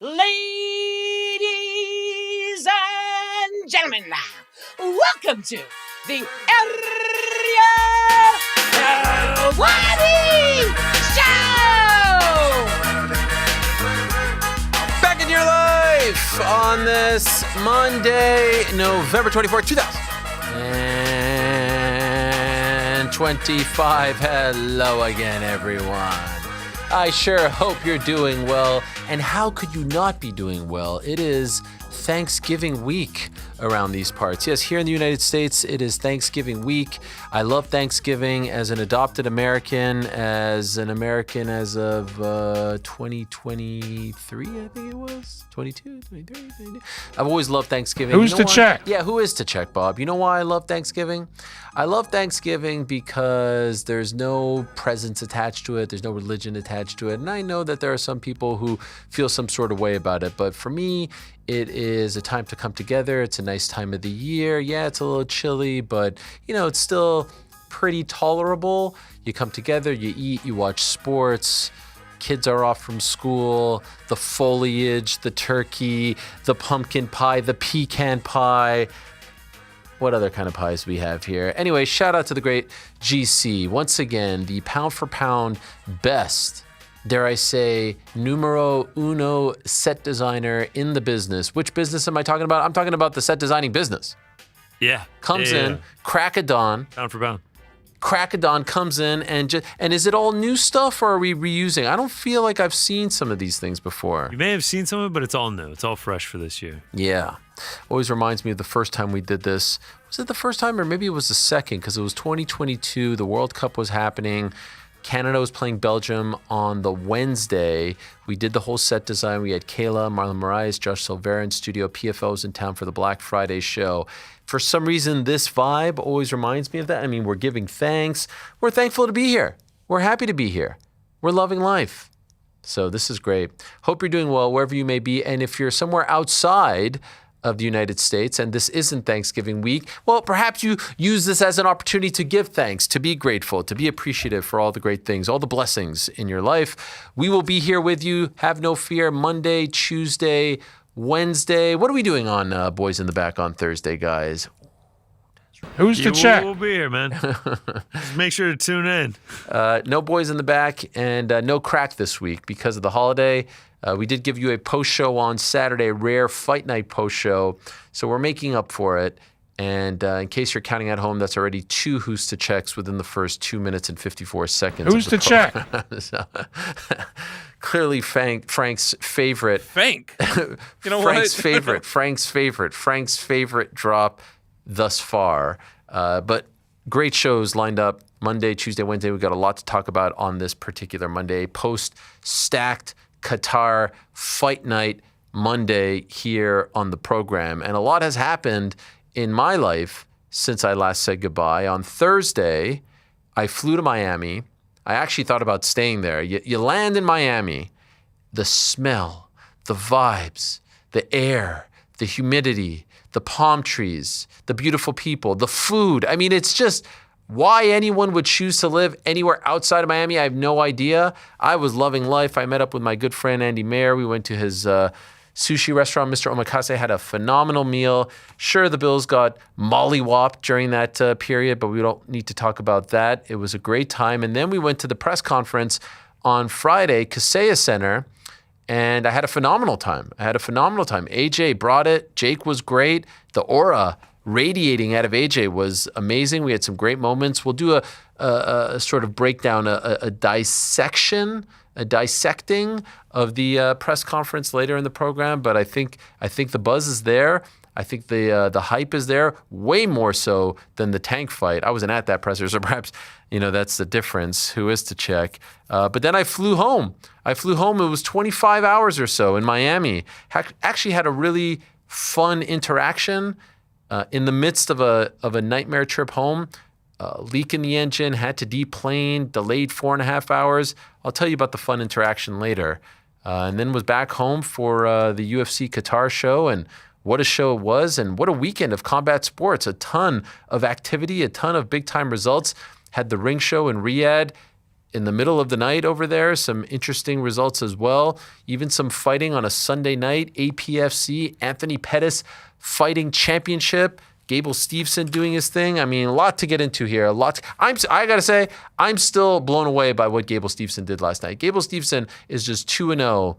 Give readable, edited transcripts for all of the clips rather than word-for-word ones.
Ladies and gentlemen, welcome to the Ariel Helwani Show! Back in your life on this Monday, November 24th, 2025. Hello again, everyone. I sure hope you're doing well. And how could you not be doing well? It is Thanksgiving week around these parts. Yes, here in the United States, it is Thanksgiving week. I love Thanksgiving as an adopted American, as of 2023, I think it was. 22, 23, 22. I've always loved Thanksgiving. Who's to check? Yeah, who is to check, Bob? You know why I love Thanksgiving? I love Thanksgiving because there's no presents attached to it. There's no religion attached to it. And I know that there are some people who feel some sort of way about it. But for me, it is a time to come together. It's a nice time of the year. Yeah, it's a little chilly, but, it's still pretty tolerable. You come together, you eat, you watch sports. Kids are off from school, the foliage, the turkey, the pumpkin pie, the pecan pie. What other kind of pies do we have here? Anyway, shout out to the great GC. Once again, the pound for pound best, dare I say, numero uno set designer in the business. Which business am I talking about? I'm talking about the set designing business. Yeah. Comes in, crack of dawn. Pound for pound. Crack of dawn comes in and is it all new stuff or are we reusing? I don't feel like I've seen some of these things before. You may have seen some of it, but it's all new. It's all fresh for this year. Yeah. Always reminds me of the first time we did this. Was it the first time or maybe it was the second? Because it was 2022. The World Cup was happening. Canada was playing Belgium on the Wednesday. We did the whole set design. We had Kayla, Marlon Moraes, Josh Silvera in studio. PFL was in town for the Black Friday show. For some reason, this vibe always reminds me of that. I mean, we're giving thanks. We're thankful to be here. We're happy to be here. We're loving life. So this is great. Hope you're doing well wherever you may be. And if you're somewhere outside of the United States and this isn't Thanksgiving week, well, perhaps you use this as an opportunity to give thanks, to be grateful, to be appreciative for all the great things, all the blessings in your life. We will be here with you. Have no fear. Monday, Tuesday, Wednesday. What are we doing on Boys in the Back on Thursday, guys? Who's to check? We'll be here, man. Just make sure to tune in. No Boys in the Back and no crack this week because of the holiday. We did give you a post show on Saturday, rare fight night post show. So we're making up for it. And in case you're counting at home, that's already 2 Who's to Checks within the first 2 minutes and 54 seconds. Who's to check? So, clearly Frank's favorite. Frank. You know Frank's what? favorite. Frank's favorite drop thus far. But great shows lined up Monday, Tuesday, Wednesday. We've got a lot to talk about on this particular Monday. Post-stacked Qatar fight night Monday here on the program. And a lot has happened in my life since I last said goodbye. On Thursday, I flew to Miami. I actually thought about staying there. You land in Miami, the smell, the vibes, the air, the humidity, the palm trees, the beautiful people, the food. I mean, it's just why anyone would choose to live anywhere outside of Miami, I have no idea. I was loving life. I met up with my good friend Andy Mayer. We went to his sushi restaurant, Mr. Omakase, had a phenomenal meal. Sure, the Bills got mollywopped during that period, but we don't need to talk about that. It was a great time. And then we went to the press conference on Friday, Kaseya Center, and I had a phenomenal time. AJ brought it. Jake was great. The aura radiating out of AJ was amazing. We had some great moments. We'll do a sort of breakdown, a dissecting of the press conference later in the program. But I think the buzz is there. I think the hype is there, way more so than the Tank fight. I wasn't at that presser, so perhaps that's the difference. Who is to check? But then I flew home. It was 25 hours or so in Miami. Actually had a really fun interaction. In the midst of a nightmare trip home, leak in the engine, had to deplane, delayed 4.5 hours. I'll tell you about the fun interaction later. And then was back home for the UFC Qatar show, and what a show it was, and what a weekend of combat sports. A ton of activity, a ton of big-time results. Had the ring show in Riyadh. in the middle of the night over there. Some interesting results as well. Even some fighting on a Sunday night. APFC, Anthony Pettis fighting championship. Gable Steveson doing his thing. I mean, a lot to get into here. I got to say, I'm still blown away by what Gable Steveson did last night. Gable Steveson is just 2-0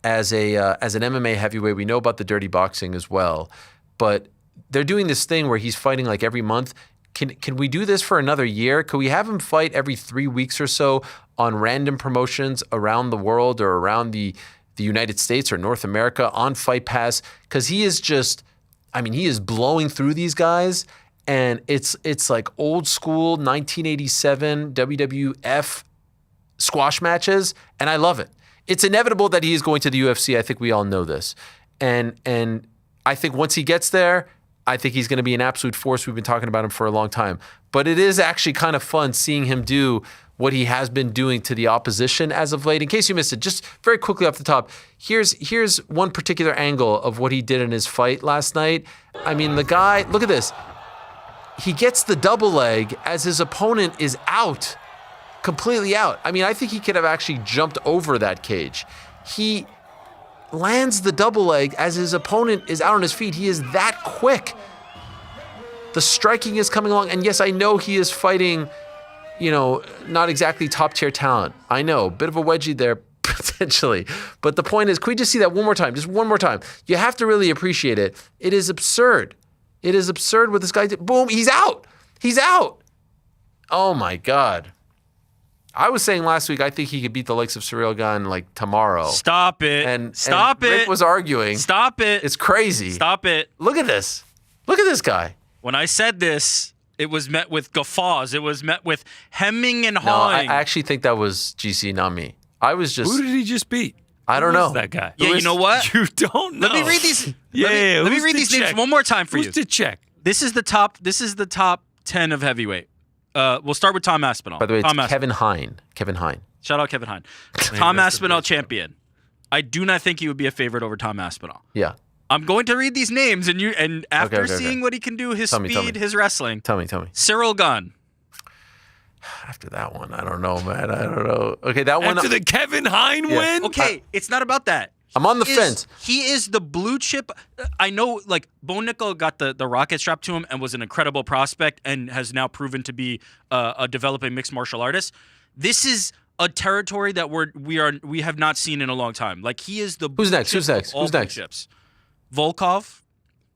as an MMA heavyweight. We know about the dirty boxing as well. But they're doing this thing where he's fighting like every month. Can we do this for another year? Could we have him fight every 3 weeks or so on random promotions around the world or around the United States or North America on Fight Pass? Because he is just, I mean, he is blowing through these guys, and it's like old school 1987 WWF squash matches, and I love it. It's inevitable that he is going to the UFC. I think we all know this. And I think once he gets there, I think he's going to be an absolute force. We've been talking about him for a long time. But it is actually kind of fun seeing him do what he has been doing to the opposition as of late. In case you missed it, just very quickly off the top, here's one particular angle of what he did in his fight last night. I mean, the guy, look at this. He gets the double leg as his opponent is out, completely out. I mean, I think he could have actually jumped over that cage. He lands the double leg as his opponent is out on his feet. He is that quick. The striking is coming along. And yes, I know he is fighting, not exactly top tier talent. I know, bit of a wedgie there potentially. But the point is, can we just see that one more time? Just one more time. You have to really appreciate it. It is absurd. It is absurd what this guy did. Boom, he's out. He's out. Oh my God. I was saying last week, I think he could beat the likes of Ariel like tomorrow. Stop it. And Rick was arguing. Stop it. It's crazy. Stop it. Look at this. Look at this guy. When I said this, it was met with guffaws. It was met with hemming and No, I hawing. actually think that was GC, not me. I was just. Who did he just beat? I don't know. That guy. Yeah, you know what? You don't know. Let me read these. Yeah, let me read these names one more time for you. Who's to check? This is the top 10 of heavyweight. We'll start with Tom Aspinall. By the way, Tom it's Kevin Hine. Kevin Hine. Shout out Kevin Hine. Tom Aspinall champion. I do not think he would be a favorite over Tom Aspinall. Yeah. I'm going to read these names, and after Okay. seeing what he can do, his Tell me. speed, his wrestling. Tell me. Cyril Gunn. After that one, I don't know, man. I don't know. Okay, that one. After the Kevin Hine win? Okay, it's not about that. I'm on the fence. He is the blue chip. I know, like, Bo Nickel got the rocket strapped to him and was an incredible prospect and has now proven to be a developing mixed martial artist. This is a territory that we have not seen in a long time. Like, he is the Who's next? Who's next? all Who's blue next? Chips. Volkov.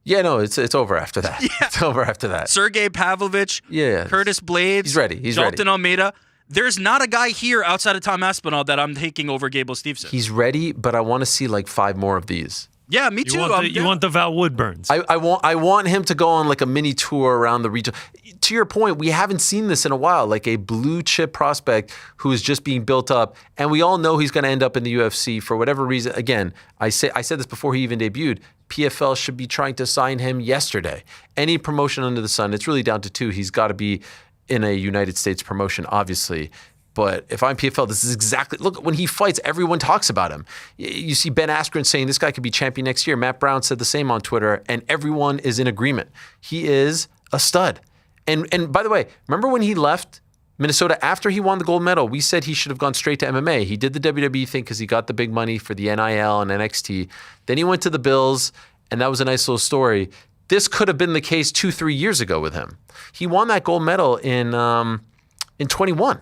Yeah, no, it's over after that. Yeah. It's over after that. Sergey Pavlovich. Yeah. Curtis Blades. He's ready. He's Dalton ready. Almeida. There's not a guy here outside of Tom Aspinall that I'm taking over Gable Steveson. He's ready, but I want to see like 5 more of these. Yeah, me too. You want the Val Woodburns. I want him to go on like a mini tour around the region. To your point, we haven't seen this in a while, like a blue chip prospect who is just being built up, and we all know he's going to end up in the UFC for whatever reason. Again, I said this before he even debuted. PFL should be trying to sign him yesterday. Any promotion under the sun, it's really down to 2. He's got to be in a United States promotion, obviously. But if I'm PFL, this is exactly, look, when he fights, everyone talks about him. You see Ben Askren saying this guy could be champion next year. Matt Brown said the same on Twitter, and everyone is in agreement. He is a stud. And by the way, remember when he left Minnesota after he won the gold medal? We said he should have gone straight to MMA. He did the WWE thing because he got the big money for the NIL and NXT. Then he went to the Bills, and that was a nice little story. This could have been the case 2-3 years ago with him. He won that gold medal in 21.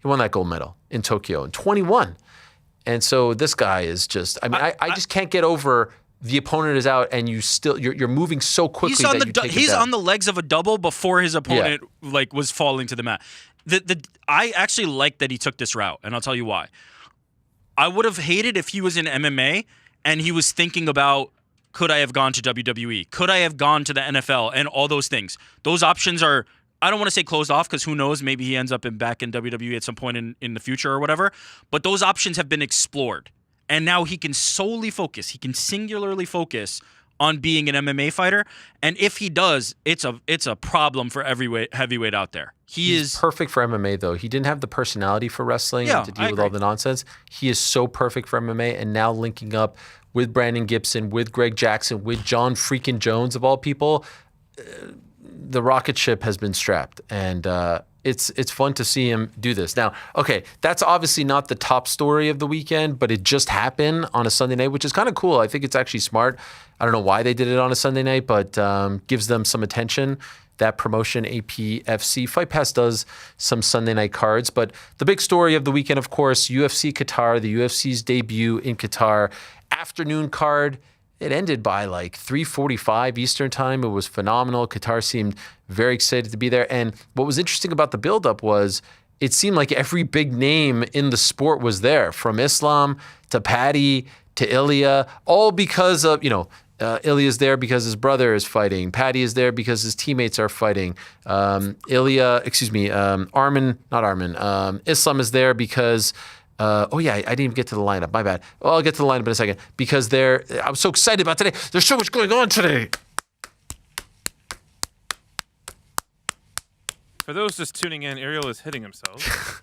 He won that gold medal in Tokyo in 21. And so this guy is just, I mean, I just can't get over the opponent is out and you're moving so quickly he's on the legs of a double before his opponent was falling to the mat. I actually like that he took this route, and I'll tell you why. I would have hated if he was in MMA and he was thinking about, could I have gone to WWE? Could I have gone to the NFL? And all those things. Those options are, I don't want to say closed off because who knows, maybe he ends up back in WWE at some point in the future or whatever. But those options have been explored. And now he can solely focus. He can singularly focus on being an MMA fighter. And if he does, it's a problem for every heavyweight out there. He's perfect for MMA, though. He didn't have the personality for wrestling and to deal with all the nonsense. He is so perfect for MMA, and now linking up with Brandon Gibson, with Greg Jackson, with John freaking Jones, of all people, the rocket ship has been strapped. And It's fun to see him do this. Now, okay, that's obviously not the top story of the weekend, but it just happened on a Sunday night, which is kind of cool. I think it's actually smart. I don't know why they did it on a Sunday night, but gives them some attention. That promotion, APFC. Fight Pass does some Sunday night cards, but the big story of the weekend, of course, UFC Qatar, the UFC's debut in Qatar. Afternoon card. It ended by like 3:45 Eastern time. It was phenomenal. Qatar seemed very excited to be there. And what was interesting about the buildup was it seemed like every big name in the sport was there, from Islam to Paddy to Ilya, all because of, Ilya's there because his brother is fighting. Paddy is there because his teammates are fighting. Islam is there because I didn't even get to the lineup. My bad. Well, I'll get to the lineup in a second because I'm so excited about today. There's so much going on today. For those just tuning in, Ariel is hitting himself.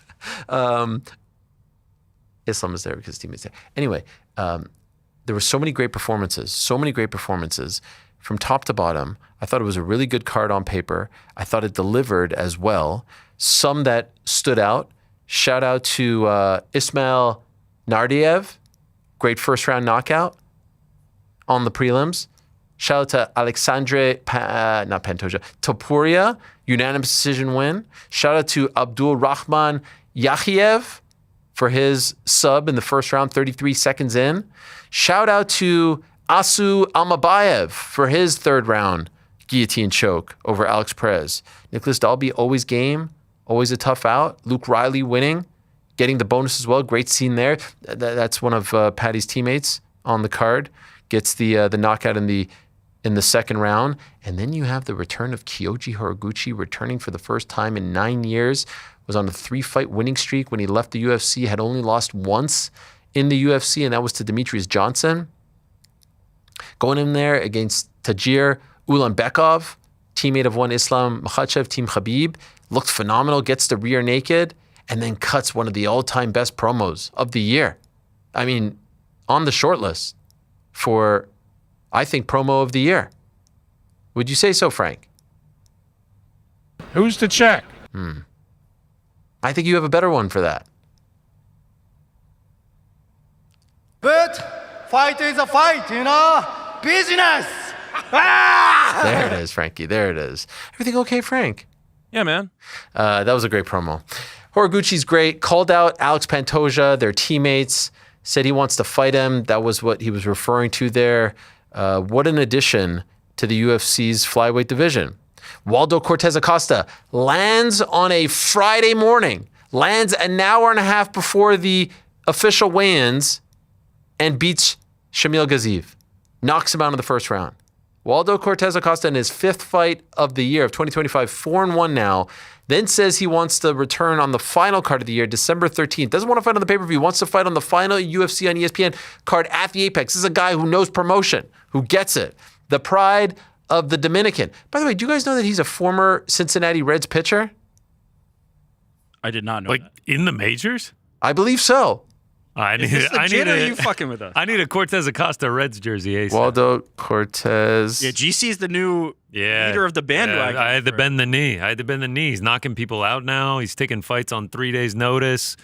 Islam is there because his teammates there. Anyway, there were so many great performances from top to bottom. I thought it was a really good card on paper. I thought it delivered as well. Some that stood out. Shout out to Ismail Nardiev, great first round knockout on the prelims. Shout out to Alexandre Topuria, unanimous decision win. Shout out to Abdul Rahman Yakhiev for his sub in the first round, 33 seconds in. Shout out to Asu Almabayev for his third round guillotine choke over Alex Perez. Nicholas Dalby, always game. Always a tough out. Luke Riley winning, getting the bonus as well. Great scene there. That's one of Paddy's teammates on the card. Gets the knockout in the second round. And then you have the return of Kyoji Horiguchi, returning for the first time in 9 years. Was on a 3-fight winning streak when he left the UFC. Had only lost once in the UFC, and that was to Demetrius Johnson. Going in there against Tajir Ulanbekov, teammate of one Islam Makhachev, Team Khabib. Looked phenomenal, gets the rear naked, and then cuts one of the all-time best promos of the year. I mean, on the short list for, I think, promo of the year. Would you say so, Frank? Who's to check? I think you have a better one for that. But fight is a fight, business. There it is, Frankie. There it is. Everything okay, Frank? Yeah, man. That was a great promo. Horiguchi's great. Called out Alex Pantoja, their teammates. Said he wants to fight him. That was what he was referring to there. What an addition to the UFC's flyweight division. Waldo Cortez Acosta lands on a Friday morning. Lands an hour and a half before the official weigh-ins and beats Shamil Gaziev. Knocks him out in the first round. Waldo Cortez Acosta in his 5th fight of the year of 2025, 4-1 now, then says he wants to return on the final card of the year, December 13th. Doesn't want to fight on the pay-per-view, wants to fight on the final UFC on ESPN card at the Apex. This is a guy who knows promotion, who gets it. The pride of the Dominican. By the way, do you guys know that he's a former Cincinnati Reds pitcher? I did not know Like that. in the majors? I believe so. I Is this legit or are you fucking with us? I need a Cortez Acosta Reds jersey. ASAP. Waldo Cortez. Yeah, GC is the new leader of the bandwagon. I had to bend the knee. He's knocking people out now. He's taking fights on 3 days' notice.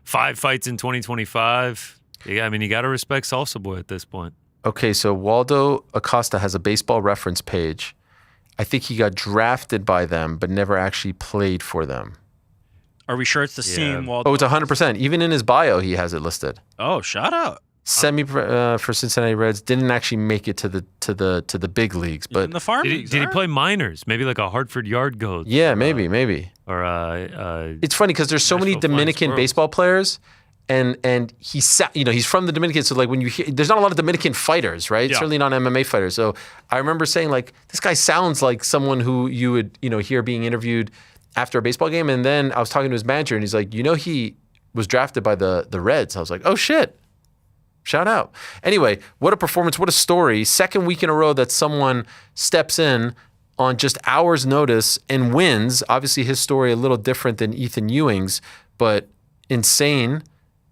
5 fights in 2025. Yeah, I mean, you got to respect Salsa Boy at this point. Okay, so Waldo Acosta has a baseball reference page. I think he got drafted by them, but never actually played for them. Are we sure it's the same Waldo? Oh, it's 100%. Even in his bio, he has it listed. Oh, shout out. Semi for Cincinnati Reds, didn't actually make it to the big leagues, He's in but the farm Did leagues, he all right. play minors? Maybe like a Hartford Yard Goats. yeah, maybe. Or It's funny because there's so many Nashville Flying Dominican Squirrels. baseball players, and he's from the Dominican, so like when you hear, there's not a lot of Dominican fighters, right? Yeah. Certainly not MMA fighters. So I remember saying like, this guy sounds like someone who you would hear being interviewed after a baseball game, and then I was talking to his manager, and he's like, he was drafted by the Reds. I was like, oh shit. Shout out. Anyway, what a performance, what a story. Second week in a row that someone steps in on just hours' notice and wins. Obviously, his story a little different than Ethan Ewing's, but insane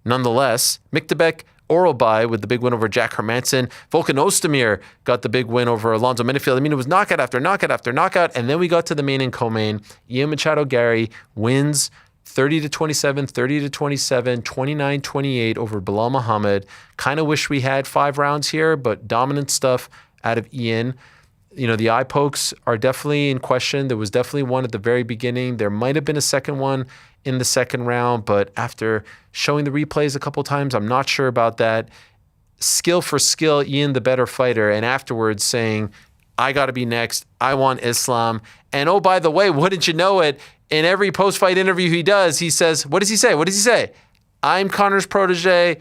nonetheless. Miktabek Oral bye with the big win over Jack Hermanson. Volkan Ozdemir got the big win over Alonzo Menifield. I mean, it was knockout after knockout after knockout. And then we got to the main and co-main. Ian Machado Garry wins 30-27, 30-27, 29-28 over Bilal Muhammad. Kind of wish we had 5 rounds here, but dominant stuff out of Ian. You know, the eye pokes are definitely in question. There was definitely one at the very beginning. There might have been a second one in the second round, but after showing the replays a couple times, I'm not sure about that. Skill for skill, Ian the better fighter, and afterwards saying, I got to be next. I want Islam. And oh, by the way, wouldn't you know it, in every post-fight interview he does, he says, what does he say? What does he say? I'm Conor's protege.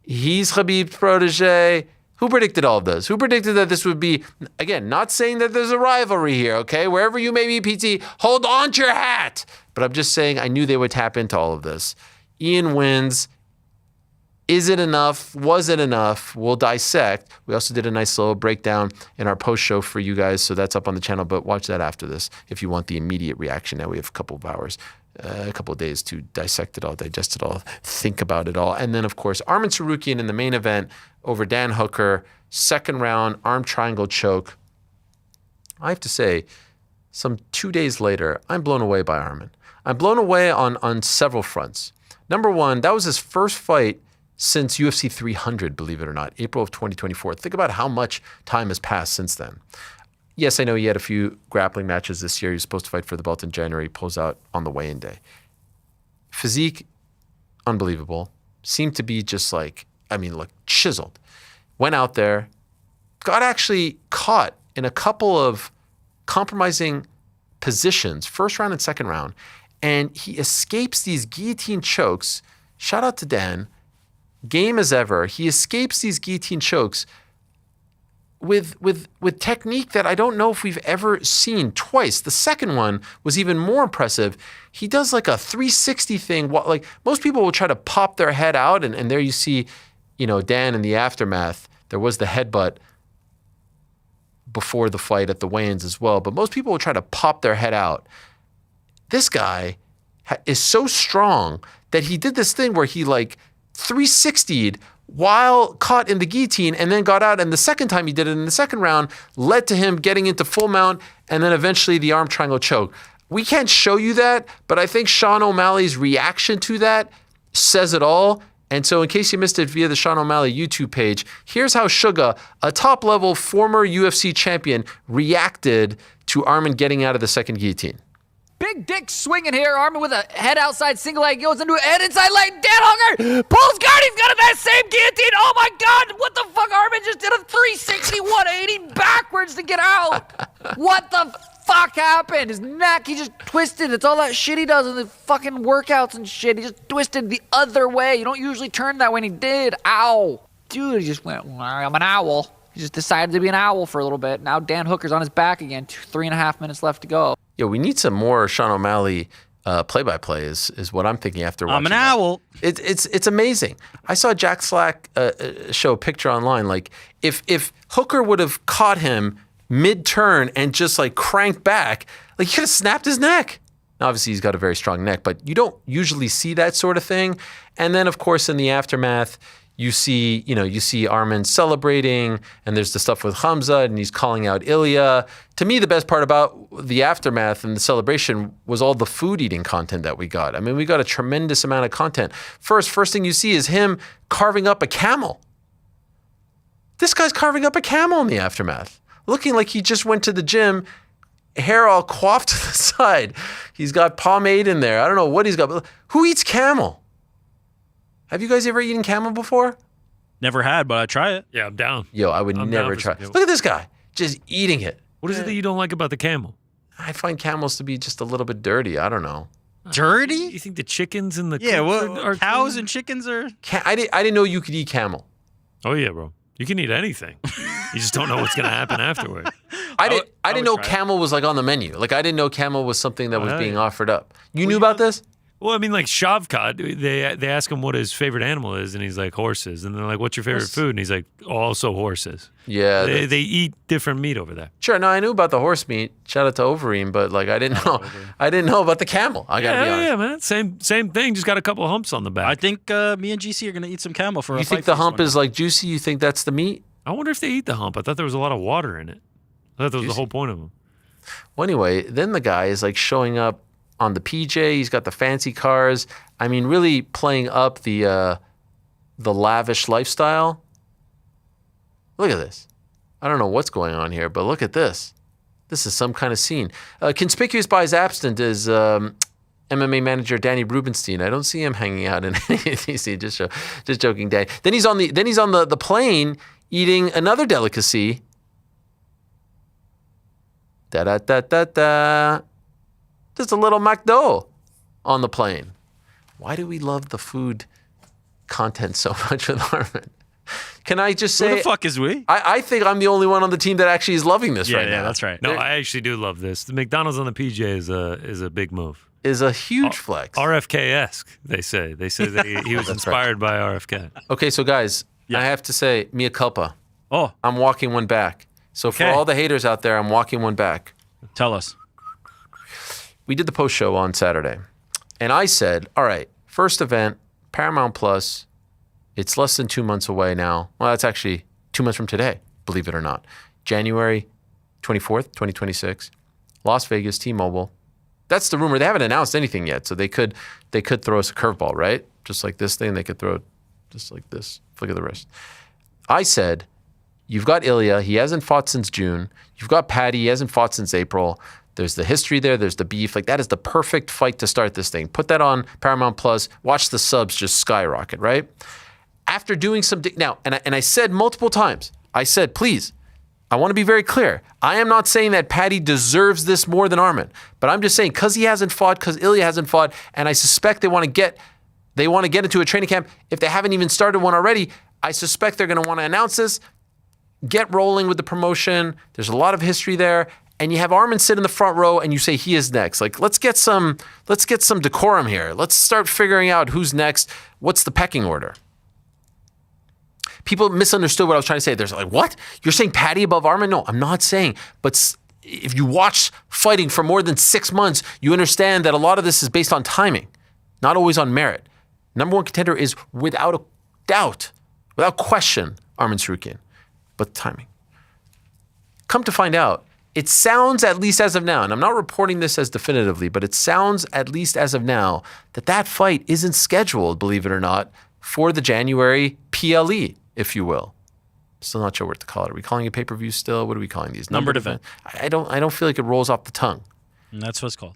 He's Khabib's protege. Who predicted all of this? Who predicted that this would be, again, not saying that there's a rivalry here, okay? Wherever you may be, PT, hold on to your hat. But I'm just saying I knew they would tap into all of this. Ian wins. Is it enough? Was it enough? We'll dissect. We also did a nice little breakdown in our post show for you guys, so that's up on the channel, but watch that after this if you want the immediate reaction. Now we have a couple of hours, a couple of days to dissect it all, digest it all, think about it all. And then, of course, Arman Tsarukyan in the main event over Dan Hooker, second round, arm triangle choke. I have to say, some 2 days later, I'm blown away by Arman. I'm blown away on several fronts. Number one, that was his first fight since UFC 300, believe it or not, April of 2024. Think about how much time has passed since then. Yes, I know he had a few grappling matches this year. He was supposed to fight for the belt in January. He pulls out on the weigh-in day. Physique, unbelievable. Seemed to be just like, I mean, look, chiseled. Went out there, got actually caught in a couple of compromising positions, first round and second round, and he escapes these guillotine chokes. Shout out to Dan. Game as ever. He escapes these guillotine chokes with technique that I don't know if we've ever seen twice. The second one was even more impressive. He does like a 360 thing. Like most people will try to pop their head out, and there you see, you know, Dan in the aftermath. There was the headbutt before the fight at the weigh-ins as well, but most people will try to pop their head out. This guy is so strong that he did this thing where he like 360'd while caught in the guillotine and then got out. And the second time he did it in the second round led to him getting into full mount and then eventually the arm triangle choke. We can't show you that, but I think Sean O'Malley's reaction to that says it all. And so in case you missed it via the Sean O'Malley YouTube page, here's how Suga, a top-level former UFC champion, reacted to Arman getting out of the second guillotine. Big dick swinging here. Arman with a head outside single leg goes into a head inside leg. Dan Hooker pulls guard. He's got that same guillotine. Oh my God. What the fuck? Arman just did a 360, 180 backwards to get out. What the fuck happened? His neck, he just twisted. It's all that shit he does in the fucking workouts and shit. He just twisted the other way. You don't usually turn that way, and he did. Ow. Dude, he just went, I'm an owl. He just decided to be an owl for a little bit. Now Dan Hooker's on his back again. 3.5 minutes left to go. Yeah, we need some more Sean O'Malley play-by-play is what I'm thinking after watching I'm an that. owl. It's amazing. I saw Jack Slack show a picture online. Like if Hooker would have caught him mid-turn and just like cranked back, like he could have snapped his neck. Now, obviously, he's got a very strong neck, but you don't usually see that sort of thing. And then, of course, in the aftermath, you see Arman celebrating, and there's the stuff with Hamza, and he's calling out Ilya. To me, the best part about the aftermath and the celebration was all the food eating content that we got. I mean, we got a tremendous amount of content. First thing you see is him carving up a camel. This guy's carving up a camel in the aftermath, looking like he just went to the gym, hair all coiffed to the side. He's got pomade in there. I don't know what he's got. But who eats camel? Have you guys ever eaten camel before? Never had, but I'd try it. Yeah, I'm down. Yo, I would I'm never down for try. some camel. Look at this guy, just eating it. What is it that you don't like about the camel? I find camels to be just a little bit dirty. I don't know. Dirty? You think the chickens and the Yeah, cooks are cows clean? and chickens are... I didn't know you could eat camel. Oh yeah, bro. You can eat anything. You just don't know what's gonna happen afterward. I didn't know try it. camel was like on the menu. Like I didn't know camel was something that was Oh, being yeah. offered up. You knew about this? Well, I mean, like Shavkat, they ask him what his favorite animal is, and he's like horses. And they're like, "What's your favorite food?" And he's like, "Also horses." Yeah, they eat different meat over there. Sure. No, I knew about the horse meat. Shout out to Overeem, but like I didn't know about the camel. I gotta be honest. Yeah, man. Same thing. Just got a couple of humps on the back. I think me and GC are gonna eat some camel for. You think the hump is like juicy? You think that's the meat? I wonder if they eat the hump. I thought there was a lot of water in it. I thought that was the whole point of them. Well, anyway, then the guy is like showing up on the PJ. He's got the fancy cars. I mean, really playing up the lavish lifestyle. Look at this. I don't know what's going on here, but look at this. This is some kind of scene. Conspicuous by his absence is MMA manager Danny Rubenstein. I don't see him hanging out in any of these scenes. Just joking, Danny. Then he's on the plane eating another delicacy. Da da da da da. Just a little McDo on the plane. Why do we love the food content so much with Arman? Can I just say... Who the fuck is we? I think I'm the only one on the team that actually is loving this right now. Yeah, that's right. No, I actually do love this. The McDonald's on the PJ is a big move. Is a huge flex. RFK-esque, they say. They say that he was inspired by RFK. Okay, so guys, I have to say, mea culpa. Oh, I'm walking one back. So for all the haters out there, I'm walking one back. tell us. We did the post show on Saturday, and I said, all right, first event, Paramount Plus, it's less than 2 months away now. Well, that's actually 2 months from today, believe it or not. January 24th, 2026, Las Vegas, T-Mobile. That's the rumor. They haven't announced anything yet, so they could throw us a curveball, right? Just like this thing, they could throw it just like this, flick of the wrist. I said, you've got Ilya. He hasn't fought since June. You've got Paddy. He hasn't fought since April. There's the history there. There's the beef. Like, that is the perfect fight to start this thing. Put that on Paramount Plus. Watch the subs just skyrocket, right? After doing some... Now, and I said multiple times, I said, please, I want to be very clear. I am not saying that Paddy deserves this more than Arman, but I'm just saying because he hasn't fought, because Ilya hasn't fought, and I suspect they want to get into a training camp. If they haven't even started one already, I suspect they're going to want to announce this, get rolling with the promotion. There's a lot of history there. And you have Arman sit in the front row and you say he is next. Like, let's get some decorum here. Let's start figuring out who's next. What's the pecking order? People misunderstood what I was trying to say. They're like, what? You're saying Paddy above Arman? No, I'm not saying. But if you watch fighting for more than 6 months, you understand that a lot of this is based on timing, not always on merit. Number one contender is without a doubt, without question, Arman Tsarukyan. But timing. Come to find out, it sounds, at least as of now, and I'm not reporting this as definitively, but it sounds, at least as of now, that fight isn't scheduled, believe it or not, for the January PLE, if you will. Still not sure what to call it. Are we calling it pay-per-view still? What are we calling these? Numbered event. I don't feel like it rolls off the tongue. And that's what it's called.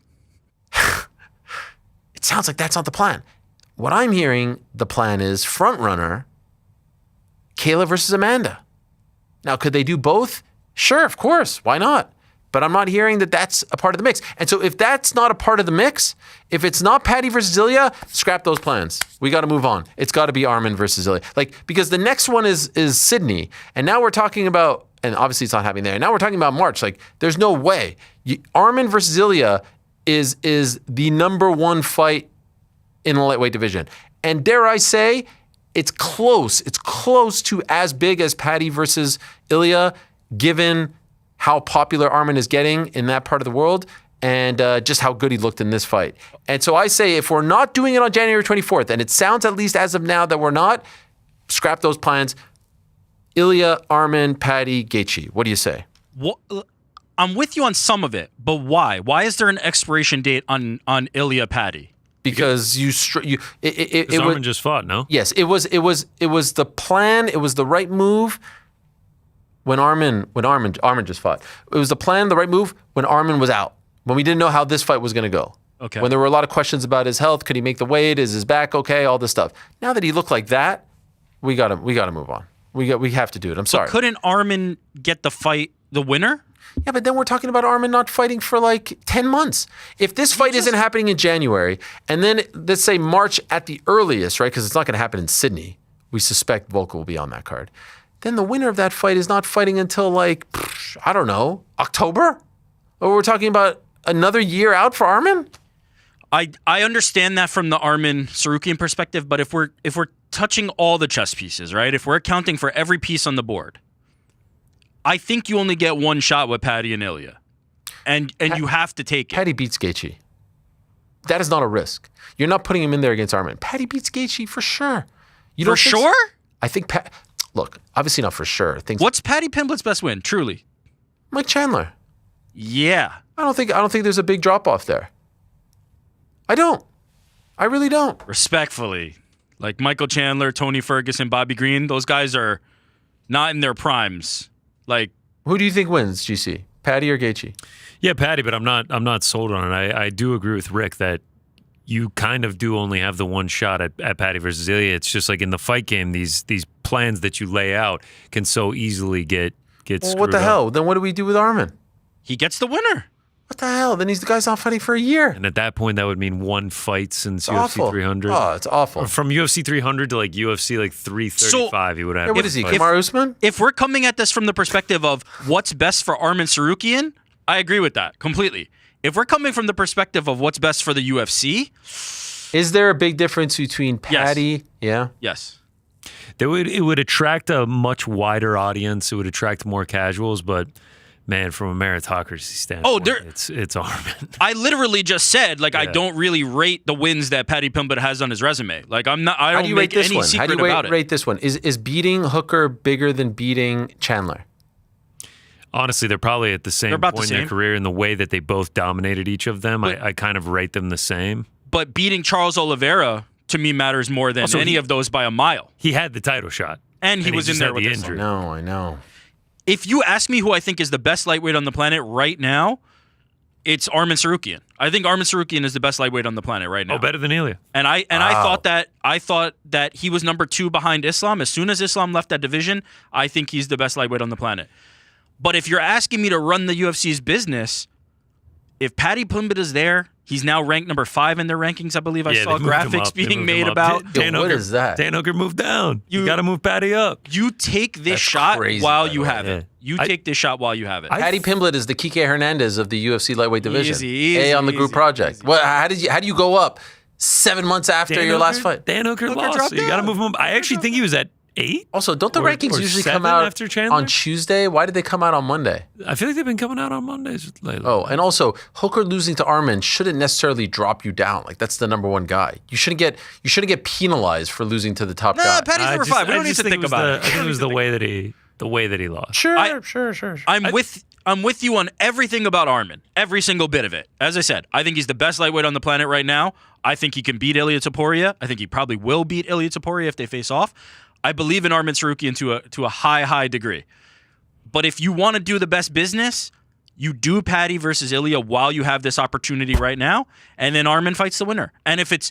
It sounds like that's not the plan. What I'm hearing, the plan is front runner, Kayla versus Amanda. Now, could they do both? Sure, of course. Why not? But I'm not hearing that that's a part of the mix. And so if that's not a part of the mix, if it's not Paddy versus Ilya, scrap those plans. We got to move on. It's got to be Arman versus Ilya. Like, because the next one is Sydney. And now we're talking about, and obviously it's not happening there. Now we're talking about March. Like, there's no way. Arman versus Ilya is the number one fight in the lightweight division. And dare I say, it's close. It's close to as big as Paddy versus Ilya, given how popular Arman is getting in that part of the world and just how good he looked in this fight. And so I say, if we're not doing it on January 24th, and it sounds at least as of now that we're not, scrap those plans. Ilya, Arman, Paddy, Gaethje. What do you say? I'm with you on some of it, but why? Why is there an expiration date on Ilya Paddy? Because Arman just fought, no? Yes, it was the plan. It was the right move. When Arman just fought. It was the plan, the right move, when Arman was out. When we didn't know how this fight was going to go. Okay. When there were a lot of questions about his health, could he make the weight? Is his back okay? All this stuff. Now that he looked like that, we got to move on. We have to do it. I'm sorry. But couldn't Arman get the winner? Yeah, but then we're talking about Arman not fighting for like 10 months. If this fight isn't happening in January, and then let's say March at the earliest, right? Because it's not going to happen in Sydney. We suspect Volkov will be on that card. Then the winner of that fight is not fighting until like, I don't know, October? Or we're talking about another year out for Arman? I understand that from the Arman Tsarukyan perspective, but if we're touching all the chess pieces, right? If we're accounting for every piece on the board, I think you only get one shot with Paddy and Ilya. And you have to take it. Paddy beats Gaethje. That is not a risk. You're not putting him in there against Arman. Paddy beats Gaethje for sure. You For sure? I think look, obviously not for sure. What's Paddy Pimblett's best win? Truly, Mike Chandler. Yeah. I don't think there's a big drop off there. I don't. I really don't. Respectfully, like Michael Chandler, Tony Ferguson, Bobby Green, those guys are not in their primes. Like, who do you think wins, GC? Paddy or Gaethje? Yeah, Paddy, but I'm not sold on it. I do agree with Rick that you kind of do only have the one shot at Paddy versus Ilya. It's just like in the fight game, these plans that you lay out can so easily get screwed what the up. hell? Then what do we do with Arman? he gets the winner. What the hell? Then the guy's not fighting for a year. And at that point, that would mean one fight since It's UFC awful. 300. Oh, it's awful. From UFC 300 to like UFC like 335, he would have. Yeah, what is he, Kamaru Usman? If we're coming at this from the perspective of what's best for Arman Tsarukyan, I agree with that completely. If we're coming from the perspective of what's best for the UFC, is there a big difference between Paddy? Yeah. Yes. It would attract a much wider audience. It would attract more casuals, but man, from a meritocracy standpoint, it's Arman. I literally just said I don't really rate the wins that Paddy Pimblett has on his resume. Like I don't make any secret How do you about it. rate this one? Is beating Hooker bigger than beating Chandler? Honestly, they're probably at the same point in their career in the way that they both dominated each of them. I kind of rate them the same. But beating Charles Oliveira, to me, matters more than any of those by a mile. He had the title shot. And he was in there with the injury. No, I know. If you ask me who I think is the best lightweight on the planet right now, it's Arman Tsarukyan. I think Arman Tsarukyan is the best lightweight on the planet right now. Oh, better than Ilya. And I thought that he was number 2 behind Islam. As soon as Islam left that division, I think he's the best lightweight on the planet. But if you're asking me to run the UFC's business, if Paddy Pimblett is there, he's now ranked number 5 in their rankings. I believe I saw graphics being made about. What is that? Dan Hooker moved down. You got to move Paddy up. You take this shot while you have it. You take this shot while you have it. Paddy Pimblett is the Kike Hernandez of the UFC lightweight division. Easy, A on the group project. Easy. Well, how do you go up 7 months after your last fight? Dan Hooker lost. dropped So you got to down. move him up. I actually think he was at 8. Also, don't the Or rankings usually 7 come out after Chandler? on Tuesday? Why did they come out on Monday? I feel like they've been coming out on Mondays lately. Oh, and also Hooker losing to Arman shouldn't necessarily drop you down. Like that's the number one guy. You shouldn't get penalized for losing to the top guy. Paddy's number 5. We don't need to think about it. I think it was the way that he lost. Sure. I'm with you on everything about Arman, every single bit of it. As I said, I think he's the best lightweight on the planet right now. I think he can beat Ilya Topuria. I think he probably will beat Ilya Topuria if they face off. I believe in Arman Tsarukyan to a high degree. But if you want to do the best business, you do Paddy versus Ilya while you have this opportunity right now, and then Arman fights the winner. And if it's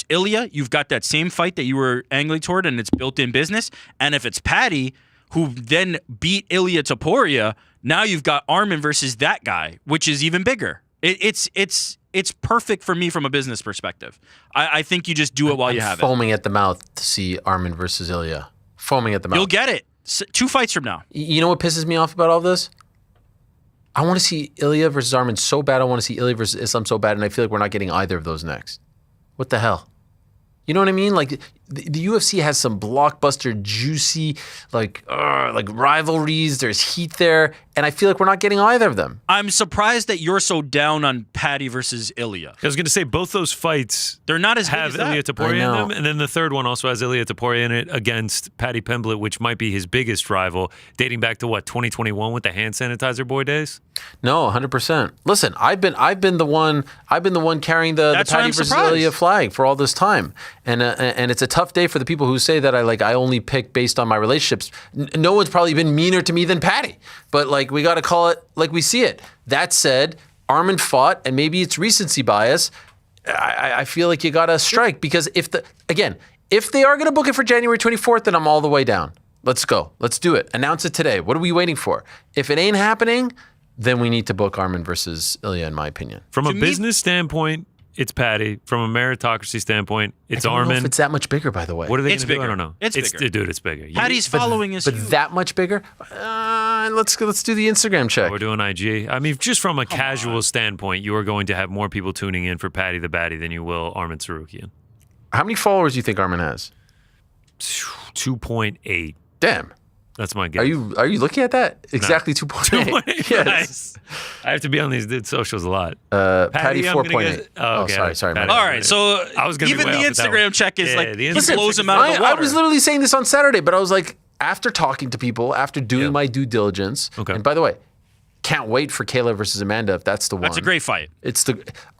Ilya, you've got that same fight that you were angling toward, and it's built-in business. And if it's Paddy, who then beat Ilya Topuria, now you've got Arman versus that guy, which is even bigger. It's perfect for me from a business perspective. I think you just do it while you have it. Foaming at the mouth to see Arman versus Ilya. Foaming at the mouth. You'll get it. 2 fights from now. You know what pisses me off about all this? I want to see Ilya versus Arman so bad. I want to see Ilya versus Islam so bad, and I feel like we're not getting either of those next. What the hell? You know what I mean? Like the UFC has some blockbuster, juicy, like rivalries. There's heat there, and I feel like we're not getting either of them. I'm surprised that you're so down on Paddy versus Ilya. I was going to say both those fights They're not as have big as Ilya that. Topuria I in know. them, and then the third one also has Ilya Topuria in it against Paddy Pimblett, which might be his biggest rival, dating back to 2021 with the hand sanitizer boy days. No, 100%. Listen, I've been the one carrying the That's why Paddy I'm versus surprised. Ilya flag for all this time, and it's a tough day for the people who say that I only pick based on my relationships. No one's probably been meaner to me than Paddy, but we got to call it like we see it. That said, Arman fought, and maybe it's recency bias. I feel like you got to strike because if they are going to book it for January 24th, then I'm all the way down. Let's go. Let's do it. Announce it today. What are we waiting for? If it ain't happening, then we need to book Arman versus Ilya, in my opinion. From a business standpoint, it's Patty. From a meritocracy standpoint, it's I don't know Arman. if it's that much bigger, by the way. What are they It's going to do? I bigger. don't know. It's bigger. Dude, it's bigger. Patty's following is But huge. that much bigger? Let's do the Instagram check. We're doing IG. I mean, just from a casual standpoint, you are going to have more people tuning in for Patty the Batty than you will Arman Tsarukyan. How many followers do you think Arman has? 2.8. Damn. That's my guess. Are you looking at that? Exactly 2.8. Yes. Nice. I have to be on these dude socials a lot. Patty I'm gonna 4.8. guess- Oh, okay. sorry. Patty. my All bad. right, so I was gonna be even way the off with that Instagram one. check is Yeah, like the he Instagram blows check him is out of the I water. was literally saying this on Saturday, but I was like, after talking to people, after doing my due diligence, Okay. and by the way, can't wait for Kayla versus Amanda if that's the one. That's a great fight.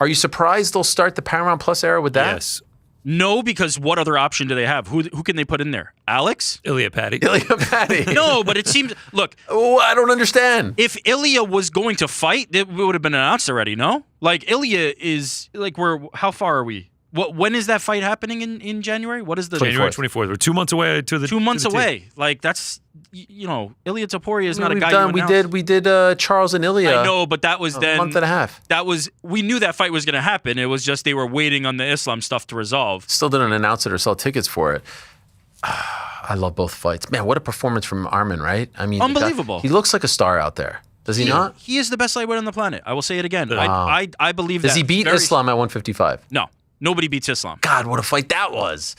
Are you surprised they'll start the Paramount Plus era with that? Yes. No, because what other option do they have? Who can they put in there? Alex? Ilya Patty. Ilya Patty. No, but it seems. Look, Oh, I don't understand. if Ilya was going to fight, it would have been announced already. No, like Ilya is like how far are we? When is that fight happening in January? What is the January 24th. We're 2 months away to the 2 months to the away? Like that's Ilya Topuria is not a We've guy. done. you We announce. did Charles and Ilya. I know, but that was A then month and a half. That was we knew that fight was going to happen. It was just they were waiting on the Islam stuff to resolve. Still didn't announce it or sell tickets for it. I love both fights. Man, what a performance from Arman, right? I mean, the guy- Unbelievable. he looks like a star out there. Does he not? He is the best lightweight on the planet. I will say it again. I believe Does that. he beat very- Islam at 155? No, nobody beats Islam. God, what a fight that was.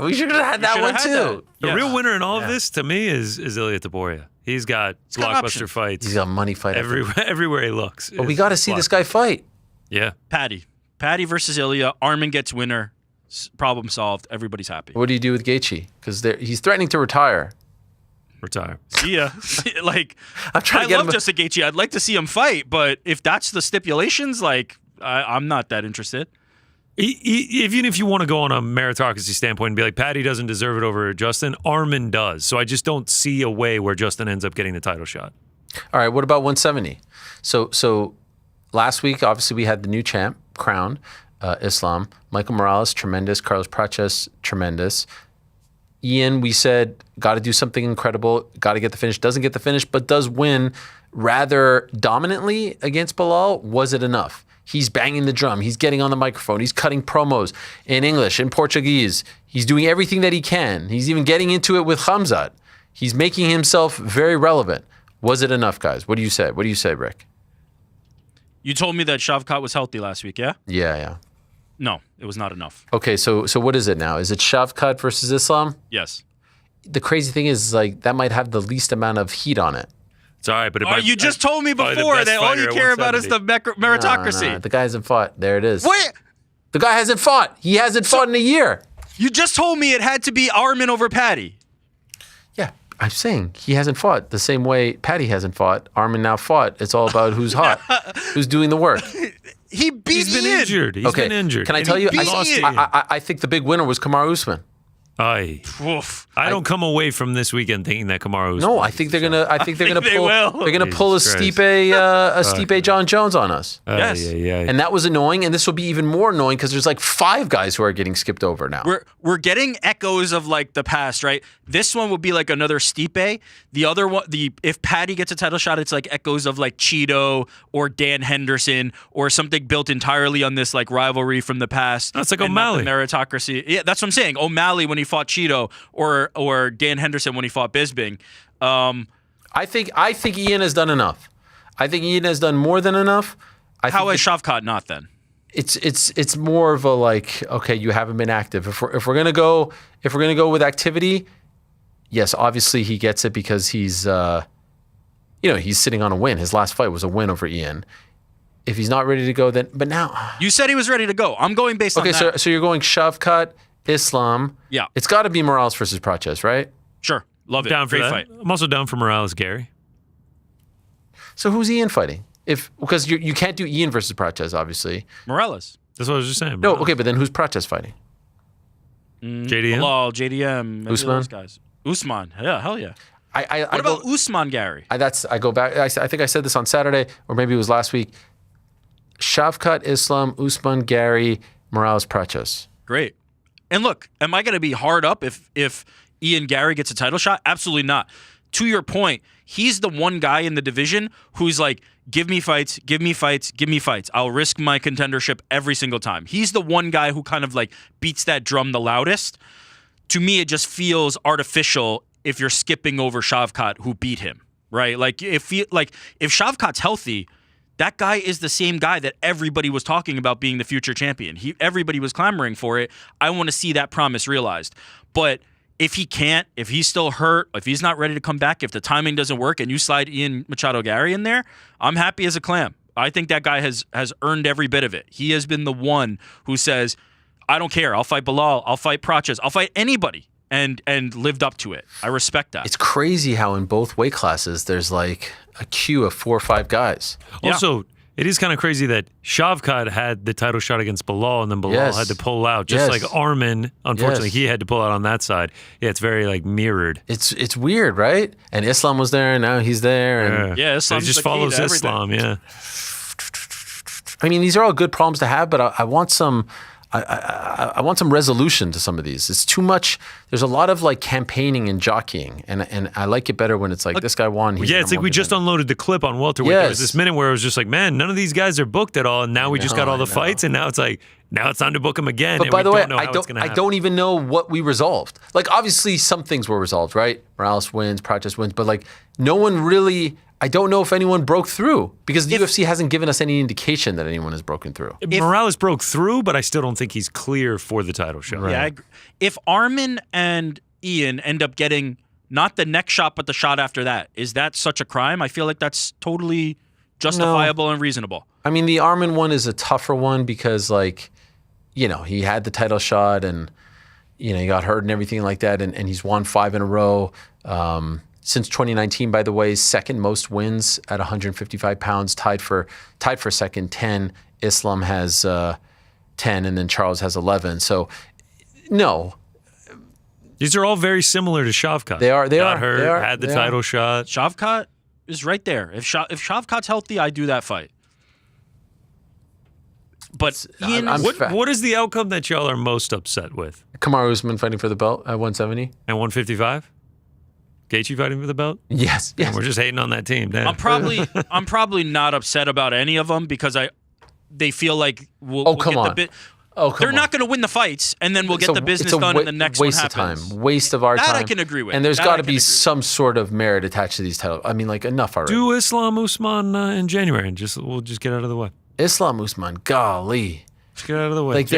We should have had that should one have had too. The Yeah. real winner in all of this, to me, is Ilya Topuria. He's got got blockbuster options. fights He's got money fight. everywhere he looks. But we got to see this guy fight. Yeah. Patty versus Ilya. Arman gets winner. Problem solved. Everybody's happy. What do you do with Gaethje? Because he's threatening to retire. Retire. See ya. Like I'm trying I to get love him. Justin Gaethje. I'd like to see him fight, but if that's the stipulations, like I'm not that interested. Even if you want to go on a meritocracy standpoint and be like, Patty doesn't deserve it over Justin, Arman does. So I just don't see a way where Justin ends up getting the title shot. All right, what about 170? So last week, obviously, we had the new champ crowned, Islam. Michael Morales, tremendous. Carlos Praches, tremendous. Ian, we said, got to do something incredible, got to get the finish. Doesn't get the finish, but does win rather dominantly against Bilal. Was it enough? He's banging the drum. He's getting on the microphone. He's cutting promos in English, in Portuguese. He's doing everything that he can. He's even getting into it with Khamzat. He's making himself very relevant. Was it enough, guys? What do you say? What do you say, Rick? You told me that Shavkat was healthy last week, yeah? Yeah. No, it was not enough. Okay, so what is it now? Is it Shavkat versus Islam? Yes. The crazy thing is, like, that might have the least amount of heat on it. It's all right, but You just told me probably the before best that all fighter you at care about is the 170. meritocracy. Nah, the guy hasn't fought. There it is. What? The guy hasn't fought. He hasn't fought in a year. You just told me it had to be Arman over Patty. Yeah, I'm saying he hasn't fought the same way Patty hasn't fought. Arman now fought. It's all about who's hot, who's doing the work. He beat He's been Ian. injured. He's been injured. Can I And tell he you? beat Ian. I think the big winner was Kamaru Usman. Aye. Oof. I don't come away from this weekend thinking that Kamaru. No, I think they're gonna. I think they're gonna think they pull. will. They're gonna pull a Jesus Stipe John Jones on us. Yes. Yeah. And that was annoying, and this will be even more annoying because there's like 5 guys who are getting skipped over now. We're getting echoes of like the past, right? This one would be like another Stipe. The other one, if Patty gets a title shot, it's like echoes of like Cheeto or Dan Henderson or something built entirely on this like rivalry from the past. That's like and not O'Malley. the meritocracy. Yeah, that's what I'm saying. O'Malley when he fought Cheeto or Dan Henderson when he fought Bisping. I think Ian has done enough. I think Ian has done more than enough. How has Shavkat not then? It's more of a like, okay, you haven't been active. If we're gonna go with activity, yes, obviously he gets it because he's he's sitting on a win. His last fight was a win over Ian. If he's not ready to go, then but now You said he was ready to go. I'm going based on okay, that. so you're going Shavkat, Islam. Yeah. It's got to be Morales versus Praches, right? Sure. Love it. Down for Great that. fight. I'm also down for Morales Garry. So who's Ian fighting? Because you can't do Ian versus Praches, obviously. Morales. That's what I was just saying. No, Morales. okay, but then who's Praches fighting? JDM. Bilal, JDM, maybe Usman? those guys. Usman. Yeah, hell yeah. I What about Usman Gary? I go back. I think I said this on Saturday, or maybe it was last week. Shavkat, Islam, Usman, Gary, Morales, Praches. Great. And look, am I going to be hard up if Ian Gary gets a title shot? Absolutely not. To your point, he's the one guy in the division who's like give me fights, give me fights, give me fights. I'll risk my contendership every single time. He's the one guy who kind of like beats that drum the loudest. To me, it just feels artificial if you're skipping over Shavkat, who beat him, right? Like if Shavkat's healthy, that guy is the same guy that everybody was talking about being the future champion. Everybody was clamoring for it. I want to see that promise realized. But if he can't, if he's still hurt, if he's not ready to come back, if the timing doesn't work and you slide Ian Machado Garry in there, I'm happy as a clam. I think that guy has earned every bit of it. He has been the one who says, I don't care. I'll fight Bilal. I'll fight Praches. I'll fight anybody. And lived up to it. I respect that. It's crazy how in both weight classes there's like a queue of 4 or 5 guys. Also, it is kind of crazy that Shavkat had the title shot against Bilal, and then Bilal had to pull out. Just like Arman, unfortunately, he had to pull out on that side. Yeah, it's very like mirrored. It's weird, right? And Islam was there, and now he's there. And Islam just follows Islam. Yeah. I mean, these are all good problems to have, but I want some. I want some resolution to some of these. It's too much. There's a lot of like campaigning and jockeying, and I like it better when it's like this guy won. It's like we just unloaded the clip on welterweight. There was this minute where it was just like, man, none of these guys are booked at all, and now we just got all the fights, and now it's like, now it's time to book them again. But by the way, I don't even know what we resolved. Like obviously some things were resolved, right? Morales wins, Praches wins, but like no one really. I don't know if anyone broke through because the UFC hasn't given us any indication that anyone has broken through. Morales broke through, but I still don't think he's clear for the title shot. Right. Yeah, I agree. If Arman and Ian end up getting not the next shot, but the shot after that, is that such a crime? I feel like that's totally justifiable and reasonable. I mean, the Arman one is a tougher one because, like, you know, he had the title shot and, you know, he got hurt and everything like that, and he's won 5 in a row. Since 2019, by the way, second most wins at 155 pounds, tied for second, 10. Islam has 10, and then Charles has 11. So, no. These are all very similar to Shavkat. They are. Got hurt, had the title shot. Shavkat is right there. If Shavkat's healthy, I do that fight. But Ian, what is the outcome that y'all are most upset with? Kamaru Usman fighting for the belt at 170. And 155? Gaethje fighting for the belt? Yes. And we're just hating on that team. Damn. I'm probably not upset about any of them because they feel like we'll get the bit. They're not going to win the fights, and then we'll get the business done, and the next one happens. Waste of time. Waste of our time. That I can agree with. And there's got to be some sort of merit attached to these titles. I mean, like, enough already. Do Islam Usman in January, and we'll just get out of the way. Islam Usman, golly. Just get out of the way. Like,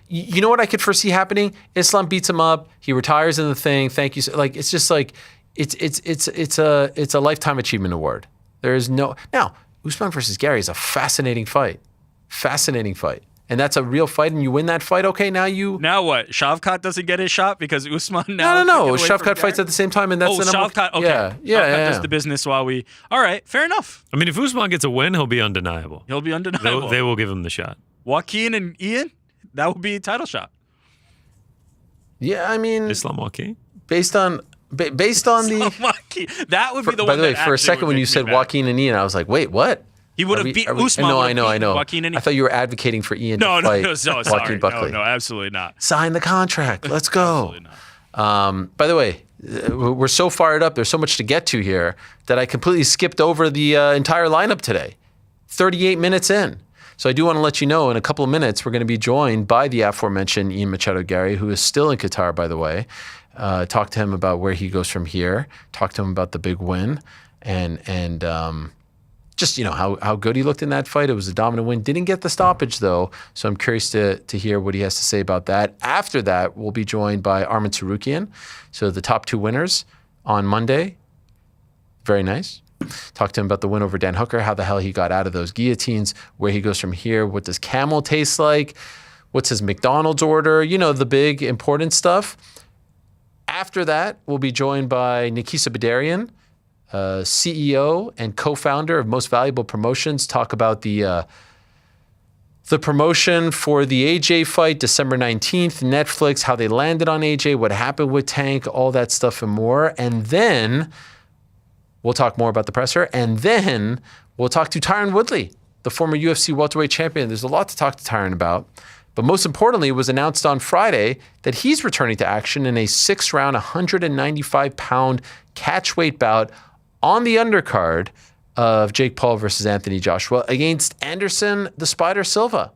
you know what I could foresee happening? Islam beats him up. He retires in the thing. Thank you. Like, it's just like it's a lifetime achievement award. There is no now. Usman versus Garry is a fascinating fight. Fascinating fight. And that's a real fight, and you win that fight. Okay, now what? Shavkat doesn't get his shot because Usman now. No. Shavkat fights at the same time, and that's Shavkat. Okay, yeah. Shavkat does the business while we. All right, fair enough. I mean, if Usman gets a win, he'll be undeniable. They will give him the shot. Joaquin and Ian, that would be a title shot. Yeah, I mean, Islam Joaquin. Based on the. That would be the one. By the way, for a second when you said Joaquin and Ian, I was like, wait, what? He would have beat Usman. No, I know. Joaquin and Ian. I thought you were advocating for Ian to fight Joaquin Buckley. No, absolutely not. Sign the contract. Let's go. Absolutely not. By the way, we're so fired up. There's so much to get to here that I completely skipped over the entire lineup today. 38 minutes in. So I do want to let you know in a couple of minutes, we're going to be joined by the aforementioned Ian Machado Garry, who is still in Qatar, by the way. Talk to him about where he goes from here. Talk to him about the big win and just, you know, how good he looked in that fight. It was a dominant win. Didn't get the stoppage, though. So I'm curious to hear what he has to say about that. After that, we'll be joined by Arman Tsarukyan. So the top 2 winners on Monday. Very nice. Talk to him about the win over Dan Hooker, how the hell he got out of those guillotines, where he goes from here, what does camel taste like, what's his McDonald's order, you know, the big important stuff. After that, we'll be joined by Nakisa Bidarian, CEO and co-founder of Most Valuable Promotions, talk about the promotion for the AJ fight, December 19th, Netflix, how they landed on AJ, what happened with Tank, all that stuff and more. And then we'll talk more about the presser. And then we'll talk to Tyron Woodley, the former UFC welterweight champion. There's a lot to talk to Tyron about. But most importantly, it was announced on Friday that he's returning to action in a 6-round, 195-pound catchweight bout on the undercard of Jake Paul versus Anthony Joshua against Anderson the Spider Silva.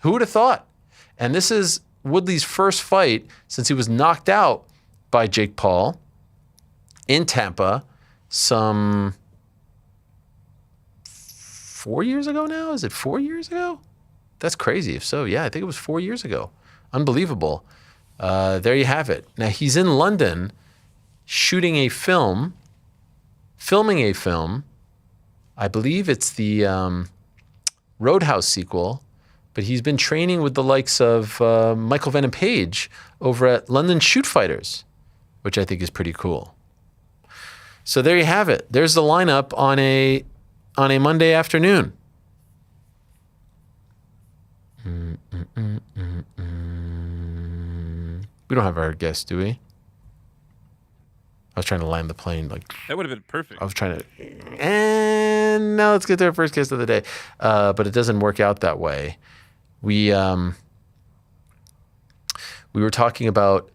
Who would have thought? And this is Woodley's first fight since he was knocked out by Jake Paul in Tampa some 4 years ago now? Is it 4 years ago? That's crazy. If so, yeah, I think it was 4 years ago. Unbelievable. There you have it. Now, he's in London filming a film. I believe it's the Roadhouse sequel, but he's been training with the likes of Michael Venom Page over at London Shoot Fighters, which I think is pretty cool. So there you have it. There's the lineup on a Monday afternoon. We don't have our guest, do we? I was trying to land the plane like That would have been perfect. I was trying to, and now let's get to our first guest of the day. But it doesn't work out that way. We were talking about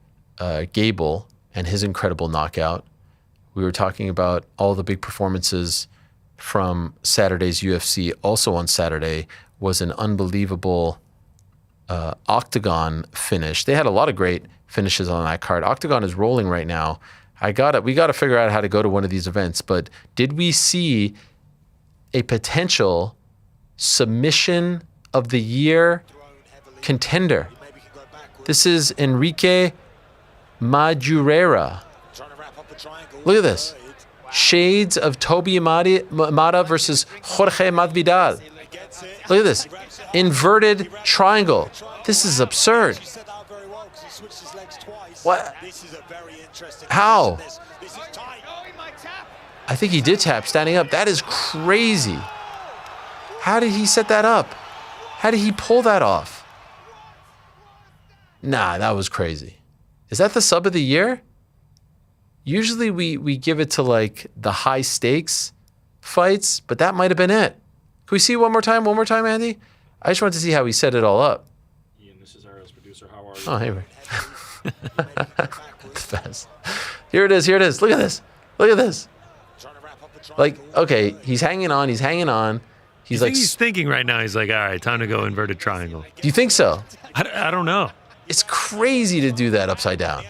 Gable and his incredible knockout. We were talking about all the big performances from Saturday's UFC. Also on Saturday was an unbelievable Octagon finish. They had a lot of great finishes on that card. Octagon is rolling right now. We got to figure out how to go to one of these events. But did we see a potential submission of the year contender? This is Enrique Madureira. Look at this. Shades of Toby Amada versus Jorge Masvidal. Look at this. Inverted triangle. This is absurd. What? How? I think he did tap standing up. That is crazy. How did he set that up? How did he pull that off? Nah, that was crazy. Is that the sub of the year? Usually we give it to like the high stakes fights, but that might have been it. Can we see it one more time? One more time, Andy? I just wanted to see how he set it all up. Ian, this is Ariel's producer. How are you? Oh, hey. The best. Here it is. Look at this. Like, okay, he's hanging on. He's like, He's thinking right now. He's like, all right, time to go inverted triangle. do you think so? I don't know. It's crazy to do that upside down.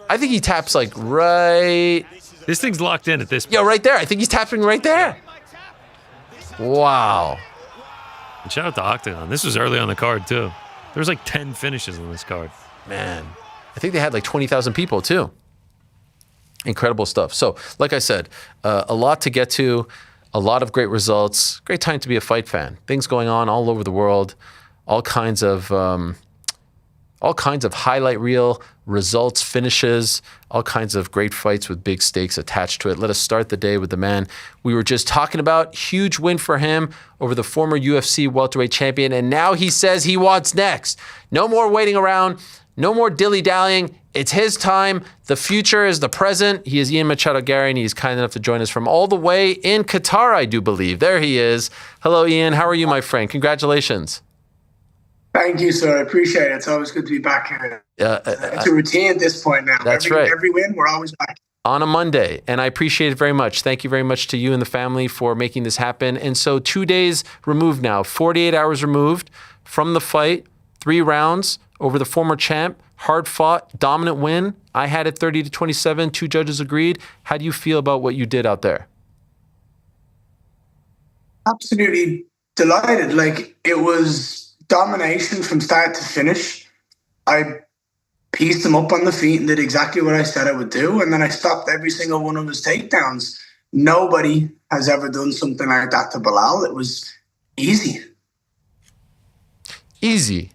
I think he taps like right. This thing's locked in at this point. Yo, right there. I think he's tapping right there. Wow. And shout out to Octagon. This was early on the card, too. There was like 10 finishes on this card. Man, I think they had like 20,000 people too. Incredible stuff. So, like I said, a lot to get to, a lot of great results. Great time to be a fight fan. Things going on all over the world. All kinds of highlight reel results, finishes, all kinds of great fights with big stakes attached to it. Let us start the day with the man we were just talking about. Huge win for him over the former UFC welterweight champion, and now he says he wants next. No more waiting around, no more dilly-dallying. It's his time. The future is the present. He is Ian Machado Garry, and he's kind enough to join us from all the way in Qatar, I do believe. There he is. Hello, Ian. How are you, my friend? Congratulations. Thank you, sir. I appreciate it. It's always good to be back here. It's a routine at this point now. That's right. Every win, we're always back. On a Monday, and I appreciate it very much. Thank you very much to you and the family for making this happen. And so 2 days removed now, 48 hours removed from the fight, 3 rounds over the former champ, hard fought, dominant win. I had it 30-27, 2 judges agreed. How do you feel about what you did out there? Absolutely delighted. Like, it was domination from start to finish. I pieced him up on the feet and did exactly what I said I would do. And then I stopped every single one of his takedowns. Nobody has ever done something like that to Bilal. It was easy. Easy.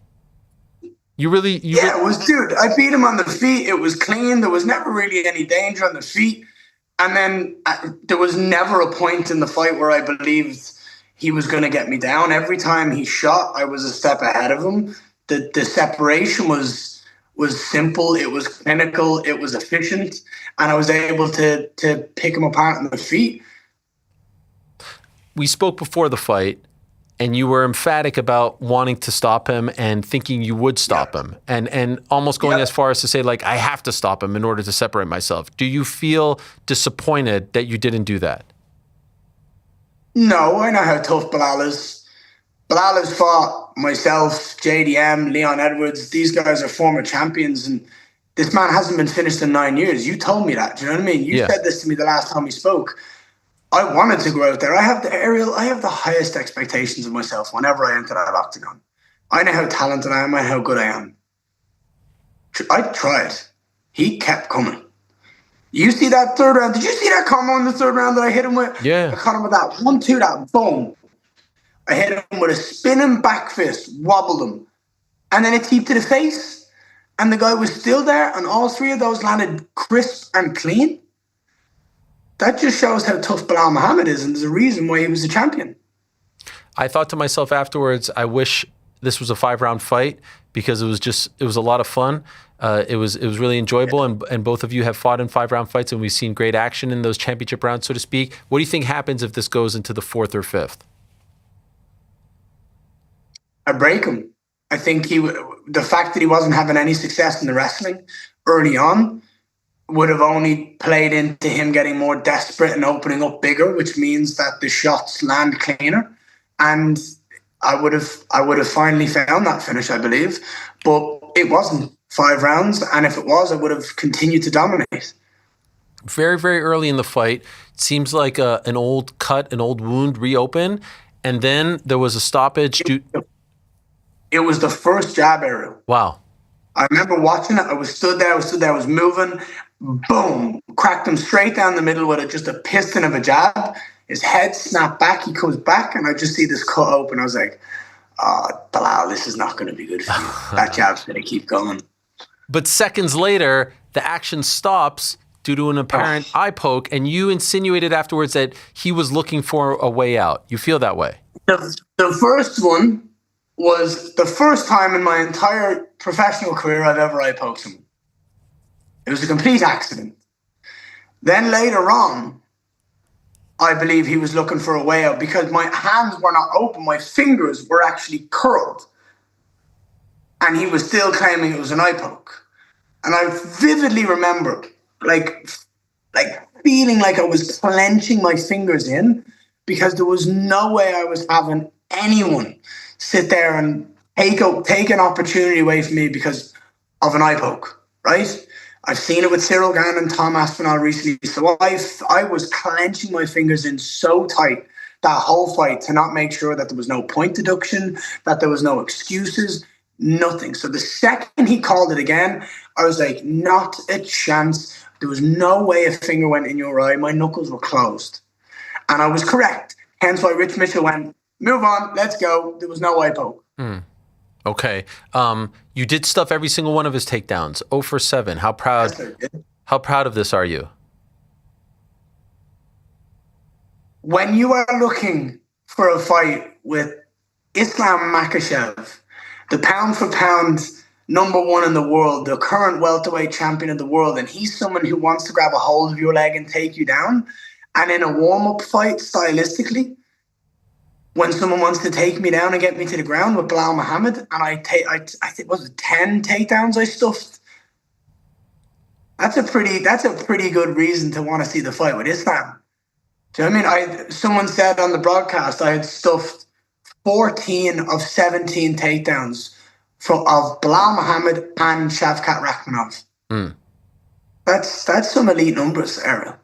It was, dude. I beat him on the feet. It was clean. There was never really any danger on the feet. And then there was never a point in the fight where I believed he was going to get me down. Every time he shot, I was a step ahead of him. The separation was simple. It was clinical. It was efficient. And I was able to pick him apart on the feet. We spoke before the fight, and you were emphatic about wanting to stop him and thinking you would stop him. And almost going as far as to say, like, I have to stop him in order to separate myself. Do you feel disappointed that you didn't do that? No, I know how tough Bilal is. Bilal has fought myself, JDM, Leon Edwards. These guys are former champions, and this man hasn't been finished in 9 years. You told me that. Do you know what I mean? You said this to me the last time we spoke. I wanted to go out there. I have the highest expectations of myself whenever I enter that octagon. I know how talented I am and how good I am. I tried. He kept coming. You see that third round? Did you see that combo in the third round that I hit him with? Yeah. I caught him with that 1-2, that boom. I hit him with a spinning back fist, wobbled him. And then a teep to the face. And the guy was still there, and all three of those landed crisp and clean. That just shows how tough Bilal Muhammad is, and there's a reason why he was a champion. I thought to myself afterwards, I wish this was a 5-round fight because it was a lot of fun. It was really enjoyable, and both of you have fought in 5-round fights, and we've seen great action in those championship rounds, so to speak. What do you think happens if this goes into the 4th or 5th? I break him. I think the fact that he wasn't having any success in the wrestling early on would have only played into him getting more desperate and opening up bigger, which means that the shots land cleaner. And I would have finally found that finish, I believe. But it wasn't 5 rounds, and if it was, I would have continued to dominate. Very, very early in the fight, it seems like an old cut, an old wound reopened, and then there was a stoppage. It was the first jab, Ariel. Wow. I remember watching it. I was stood there, I was moving. Boom. Cracked him straight down the middle with just a piston of a jab. His head snapped back. He comes back, and I just see this cut open. I was like, Bilal, this is not going to be good for you. That jab's going to keep going. But seconds later, the action stops due to an apparent eye poke, and you insinuated afterwards that he was looking for a way out. You feel that way? The first one was the first time in my entire professional career I've ever eye poked him. It was a complete accident. Then later on, I believe he was looking for a way out because my hands were not open. My fingers were actually curled. And he was still claiming it was an eye poke. And I vividly remember like feeling like I was clenching my fingers in because there was no way I was having anyone sit there and take an opportunity away from me because of an eye poke, right? I've seen it with Cyril Gann and Tom Aspinall recently. So I was clenching my fingers in so tight that whole fight to not make sure that there was no point deduction, that there was no excuses, nothing. So the second he called it again, I was like, not a chance. There was no way a finger went in your eye. My knuckles were closed. And I was correct. Hence why Rich Mitchell went, move on, let's go. There was no eye poke. Okay. You did stuff every single one of his takedowns. 0 for 7. How proud of this are you? When you are looking for a fight with Islam Makhachev, the pound for pound #1 in the world, the current welterweight champion of the world, and he's someone who wants to grab a hold of your leg and take you down, and in a warm-up fight, stylistically, when someone wants to take me down and get me to the ground with Bilal Muhammad, and I think was it 10 takedowns I stuffed. That's a pretty good reason to want to see the fight with Islam. Do you know what I mean? Someone said on the broadcast I had stuffed 14 of 17 takedowns of Bilal Muhammad and Shavkat Rakhmonov. That's some elite numbers, Ariel.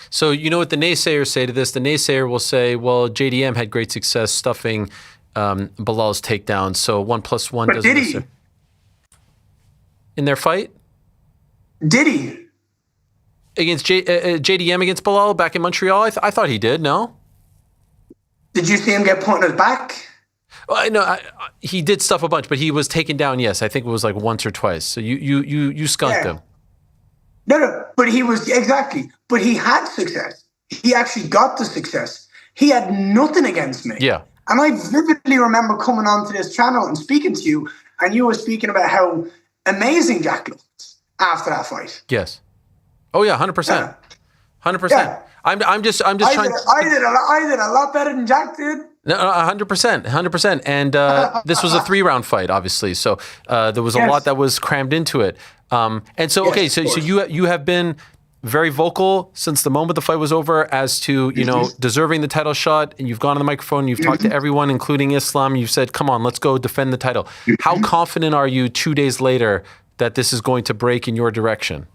So you know what the naysayers say to this? The naysayer will say, well, JDM had great success stuffing Bilal's takedowns, so 1 + 1 doesn't... Did he? In their fight? Did he? Against JDM against Bilal back in Montreal? I thought he did, no? Did you see him get put in his back? Well, no, he did stuff a bunch, but he was taken down, yes. I think it was like once or twice. So you skunked him. No, but he was, exactly. But he had success. He actually got the success. He had nothing against me. Yeah. And I vividly remember coming onto this channel and speaking to you, and you were speaking about how amazing Jack looked after that fight. Yes. Oh yeah, 100%. 100%. Yeah. I'm just trying. I did a lot better than Jack did. No, 100%. And this was a 3-round fight, obviously. So there was a lot that was crammed into it. And so, okay, so you have been very vocal since the moment the fight was over as to, deserving the title shot. And you've gone on the microphone, you've talked to everyone, including Islam. You've said, come on, let's go defend the title. How confident are you 2 days later that this is going to break in your direction?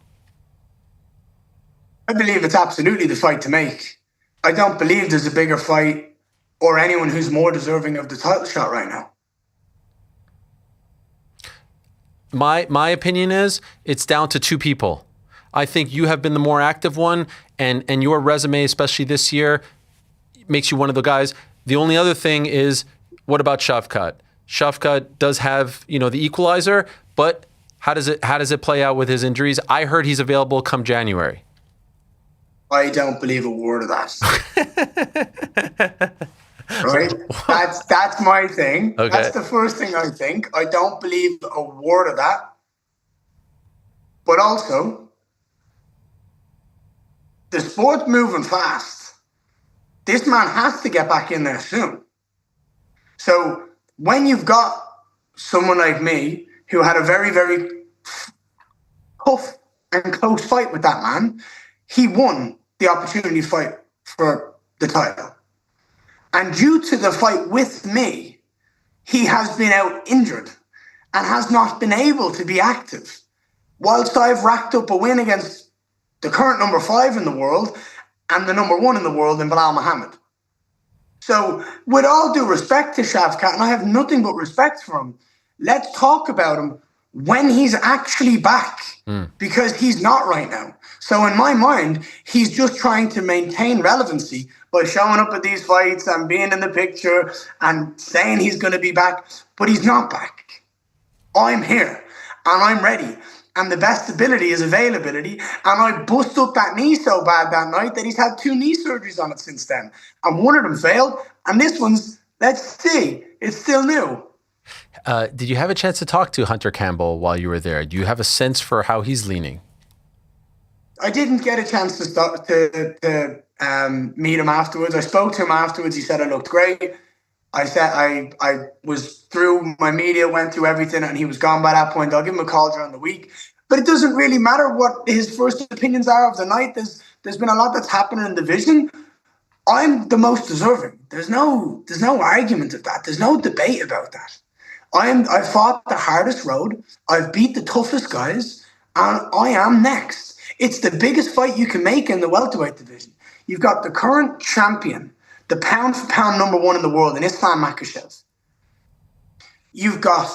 I believe it's absolutely the fight to make. I don't believe there's a bigger fight or anyone who's more deserving of the title shot right now. My opinion is it's down to two people. I think you have been the more active one, and your resume, especially this year, makes you one of the guys. The only other thing is, what about Shavkat? Shavkat does have, the equalizer, but how does it play out with his injuries? I heard he's available come January. I don't believe a word of that. Right? That's my thing. Okay. That's the first thing I think. I don't believe a word of that. But also, the sport's moving fast. This man has to get back in there soon. So when you've got someone like me who had a very, very tough and close fight with that man, he won the opportunity to fight for the title. And due to the fight with me, he has been out injured and has not been able to be active. Whilst I've racked up a win against the current number 5 in the world and the number 1 in the world in Bilal Muhammad. So with all due respect to Shavkat, and I have nothing but respect for him, let's talk about him when he's actually back, because he's not right now. So in my mind, he's just trying to maintain relevancy by showing up at these fights and being in the picture and saying he's going to be back, but he's not back. I'm here and I'm ready. And the best ability is availability. And I busted up that knee so bad that night that he's had 2 knee surgeries on it since then. And one of them failed. And this one's, let's see, it's still new. Did you have a chance to talk to Hunter Campbell while you were there? Do you have a sense for how he's leaning? I didn't get a chance to meet him afterwards. I spoke to him afterwards. He said I looked great. I said I was through my media, went through everything, and he was gone by that point. I'll give him a call during the week. But it doesn't really matter what his first opinions are of the night. There's been a lot that's happened in the division. I'm the most deserving. There's no argument of that. There's no debate about that. I fought the hardest road. I've beat the toughest guys, and I am next. It's the biggest fight you can make in the welterweight division. You've got the current champion, the pound-for-pound number 1 in the world, in Islam Makhachev. You've got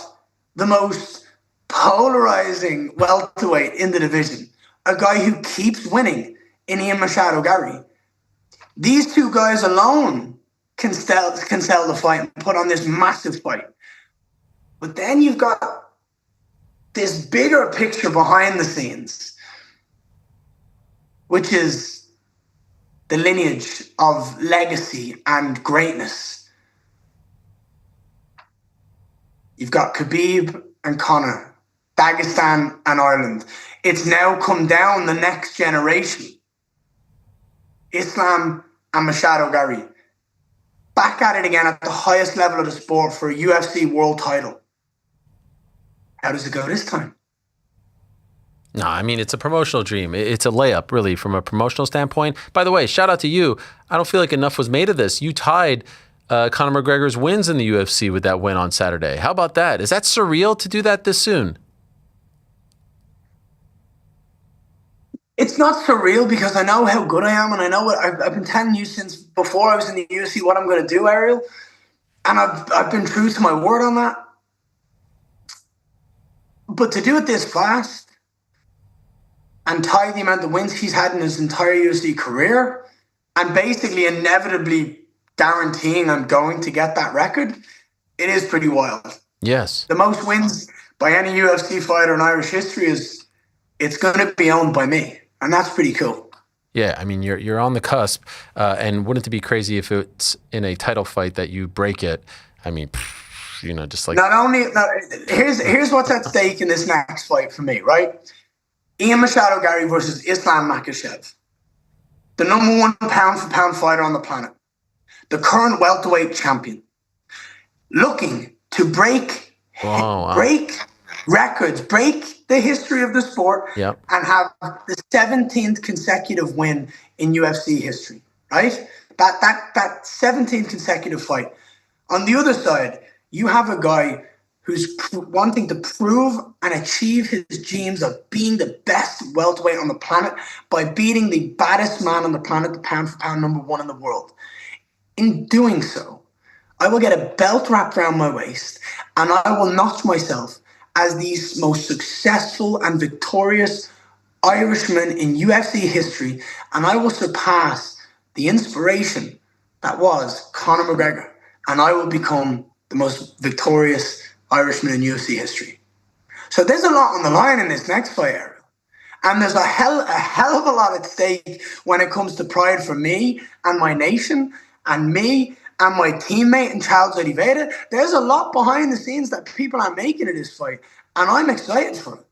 the most polarizing welterweight in the division, a guy who keeps winning in Machado Garry. These 2 guys alone can sell the fight and put on this massive fight. But then you've got this bigger picture behind the scenes, which is the lineage of legacy and greatness. You've got Khabib and Conor, Dagestan and Ireland. It's now come down the next generation. Islam and Machado Garry. Back at it again at the highest level of the sport for a UFC world title. How does it go this time? No, I mean, it's a promotional dream. It's a layup, really, from a promotional standpoint. By the way, shout out to you. I don't feel like enough was made of this. You tied Conor McGregor's wins in the UFC with that win on Saturday. How about that? Is that surreal to do that this soon? It's not surreal because I know how good I am, and I know what I've been telling you since before I was in the UFC what I'm going to do, Ariel. And I've been true to my word on that. But to do it this fast and tie the amount of wins he's had in his entire UFC career and basically inevitably guaranteeing I'm going to get that record, it is pretty wild. Yes. The most wins by any UFC fighter in Irish history it's going to be owned by me. And that's pretty cool. Yeah, I mean, you're on the cusp. And wouldn't it be crazy if it's in a title fight that you break it? I mean, just like... Here's what's at stake in this next fight for me, right? Ian Machado Garry versus Islam Makhachev. The number 1 pound-for-pound fighter on the planet. The current welterweight champion. Looking to break records, break the history of the sport, Yep. and have the 17th consecutive win in UFC history, right? That 17th consecutive fight. On the other side, you have a guy who's wanting to prove and achieve his dreams of being the best welterweight on the planet by beating the baddest man on the planet, the pound-for-pound #1 in the world. In doing so, I will get a belt wrapped around my waist and I will notch myself as the most successful and victorious Irishman in UFC history, and I will surpass the inspiration that was Conor McGregor, and I will become the most victorious Irishman in UFC history. So there's a lot on the line in this next fight, Ariel. And there's a hell of a lot at stake when it comes to pride for me and my nation and me and my teammate in Charles Oliveira. There's a lot behind the scenes that people are making of this fight, and I'm excited for it.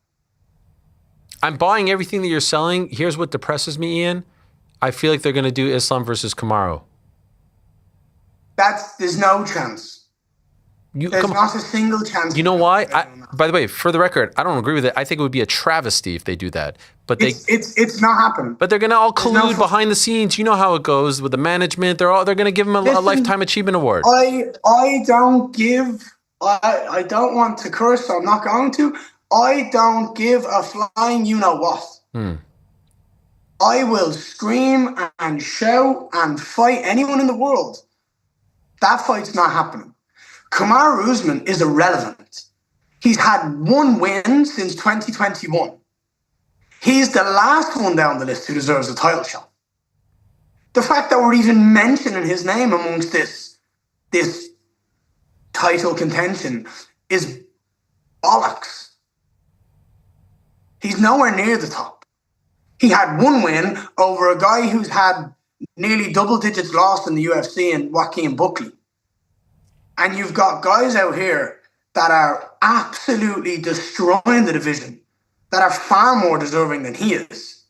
I'm buying everything that you're selling. Here's what depresses me, Ian. I feel like they're going to do Islam versus Kamaru. There's no chance. There's not a single chance. You know why? By the way, for the record, I don't agree with it. I think it would be a travesty if they do that. But it's not happening. But they're going to all collude behind the scenes. You know how it goes with the management. They're going to give him a lifetime achievement award. I don't want to curse, so I'm not going to. I don't give a flying you-know-what. I will scream and shout and fight anyone in the world. That fight's not happening. Kamaru Usman is irrelevant. He's had one win since 2021. He's the last one down the list who deserves a title shot. The fact that we're even mentioning his name amongst this title contention is bollocks. He's nowhere near the top. He had one win over a guy who's had nearly double digits lost in the UFC and Joaquin Buckley. And you've got guys out here that are absolutely destroying the division, that are far more deserving than he is.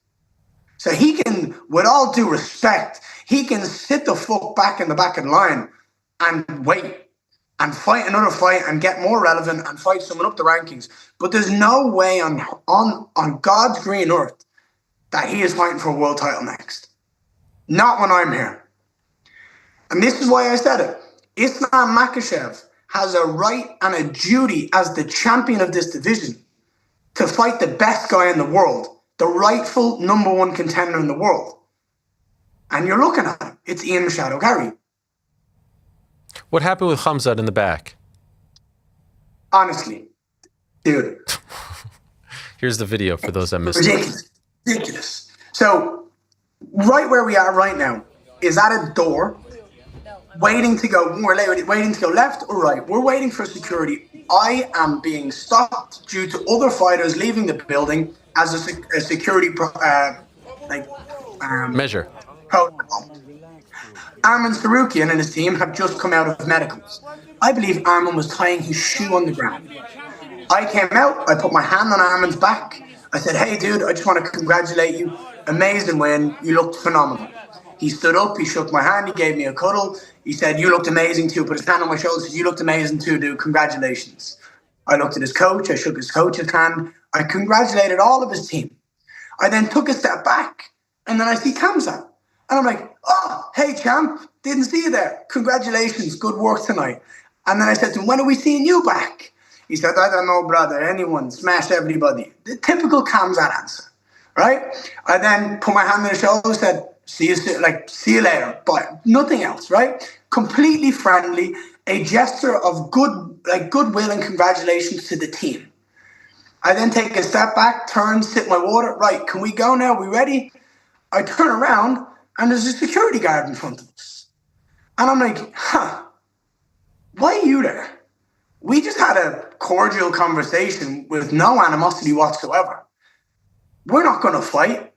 So he can, with all due respect, he can sit the fuck back in the back of the line and wait and fight another fight and get more relevant and fight someone up the rankings. But there's no way on God's green earth that he is fighting for a world title next. Not when I'm here. And this is why I said it. Islam Makhachev has a right and a duty as the champion of this division to fight the best guy in the world, the rightful #1 contender in the world. And you're looking at him. It's Ian Machado Garry. What happened with Khamzat in the back? Honestly, dude. Here's the video for those that missed it. Ridiculous. So, right where we are right now is at a door, waiting to go. We're waiting to go left or right. We're waiting for security. I am being stopped due to other fighters leaving the building as a security measure. Protocol. Arman Tsarukyan and his team have just come out of medicals. I believe Arman was tying his shoe on the ground. I came out, I put my hand on Arman's back. I said, "Hey dude, I just want to congratulate you. Amazing win. You looked phenomenal." He stood up, he shook my hand, he gave me a cuddle. He said, "You looked amazing too." Put his hand on my shoulder, said, "You looked amazing too, dude. Congratulations." I looked at his coach, I shook his coach's hand. I congratulated all of his team. I then took a step back, and then I see Khamzat. And I'm like, "Oh, hey champ, didn't see you there. Congratulations, good work tonight." And then I said to him, "When are we seeing you back?" He said, "I don't know, brother. Anyone, smash everybody." The typical Khamzat answer, right? I then put my hand on his shoulder and said, see you later, but nothing else, right? Completely friendly, a gesture of goodwill and congratulations to the team. I then take a step back, turn, sip my water. Right, can we go now? We ready? I turn around and there's a security guard in front of us. And I'm like, why are you there? We just had a cordial conversation with no animosity whatsoever. We're not going to fight.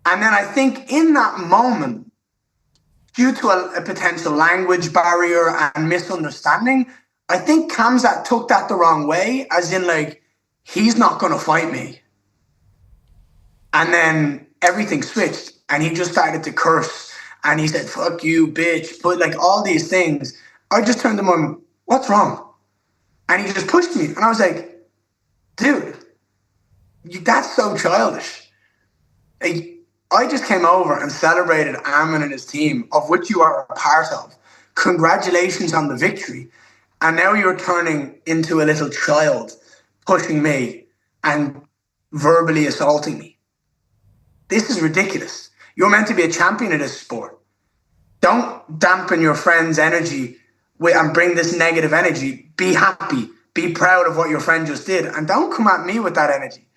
And then I think in that moment, due to a potential language barrier and misunderstanding, I think Khamzat took that the wrong way, as in like, he's not going to fight me. And then everything switched and he just started to curse and he said, "Fuck you, bitch." But like all these things, I just turned to him, "What's wrong?" And he just pushed me. And I was like, dude, that's so childish. I just came over and celebrated Arman and his team, of which you are a part of. Congratulations on the victory. And now you're turning into a little child, pushing me and verbally assaulting me. This is ridiculous. You're meant to be a champion of this sport. Don't dampen your friend's energy and bring this negative energy. Be happy. Be proud of what your friend just did. And don't come at me with that energy.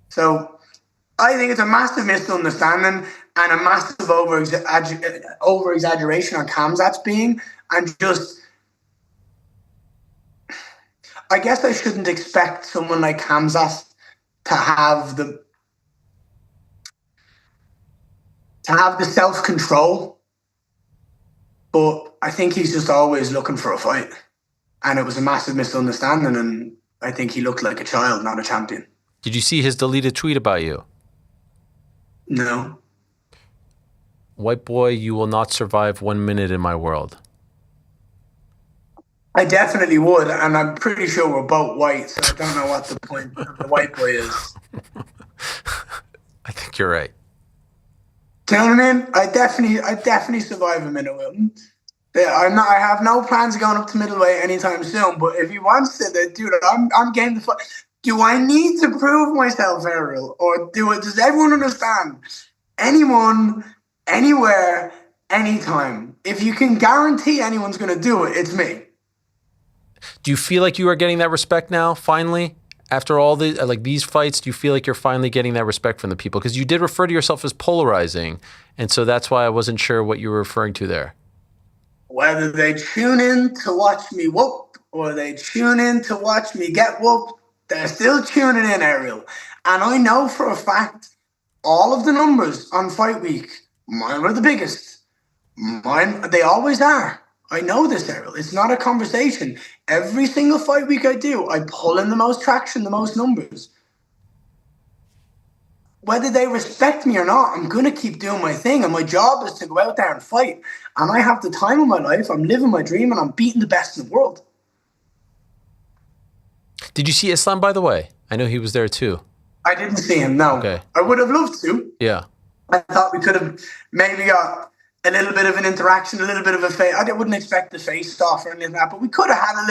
So I think it's a massive misunderstanding and a massive over-exaggeration on Khamzat's being. And just, I guess I shouldn't expect someone like Khamzat to have the self-control. But I think he's just always looking for a fight. And it was a massive misunderstanding. And I think he looked like a child, not a champion. Did you see his deleted tweet about you? No. White boy, you will not survive 1 minute in my world. I definitely would. And I'm pretty sure we're both white. So I don't know what the point of the white boy is. I think you're right. Do you know what I mean? I definitely survive a minute with him. I have no plans of going up to middleweight anytime soon. But if he wants to, then, dude, I'm game to fight. Do I need to prove myself, Ariel? Or does everyone understand? Anyone, anywhere, anytime. If you can guarantee anyone's going to do it, it's me. Do you feel like you are getting that respect now, finally? After all these fights, do you feel like you're finally getting that respect from the people? Because you did refer to yourself as polarizing, and so that's why I wasn't sure what you were referring to there. Whether they tune in to watch me whoop or they tune in to watch me get whooped, they're still tuning in, Ariel. And I know for a fact, all of the numbers on Fight Week, mine were the biggest. They always are. I know this, Ariel. It's not a conversation. Every single Fight Week I do, I pull in the most traction, the most numbers. Whether they respect me or not, I'm going to keep doing my thing. And my job is to go out there and fight. And I have the time of my life. I'm living my dream and I'm beating the best in the world. Did you see Islam, by the way? I know he was there too. I didn't see him, no. Okay. I would have loved to. Yeah. I thought we could have maybe got a little bit of an interaction, a little bit of a face. I wouldn't expect the face off or anything like that, but we could have had a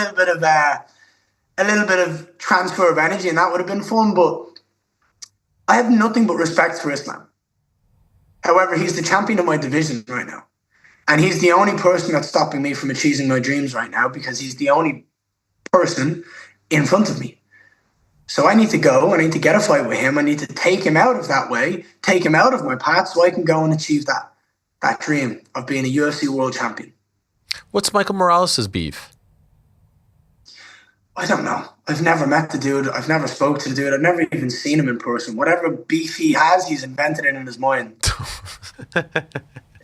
little bit of transfer of energy, and that would have been fun. But I have nothing but respect for Islam. However, he's the champion of my division right now, and he's the only person that's stopping me from achieving my dreams right now because he's the only person in front of me. So I need to go. I need to get a fight with him. I need to take him out of that way, take him out of my path, so I can go and achieve that dream of being a UFC world champion. What's Michael Morales' beef? I don't know. I've never met the dude. I've never spoke to the dude. I've never even seen him in person. Whatever beef he has, he's invented it in his mind.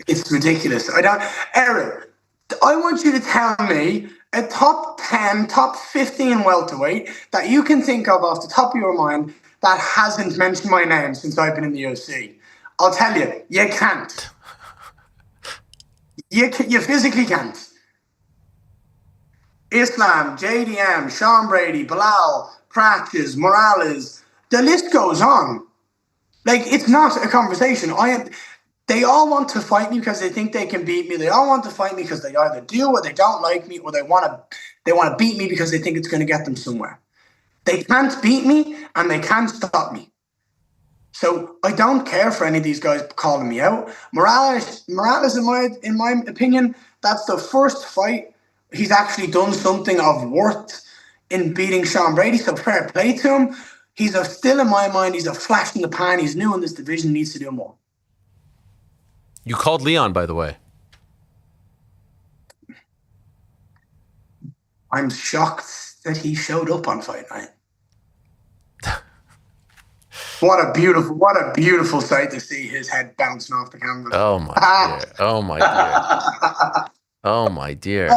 It's ridiculous. Ariel, I want you to tell me a top 10, top 15 welterweight that you can think of off the top of your mind that hasn't mentioned my name since I've been in the UFC. I'll tell you, you can't. You physically can't. Islam, JDM, Sean Brady, Bilal, Pratches, Morales, the list goes on. Like, it's not a conversation. They all want to fight me because they think they can beat me. They all want to fight me because they either do or they don't like me, or they want to beat me because they think it's going to get them somewhere. They can't beat me and they can't stop me. So I don't care for any of these guys calling me out. Morales, in my opinion, that's the first fight he's actually done something of worth in beating Sean Brady. So fair play to him. Still in my mind, he's a flash in the pan. He's new in this division, needs to do more. You called Leon, by the way. I'm shocked that he showed up on fight night. What a beautiful sight to see his head bouncing off the canvas. Oh my dear. Oh my dear. Oh my dear.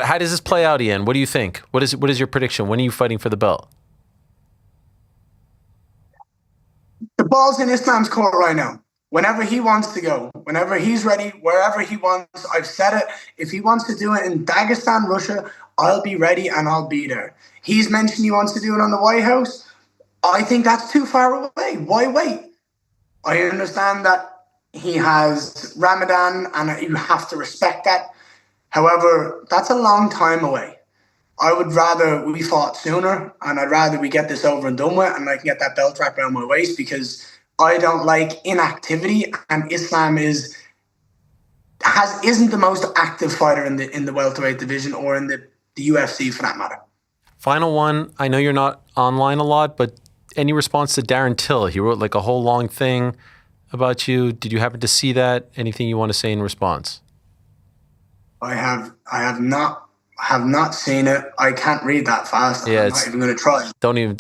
How does this play out, Ian? What do you think? What is your prediction? When are you fighting for the belt? The ball's in Islam's court right now. Whenever he wants to go, whenever he's ready, wherever he wants. I've said it. If he wants to do it in Dagestan, Russia, I'll be ready and I'll be there. He's mentioned he wants to do it on the White House. I think that's too far away. Why wait? I understand that he has Ramadan and you have to respect that. However, that's a long time away. I would rather we fought sooner, and I'd rather we get this over and done with, and I can get that belt wrapped around my waist, because I don't like inactivity, and Islam isn't the most active fighter in the welterweight division or in the UFC for that matter. Final one. I know you're not online a lot, but any response to Darren Till? He wrote like a whole long thing about you. Did you happen to see that? Anything you want to say in response? I have not seen it. I can't read that fast. Yeah, I'm not even going to try. Don't even.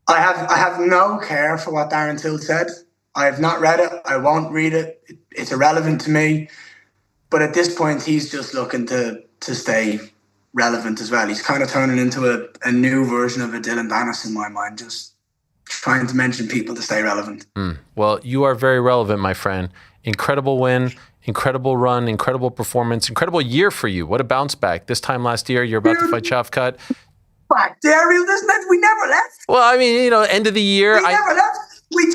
I have no care for what Darren Till said. I have not read it. I won't read it. It's irrelevant to me. But at this point, he's just looking to stay relevant as well. He's kind of turning into a new version of a Dylan Dennis in my mind, just trying to mention people to stay relevant. Well, you are very relevant, my friend. Incredible win, incredible run, incredible performance, incredible year for you. What a bounce back. This time last year, you're about to fight Shavkat. Fuck, Ariel, we never left. Well, I mean, end of the year. We never left. We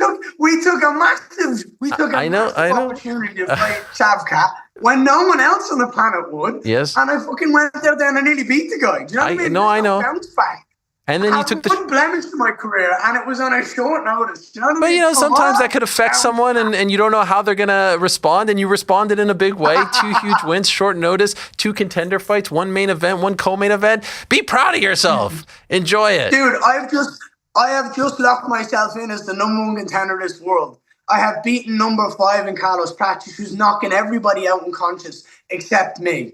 took a massive opportunity to fight Shavkat when no one else on the planet would. Yes. And I fucking went out there and I nearly beat the guy. Do you know what I mean? No, I know. Bounce back. And then you took the one blemish to my career, and it was on a short notice. Do you know what I mean? But sometimes that could affect someone, and you don't know how they're gonna respond. And you responded in a big way. 2 huge wins, short notice, 2 contender fights, 1 main event, 1 co-main event. Be proud of yourself. Enjoy it, dude. I have just locked myself in as the #1 contender in this world. I have beaten number 5 in Carlos Prates, who's knocking everybody out unconscious except me.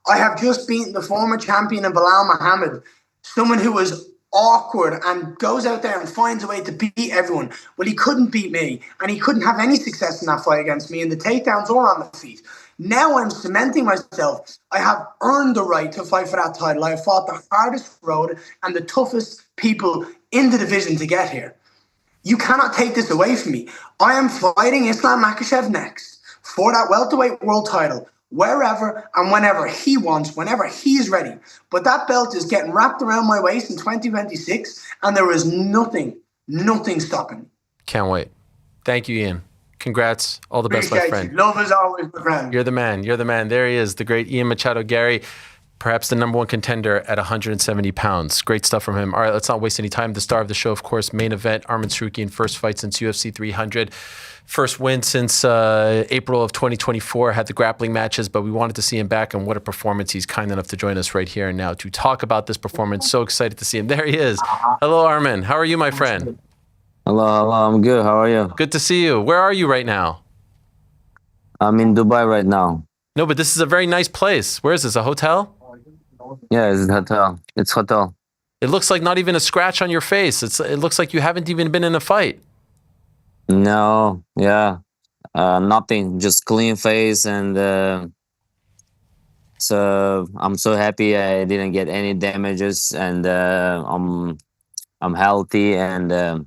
I have just beaten the former champion in Bilal Muhammad, someone who was awkward and goes out there and finds a way to beat everyone. Well, he couldn't beat me, and he couldn't have any success in that fight against me, and the takedowns are on the feet. Now I'm cementing myself. I have earned the right to fight for that title. I have fought the hardest road and the toughest people in the division to get here. You cannot take this away from me. I am fighting Islam Makhachev next for that welterweight world title, wherever and whenever he wants, whenever he's ready. But that belt is getting wrapped around my waist in 2026, and there is nothing stopping me. Can't wait. Thank you, Ian. Congrats. All the best, my friend. You. Love as always, my friend. You're the man. You're the man. There he is, the great Ian Machado Garry, perhaps the #1 contender at 170 pounds. Great stuff from him. All right, let's not waste any time. The star of the show, of course, main event, Arman Tsarukyan, first fight since UFC 300. First win since April of 2024, had the grappling matches, but we wanted to see him back, and what a performance. He's kind enough to join us right here and now to talk about this performance. So excited to see him. There he is. Hello, Arman. How are you, my friend? Hello. I'm good. How are you? Good to see you. Where are you right now? I'm in Dubai right now. No, but this is a very nice place. Where is this, a hotel? Yeah, it's a hotel. It's hotel. It looks like not even a scratch on your face. It looks like you haven't even been in a fight. No, yeah, nothing. Just clean face, and so I'm so happy I didn't get any damages, and I'm healthy, and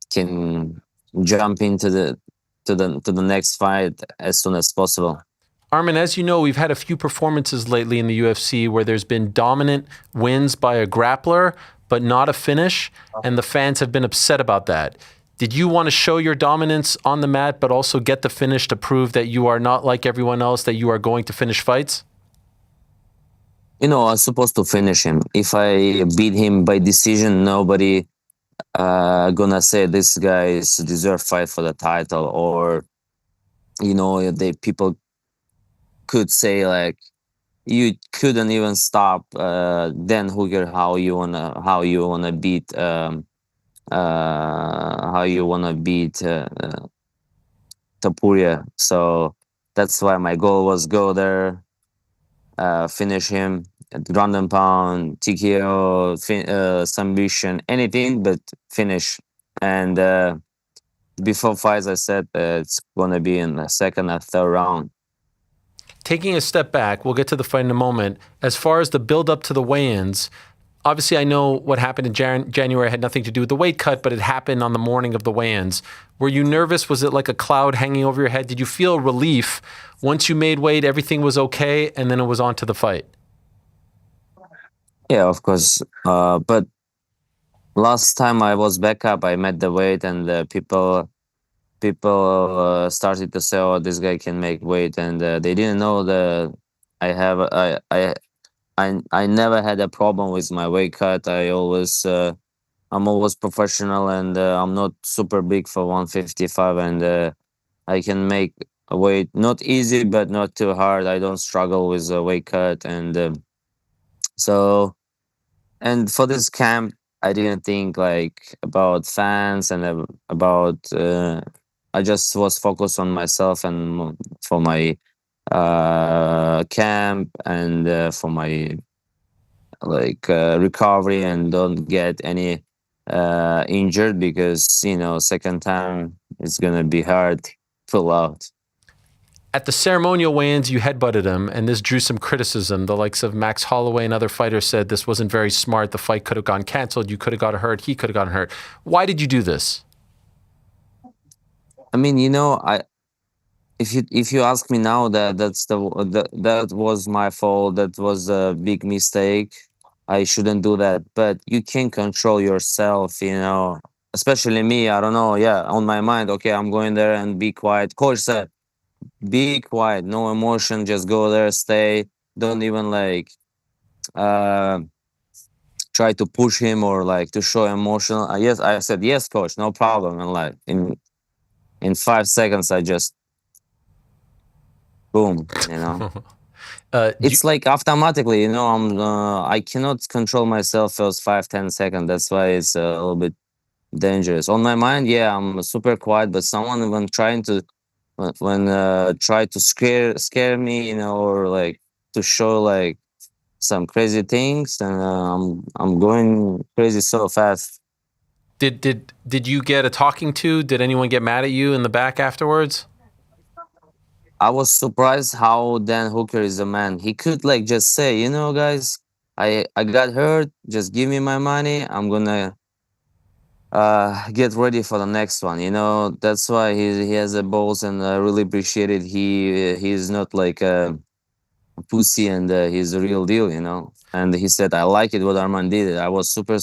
can jump into the next fight as soon as possible. Arman, as you know, we've had a few performances lately in the UFC where there's been dominant wins by a grappler, but not a finish, and the fans have been upset about that. Did you want to show your dominance on the mat, but also get the finish to prove that you are not like everyone else, that you are going to finish fights? I was supposed to finish him. If I beat him by decision, nobody gonna say this guy deserve fight for the title, or people could say like, you couldn't even stop Dan Hooker. How you wanna beat Topuria? So that's why my goal was go there, finish him, ground and pound, TKO, submission, anything but finish. And before fights, I said it's gonna be in the second or third round. Taking a step back, we'll get to the fight in a moment. As far as the build-up to the weigh-ins, obviously I know what happened in January had nothing to do with the weight cut, but it happened on the morning of the weigh-ins. Were you nervous? Was it like a cloud hanging over your head? Did you feel relief once you made weight, everything was okay, and then it was on to the fight? Yeah, of course. But last time I was back up, I met the weight, and people started to say, "Oh, this guy can make weight," and they didn't know that I have I never had a problem with my weight cut. I'm always professional, and I'm not super big for 155, and I can make a weight not easy, but not too hard. I don't struggle with a weight cut, and so. And for this camp, I didn't think like about fans and about. I just was focused on myself and for my camp and for my recovery, and don't get any injured, because second time it's gonna be hard to pull out. At the ceremonial weigh-ins, you headbutted him, and this drew some criticism. The likes of Max Holloway and other fighters said this wasn't very smart. The fight could have gone canceled. You could have got hurt. He could have gotten hurt. Why did you do this? I mean, if you ask me now, that was my fault. That was a big mistake. I shouldn't do that. But you can control yourself, Especially me. I don't know. Yeah, on my mind. Okay, I'm going there and be quiet. Coach said, be quiet, no emotion, just go there, stay, don't even try to push him or to show emotion. Yes, I said yes, coach, no problem, and in 5 seconds I just boom. It's automatically, I cannot control myself first 5-10 seconds. That's why it's a little bit dangerous. On my mind, yeah, I'm super quiet, but someone when trying to try to scare me, or to show some crazy things, and I'm going crazy so fast. Did you get a talking to? Did anyone get mad at you in the back afterwards? I was surprised how Dan Hooker is a man. He could just say, guys, I got hurt. Just give me my money. I'm gonna get ready for the next one. That's why he has a balls, and I really appreciate it. He's not like a pussy, and he's a real deal. And he said, I like it what Arman did. I was super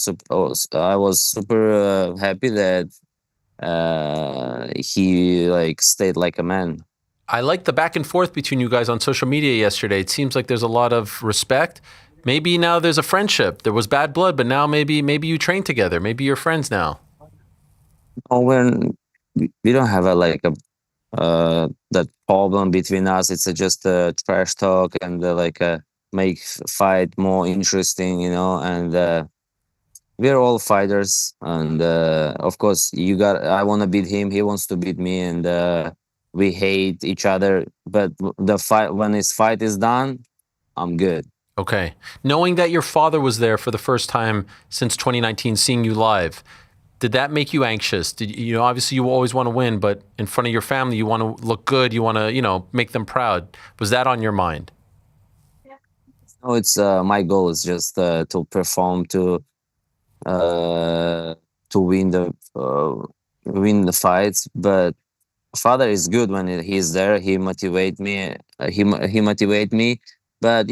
happy that he stayed like a man. I like the back and forth between you guys on social media yesterday. It seems like there's a lot of respect. Maybe now there's a friendship. There was bad blood, but now maybe you train together. Maybe you're friends now. Oh, we don't have that problem between us. It's just a trash talk and make fight more interesting, and we're all fighters. And of course, I want to beat him. He wants to beat me, and we hate each other. But the fight, when his fight is done, I'm good. Okay. Knowing that your father was there for the first time since 2019, seeing you live, did that make you anxious? Obviously you always want to win, but in front of your family, you want to look good. You want to, make them proud. Was that on your mind? No, it's my goal is just to perform, to win the fights. But father is good when he's there. He motivate me. He motivate me. But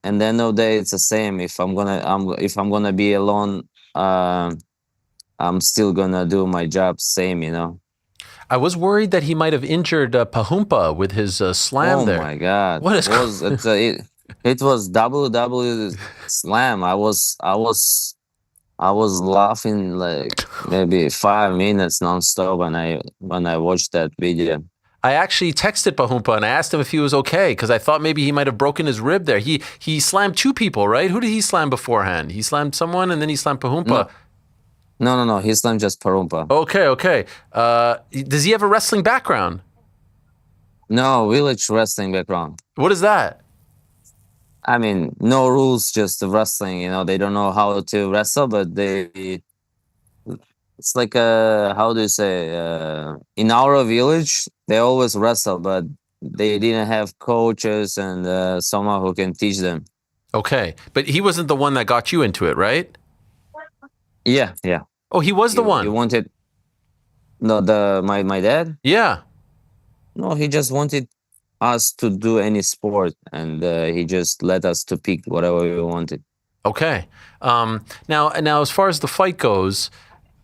and then no day it's the same. If I'm gonna be alone, I'm still gonna do my job same. I was worried that he might have injured Pahumpa with his slam there. Oh my God! What is it was double slam. I was laughing maybe 5 minutes nonstop when I watched that video. I actually texted Pahumpa and I asked him if he was okay, because I thought maybe he might have broken his rib there. He slammed 2 people, right? Who did he slam beforehand? He slammed someone and then he slammed Pahumpa. No. He slammed just Pahumpa. Okay. Does he have a wrestling background? No, village wrestling background. What is that? I mean, no rules, just wrestling. They don't know how to wrestle, but it's like how do you say? In our village, they always wrestle, but they didn't have coaches and someone who can teach them. Okay, but he wasn't the one that got you into it, right? Yeah. Oh, he was the He one. wanted my dad. Yeah. No, he just wanted us to do any sport, and he just let us to pick whatever we wanted. Okay. Now, as far as the fight goes,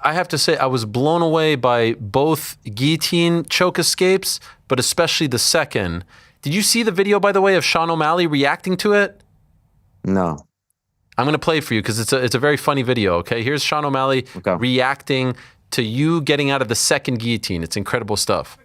I have to say I was blown away by both guillotine choke escapes, but especially the second. Did you see the video, by the way, of Sean O'Malley reacting to it? No. I'm going to play it for you because it's a very funny video. Okay, here's Sean O'Malley reacting to you getting out of the second guillotine. It's incredible stuff.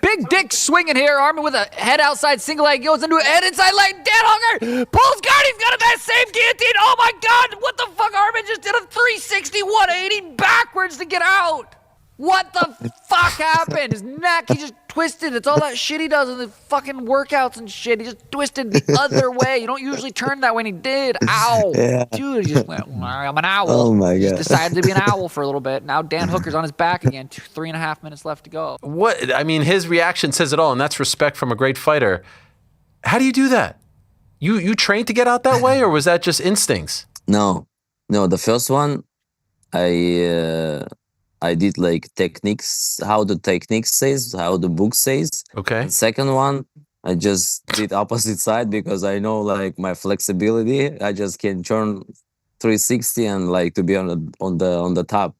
Big dick swinging here. Arman with a head outside single leg goes into a head inside leg. Dan Hunger pulls guard. He's got that same guillotine. Oh my God. What the fuck? Arman just did a 360 180 backwards to get out. What the fuck happened? His neck, he just twisted. It's all that shit he does in the fucking workouts and shit. He just twisted the other way. You don't usually turn that way, and he did. Ow. Yeah. Dude, he just went, I'm an owl. Oh my He God. just decided to be an owl for a little bit. Now Dan Hooker's on his back again. 3.5 minutes left to go. What? I mean, his reaction says it all, and that's respect from a great fighter. How do you do that? You trained to get out that way, or was that just instincts? No. The first one, I did like techniques, how the technique says, how the book says. Okay. The second one, I just did opposite side because I know like my flexibility. I just can turn 360 and like to be on the top.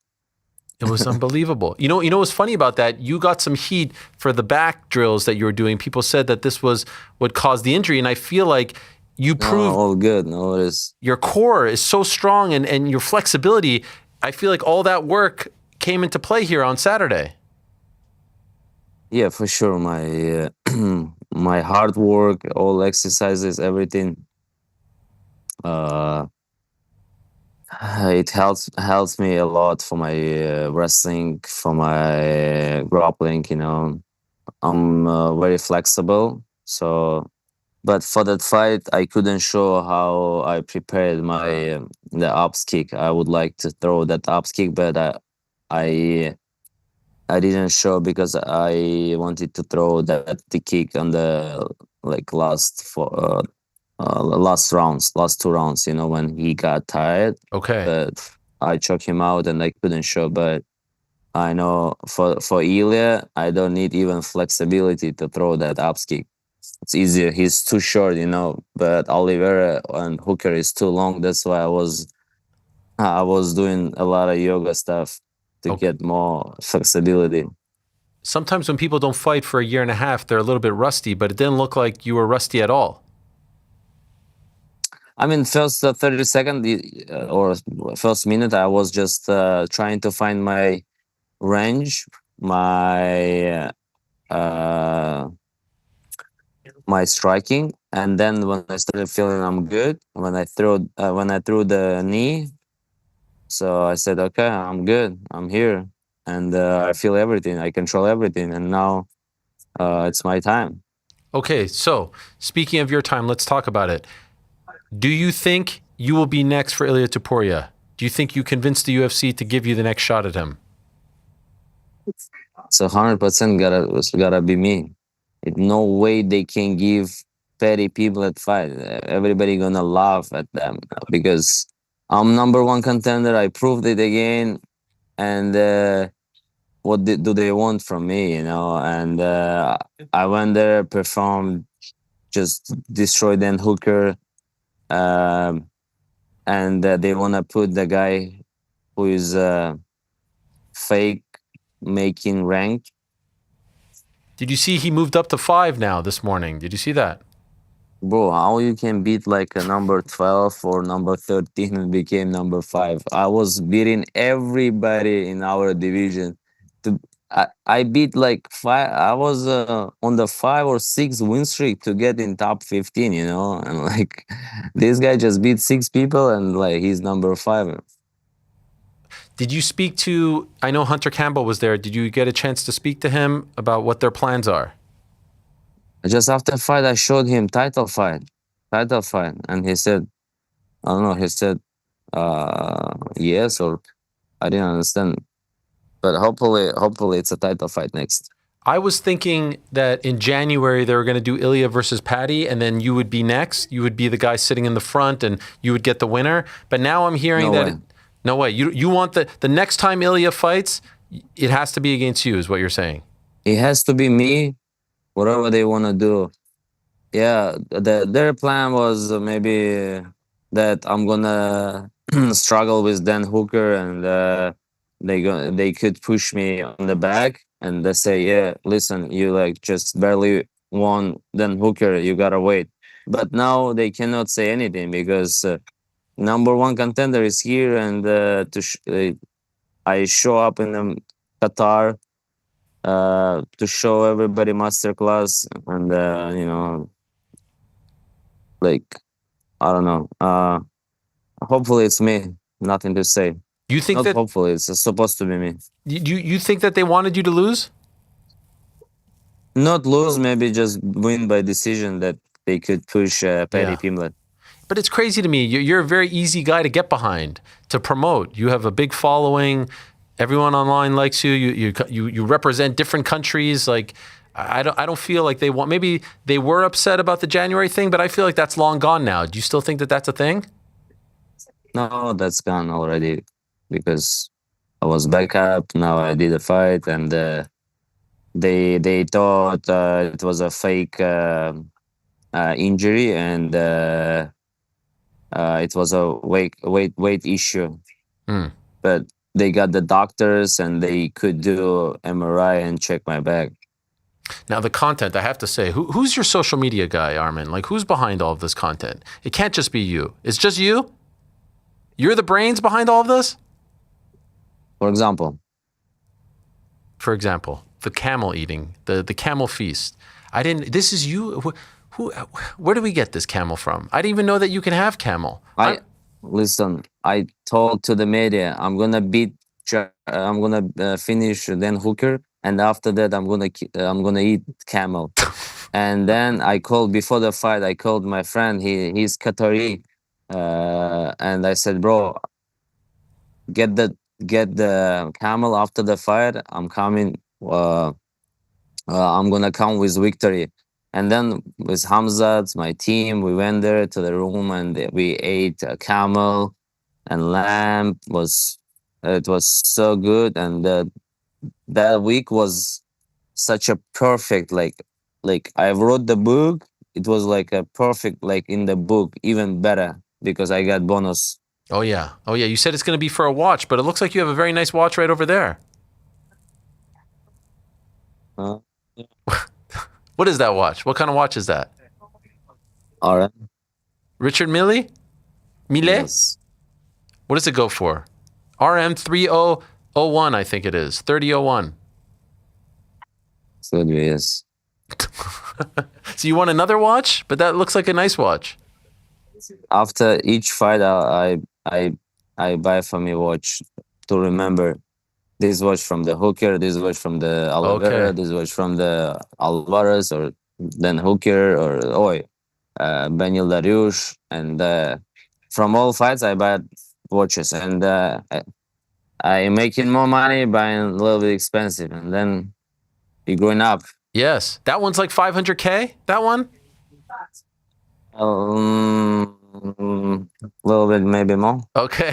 It was unbelievable. You know what's funny about that? You got some heat for the back drills that you were doing. People said that this was what caused the injury, and I feel like you proved all good. No, it is. Your core is so strong, and your flexibility. I feel like all that work came into play here on Saturday. Yeah, for sure. My my hard work, all exercises, everything. It helps me a lot for my wrestling, for my grappling. I'm very flexible. So, but for that fight, I couldn't show how I prepared my the ups kick. I would like to throw that ups kick, but I didn't show because I wanted to throw the kick on the last rounds, last 2 rounds. When he got tired. Okay. But I choked him out and I couldn't show. But I know for Ilya, I don't need even flexibility to throw that ups kick. It's easier. He's too short, But Oliveira and Hooker is too long. That's why I was doing a lot of yoga stuff to get more flexibility. Sometimes when people don't fight for a year and a half, they're a little bit rusty, but it didn't look like you were rusty at all. I mean, first 30 seconds or first minute, I was just trying to find my range, my striking, and then when I started feeling I'm good, when I threw the knee. So I said, okay, I'm good. I'm here. And I feel everything. I control everything. And now it's my time. Okay, so speaking of your time, let's talk about it. Do you think you will be next for Ilia Topuria? Do you think you convinced the UFC to give you the next shot at him? So 100% gotta be me. No way they can give petty people a fight. Everybody gonna laugh at them because I'm #1 contender. I proved it again. And what do they want from me, And I went there, performed, just destroyed Dan Hooker. And they want to put the guy who is fake making rank. Did you see he moved up to 5 now this morning? Did you see that? Bro, how you can beat like a number 12 or number 13 and became number 5? I was beating everybody in our division. I beat like 5. I was on the 5 or 6 win streak to get in top 15, And like this guy just beat 6 people and like he's number 5. Did you speak to, I know Hunter Campbell was there. Did you get a chance to speak to him about what their plans are? Just after the fight, I showed him title fight. And he said, I don't know, he said yes, or I didn't understand. But hopefully it's a title fight next. I was thinking that in January they were going to do Ilya versus Paddy, and then you would be next. You would be the guy sitting in the front, and you would get the winner. But now I'm hearing No that way. no way. You want the next time Ilya fights, it has to be against you, is what you're saying. It has to be me, whatever they want to do. Yeah, their plan was maybe that I'm gonna struggle with Dan Hooker, and they could push me on the back, and they say, yeah, listen, you like just barely won Dan Hooker, you gotta wait. But now they cannot say anything because number one contender is here, and I show up in Qatar to show everybody masterclass, and like I don't know. Hopefully it's me. Nothing to say. You think Not that hopefully it's supposed to be me. you think that they wanted you to lose? Not lose, maybe just win by decision that they could push Paddy Yeah. Pimblett. But it's crazy to me. You're a very easy guy to get behind, to promote. You have a big following. Everyone online likes you. You represent different countries. Like I don't feel like they want. Maybe they were upset about the January thing, but I feel like that's long gone now. Do you still think that that's a thing? No, that's gone already because I was back up. Now I did a fight, and they thought it was a fake injury, and it was a weight issue. Mm. But they got the doctors, and they could do MRI and check my back. Now the content, I have to say, who's your social media guy, Arman? Like who's behind all of this content? It can't just be you. It's just you? You're the brains behind all of this? For example, the camel eating, the camel feast. This is you? Where do we get this camel from? I didn't even know that you can have camel. Listen, I told to the media, I'm gonna finish Dan Hooker, and after that I'm gonna eat camel. And then I called before the fight. I called my friend. He's Qatari, and I said, bro, get the camel after the fight. I'm coming. I'm gonna come with victory. And then with Hamzat, my team, we went there to the room, and we ate camel and lamb. It was so good, and that week was such a perfect like I wrote the book. It was like a perfect, like in the book, even better because I got bonus. Oh yeah. You said it's going to be for a watch, but it looks like you have a very nice watch right over there. What is that watch? What kind of watch is that? All right. Richard Mille? Yes. What does it go for? RM 3001, I think it is. 3001. So yes. So you want another watch? But that looks like a nice watch. After each fight, I buy for me watch to remember. This watch from the Hooker, this watch from the Oliveira, this watch from the Alvarez, or then Hooker, or Benil Dariush. And from all fights, I buy watches. And I'm making more money buying a little bit expensive. And then you're growing up. Yes. That one's like 500K, that one? A little bit, maybe more. Okay.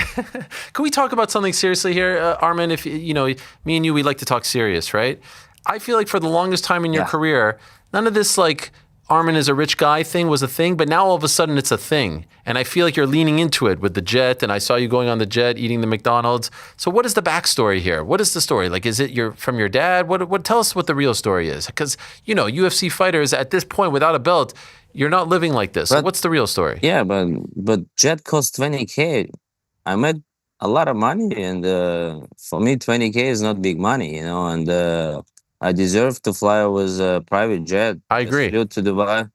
Can we talk about something seriously here, Arman? If me and you, we like to talk serious, right? I feel like for the longest time in your career, none of this like Arman is a rich guy thing was a thing, but now all of a sudden it's a thing. And I feel like you're leaning into it with the jet, and I saw you going on the jet, eating the McDonald's. So what is the backstory here? What is the story? Like, is it from your dad? What tell us what the real story is? Because, UFC fighters at this point without a belt, you're not living like this. So what's the real story? Yeah, but jet cost 20K. I made a lot of money, and for me, 20K is not big money, and I deserve to fly with a private jet. I agree. Flew to Dubai.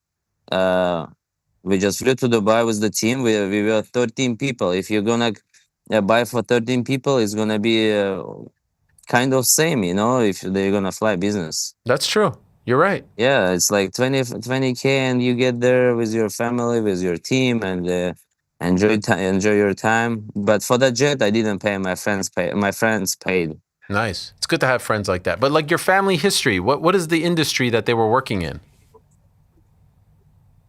We just flew to Dubai with the team. We were 13 people. If you're gonna buy for 13 people, it's gonna be kind of same, if they're gonna fly business. That's true. You're right. Yeah, it's like 20K, and you get there with your family, with your team, and enjoy your time. But for the jet, I didn't pay. My friends paid. Nice. It's good to have friends like that. But like your family history, what is the industry that they were working in?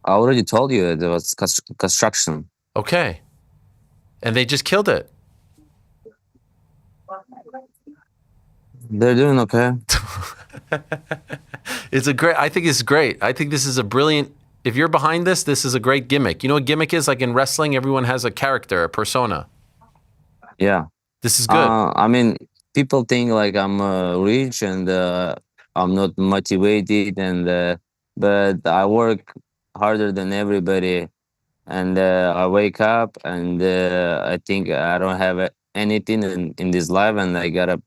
I already told you it was construction. Okay. And they just killed it. They're doing okay. I think it's great. I think this is a brilliant, if you're behind this, this is a great gimmick. You know what gimmick is? Like in wrestling, everyone has a character, a persona. Yeah. This is good. I mean, people think like I'm rich and I'm not motivated, but I work harder than everybody, and I wake up and I think I don't have anything in this life, and I gotta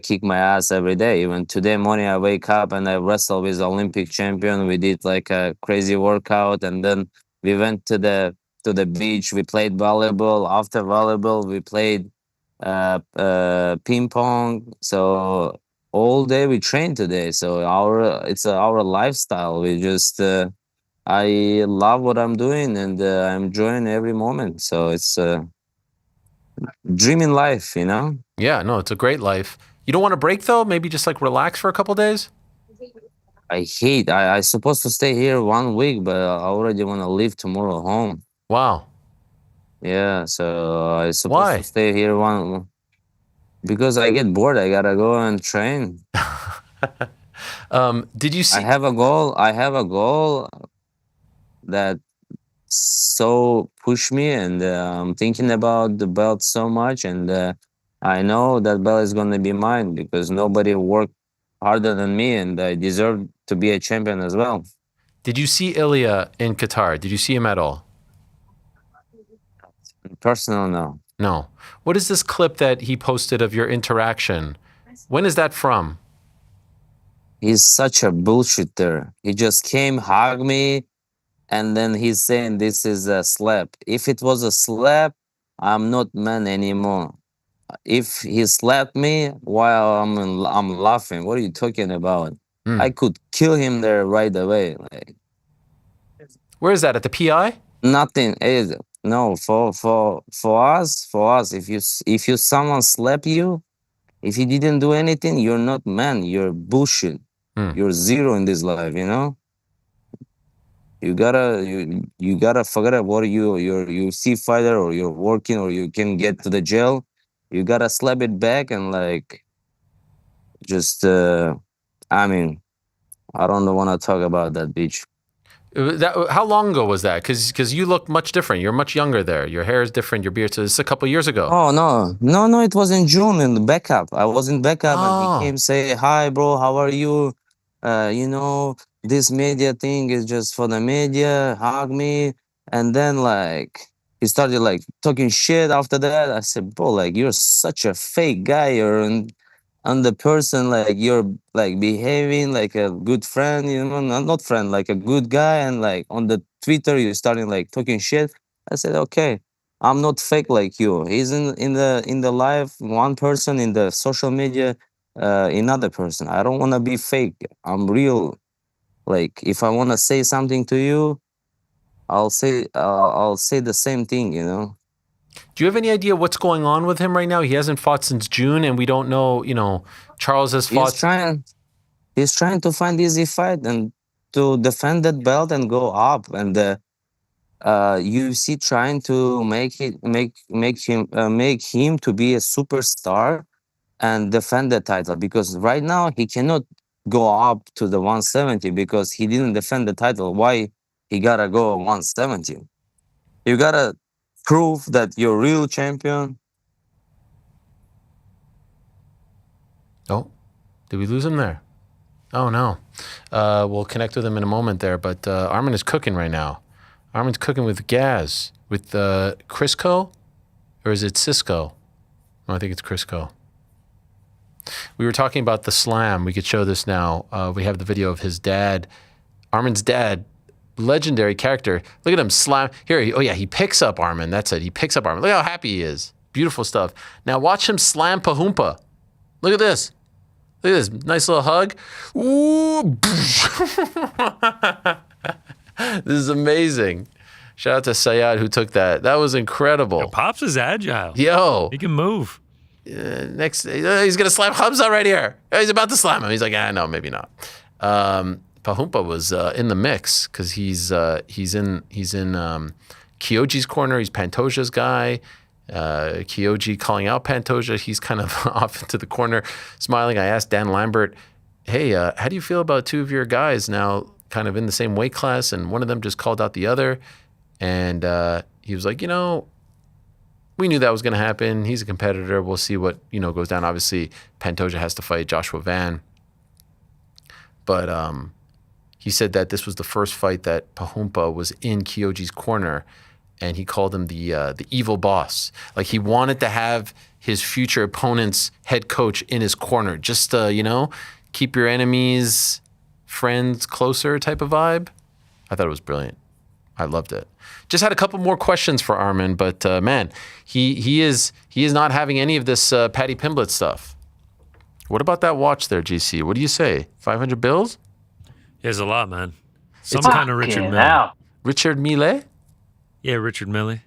kick my ass every day. Even today morning, I wake up and I wrestle with Olympic champion. We did like a crazy workout, and then we went to the beach. We played volleyball. After volleyball, we played ping pong. So all day we train today. So it's our lifestyle. We just I love what I'm doing, and I'm enjoying every moment. So it's dreaming life, you know. Yeah, no, it's a great life. You don't want to break though? Maybe just like relax for a couple days? I supposed to stay here 1 week, but I already want to leave tomorrow home. Wow. Yeah, so I supposed Why? to stay here because I get bored. I gotta go and train. Did you see? I have a goal that so push me, and I'm thinking about the belt so much, and I know that belt is gonna be mine because nobody worked harder than me, and I deserve to be a champion as well. Did you see Ilya in Qatar? Did you see him at all? Personal, no. No. What is this clip that he posted of your interaction? When is that from? He's such a bullshitter. He just came, hugged me, and then he's saying this is a slap. If it was a slap, I'm not man anymore. If he slapped me while I'm laughing, what are you talking about? I could kill him there right away. Like, where is that, at the PI? Nothing is no for us. If someone slap you, if he didn't do anything, you're not man. You're bullshit. You're zero in this life. You know. You gotta forget about you're UFC fighter, or you're working, or you can get to the jail. You gotta slap it back and like just I mean, I don't want to talk about that, bitch. How long ago was that? Because you look much different. You're much younger there. Your hair is different. Your beard. So this is a couple of years ago. Oh no! It was in June in the backup. I was in backup, and he came say, "Hi, bro. How are you? You know, this media thing is just for the media. Hug me." And then like he started like talking shit after that. I said, "Bro, like you're such a fake guy. And the person, like you're like behaving like a good friend, you know, not friend, like a good guy, and like on the Twitter you're starting like talking shit." I said, "Okay, I'm not fake like you." He's in the live one person, in the social media another person. I don't want to be fake. I'm real. Like if I want to say something to you, I'll say the same thing, you know. Do you have any idea what's going on with him right now? He hasn't fought since June, and we don't know, you know, Charles has fought. He's trying to find easy fight and to defend that belt and go up. And UFC trying to make him to be a superstar and defend the title, because right now he cannot go up to the 170 because he didn't defend the title. Why he gotta go 170? You gotta prove that you're real champion. Oh, did we lose him there? Oh no. We'll connect with him in a moment there, but Arman is cooking right now. Arman's cooking with Gaz, with Crisco, or is it Cisco? No, I think it's Crisco. We were talking about the slam. We could show this now. We have the video of his dad, Arman's dad, legendary character. Look at him slam. Here, he picks up Arman. That's it. He picks up Arman. Look how happy he is. Beautiful stuff. Now watch him slam Pahumpa. Look at this. Look at this. Nice little hug. Ooh. This is amazing. Shout out to Sayad who took that. That was incredible. Pops is agile. Yo. He can move. Next, he's gonna slam Hamza right here. He's about to slam him. He's like, no, maybe not. Pahumpa was in the mix because he's in Kyoji's corner. He's Pantoja's guy. Kyoji calling out Pantoja. He's kind of off into the corner, smiling. I asked Dan Lambert, hey, how do you feel about two of your guys now kind of in the same weight class, and one of them just called out the other? And he was like, we knew that was going to happen. He's a competitor. We'll see what, goes down. Obviously, Pantoja has to fight Joshua Van. But he said that this was the first fight that Pahumpa was in Kyoji's corner, and he called him the evil boss. Like, he wanted to have his future opponent's head coach in his corner. Just, keep your enemies, friends closer type of vibe. I thought it was brilliant. I loved it. Just had a couple more questions for Arman, but man, he is not having any of this Paddy Pimblett stuff. What about that watch there, GC? What do you say? 500 bills? There's a lot, man. Some kind of Richard Mille. Richard Mille? Yeah, Richard Mille.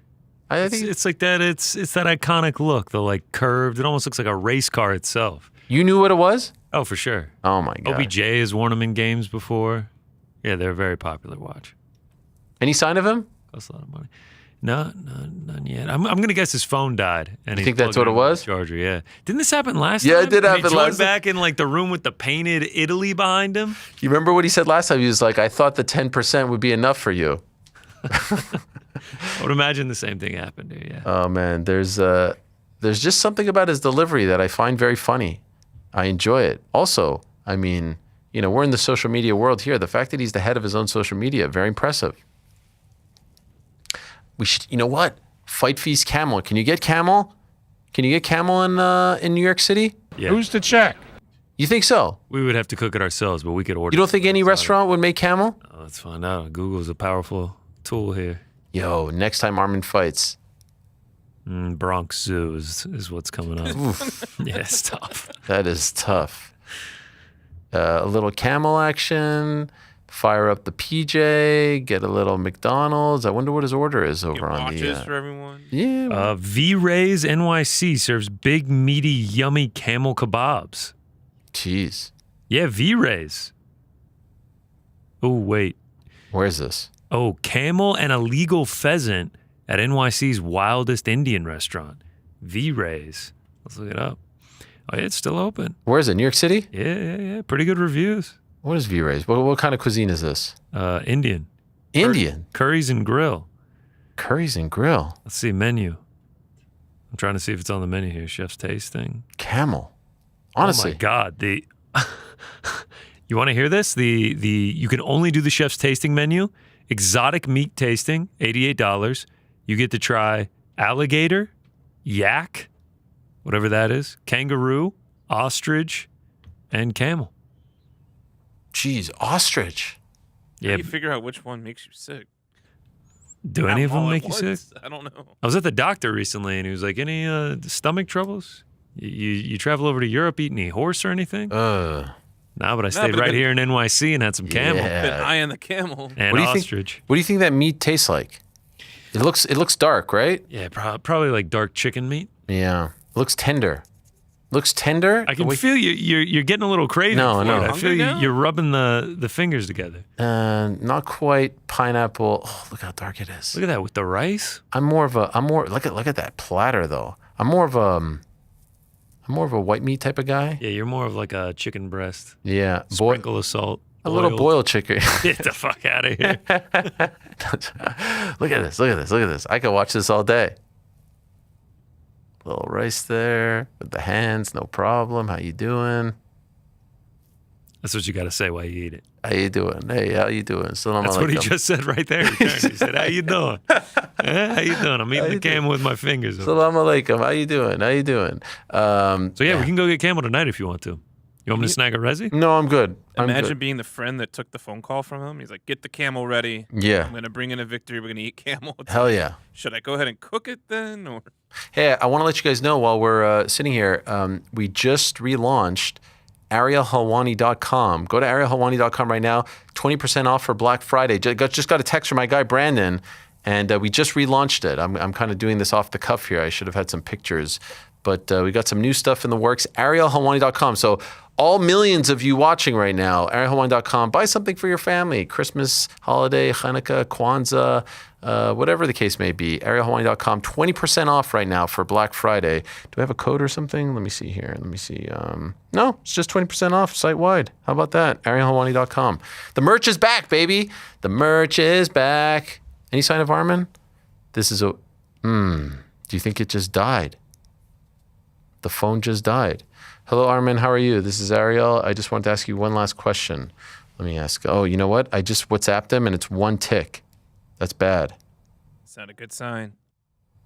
I think it's like that. It's that iconic look, the like curved. It almost looks like a race car itself. You knew what it was? Oh, for sure. Oh my God. OBJ has worn them in games before. Yeah, they're a very popular watch. Any sign of him? Costs a lot of money. No, none yet. I'm gonna guess his phone died. And you think that's what it was? Charger, yeah. Didn't this happen last time? Yeah, it did happen last time. He back in like the room with the painted Italy behind him. You remember what he said last time? He was like, I thought the 10% would be enough for you. I would imagine the same thing happened here, yeah. Oh man, there's just something about his delivery that I find very funny. I enjoy it. Also, I mean, we're in the social media world here. The fact that he's the head of his own social media, very impressive. We should, you know what? Fight Feast Camel. Can you get Camel? Can you get Camel in New York City? Yeah. Who's to check? You think so? We would have to cook it ourselves, but we could order. You don't think any restaurant would make Camel? Oh, let's find out. Google's a powerful tool here. Yo, next time Arman fights. Bronx Zoo is what's coming up. Yeah, it's tough. That is tough. A little Camel action. Fire up the PJ, get a little McDonald's. I wonder what his order is over on the... Watches for everyone. Yeah. V-Rays NYC serves big, meaty, yummy camel kebabs. Jeez. Yeah, V-Rays. Oh, wait. Where's this? Oh, camel and a legal pheasant at NYC's wildest Indian restaurant. V-Rays. Let's look it up. Oh, yeah, it's still open. Where is it? New York City? Yeah. Pretty good reviews. What is V-Rays? What kind of cuisine is this? Indian. Indian? Curries and grill. Curries and grill? Let's see, menu. I'm trying to see if it's on the menu here. Chef's tasting. Camel. Honestly. Oh my God. You want to hear this? You can only do the chef's tasting menu. Exotic meat tasting, $88. You get to try alligator, yak, whatever that is, kangaroo, ostrich, and camel. Jeez, ostrich. How do you figure out which one makes you sick? Do any of them make you sick? I don't know. I was at the doctor recently, and he was like, any stomach troubles? You travel over to Europe, eat any horse or anything? No, but I stayed right here in NYC and had some camel. Yeah. Been eyeing the camel. And what do you ostrich. What do you think that meat tastes like? It looks dark, right? Yeah, probably like dark chicken meat. Yeah. It looks tender. Looks tender. I can feel you're getting a little crazy. No. I feel you're rubbing the fingers together. Not quite pineapple. Oh, look how dark it is. Look at that with the rice. I'm more look at that platter though. I'm more of a white meat type of guy. Yeah, you're more of like a chicken breast. Yeah. Sprinkle of salt. A little boiled chicken. Get the fuck out of here. Look at this. I could watch this all day. Little rice there with the hands, no problem. How you doing? That's what you got to say while you eat it. How you doing? Hey, how you doing? That's what he just said right there. He said, how you doing? How you doing? I'm eating the camel with my fingers. Salam alaikum. How you doing? So yeah, we can go get camel tonight if you want to. You want me to snag a resi? No, I'm good. Imagine being the friend that took the phone call from him. He's like, get the camel ready. Yeah. I'm going to bring in a victory. We're going to eat camel. It's Hell like, yeah. Should I go ahead and cook it then? Or Hey, I want to let you guys know while we're sitting here, we just relaunched arielhelwani.com. Go to arielhelwani.com right now. 20% off for Black Friday. Just got a text from my guy, Brandon, and we just relaunched it. I'm kind of doing this off the cuff here. I should have had some pictures. But we got some new stuff in the works. ArielHelwani.com. So all millions of you watching right now, ArielHelwani.com. Buy something for your family. Christmas, holiday, Hanukkah, Kwanzaa, whatever the case may be. ArielHelwani.com. 20% off right now for Black Friday. Do I have a code or something? Let me see here. Let me see. No, it's just 20% off site-wide. How about that? ArielHelwani.com. The merch is back, baby. The merch is back. Any sign of Arman? This is a... do you think it just died? The phone just died. Hello, Arman. How are you? This is Ariel. I just wanted to ask you one last question. Let me ask. Oh, you know what? I just WhatsApped him and it's one tick. That's bad. It's not a good sign.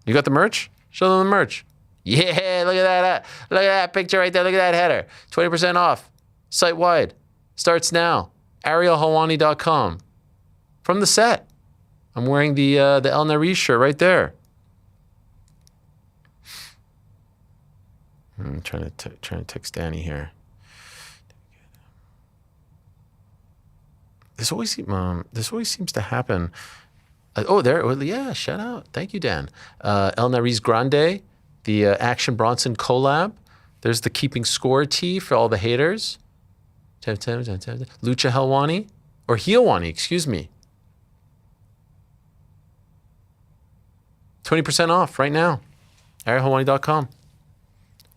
You got the merch? Show them the merch. Yeah, look at that. Look at that picture right there. Look at that header. 20% off. Site-wide. Starts now. ArielHelwani.com. From the set. I'm wearing the El Nariz shirt right there. I'm trying to text Danny here. This always seems to happen. Yeah, shout out. Thank you, Dan. El Nariz Grande, the Action Bronson collab. There's the Keeping Score tee for all the haters. Lucha Helwani, or Helwani, excuse me. 20% off right now. ArielHelwani.com.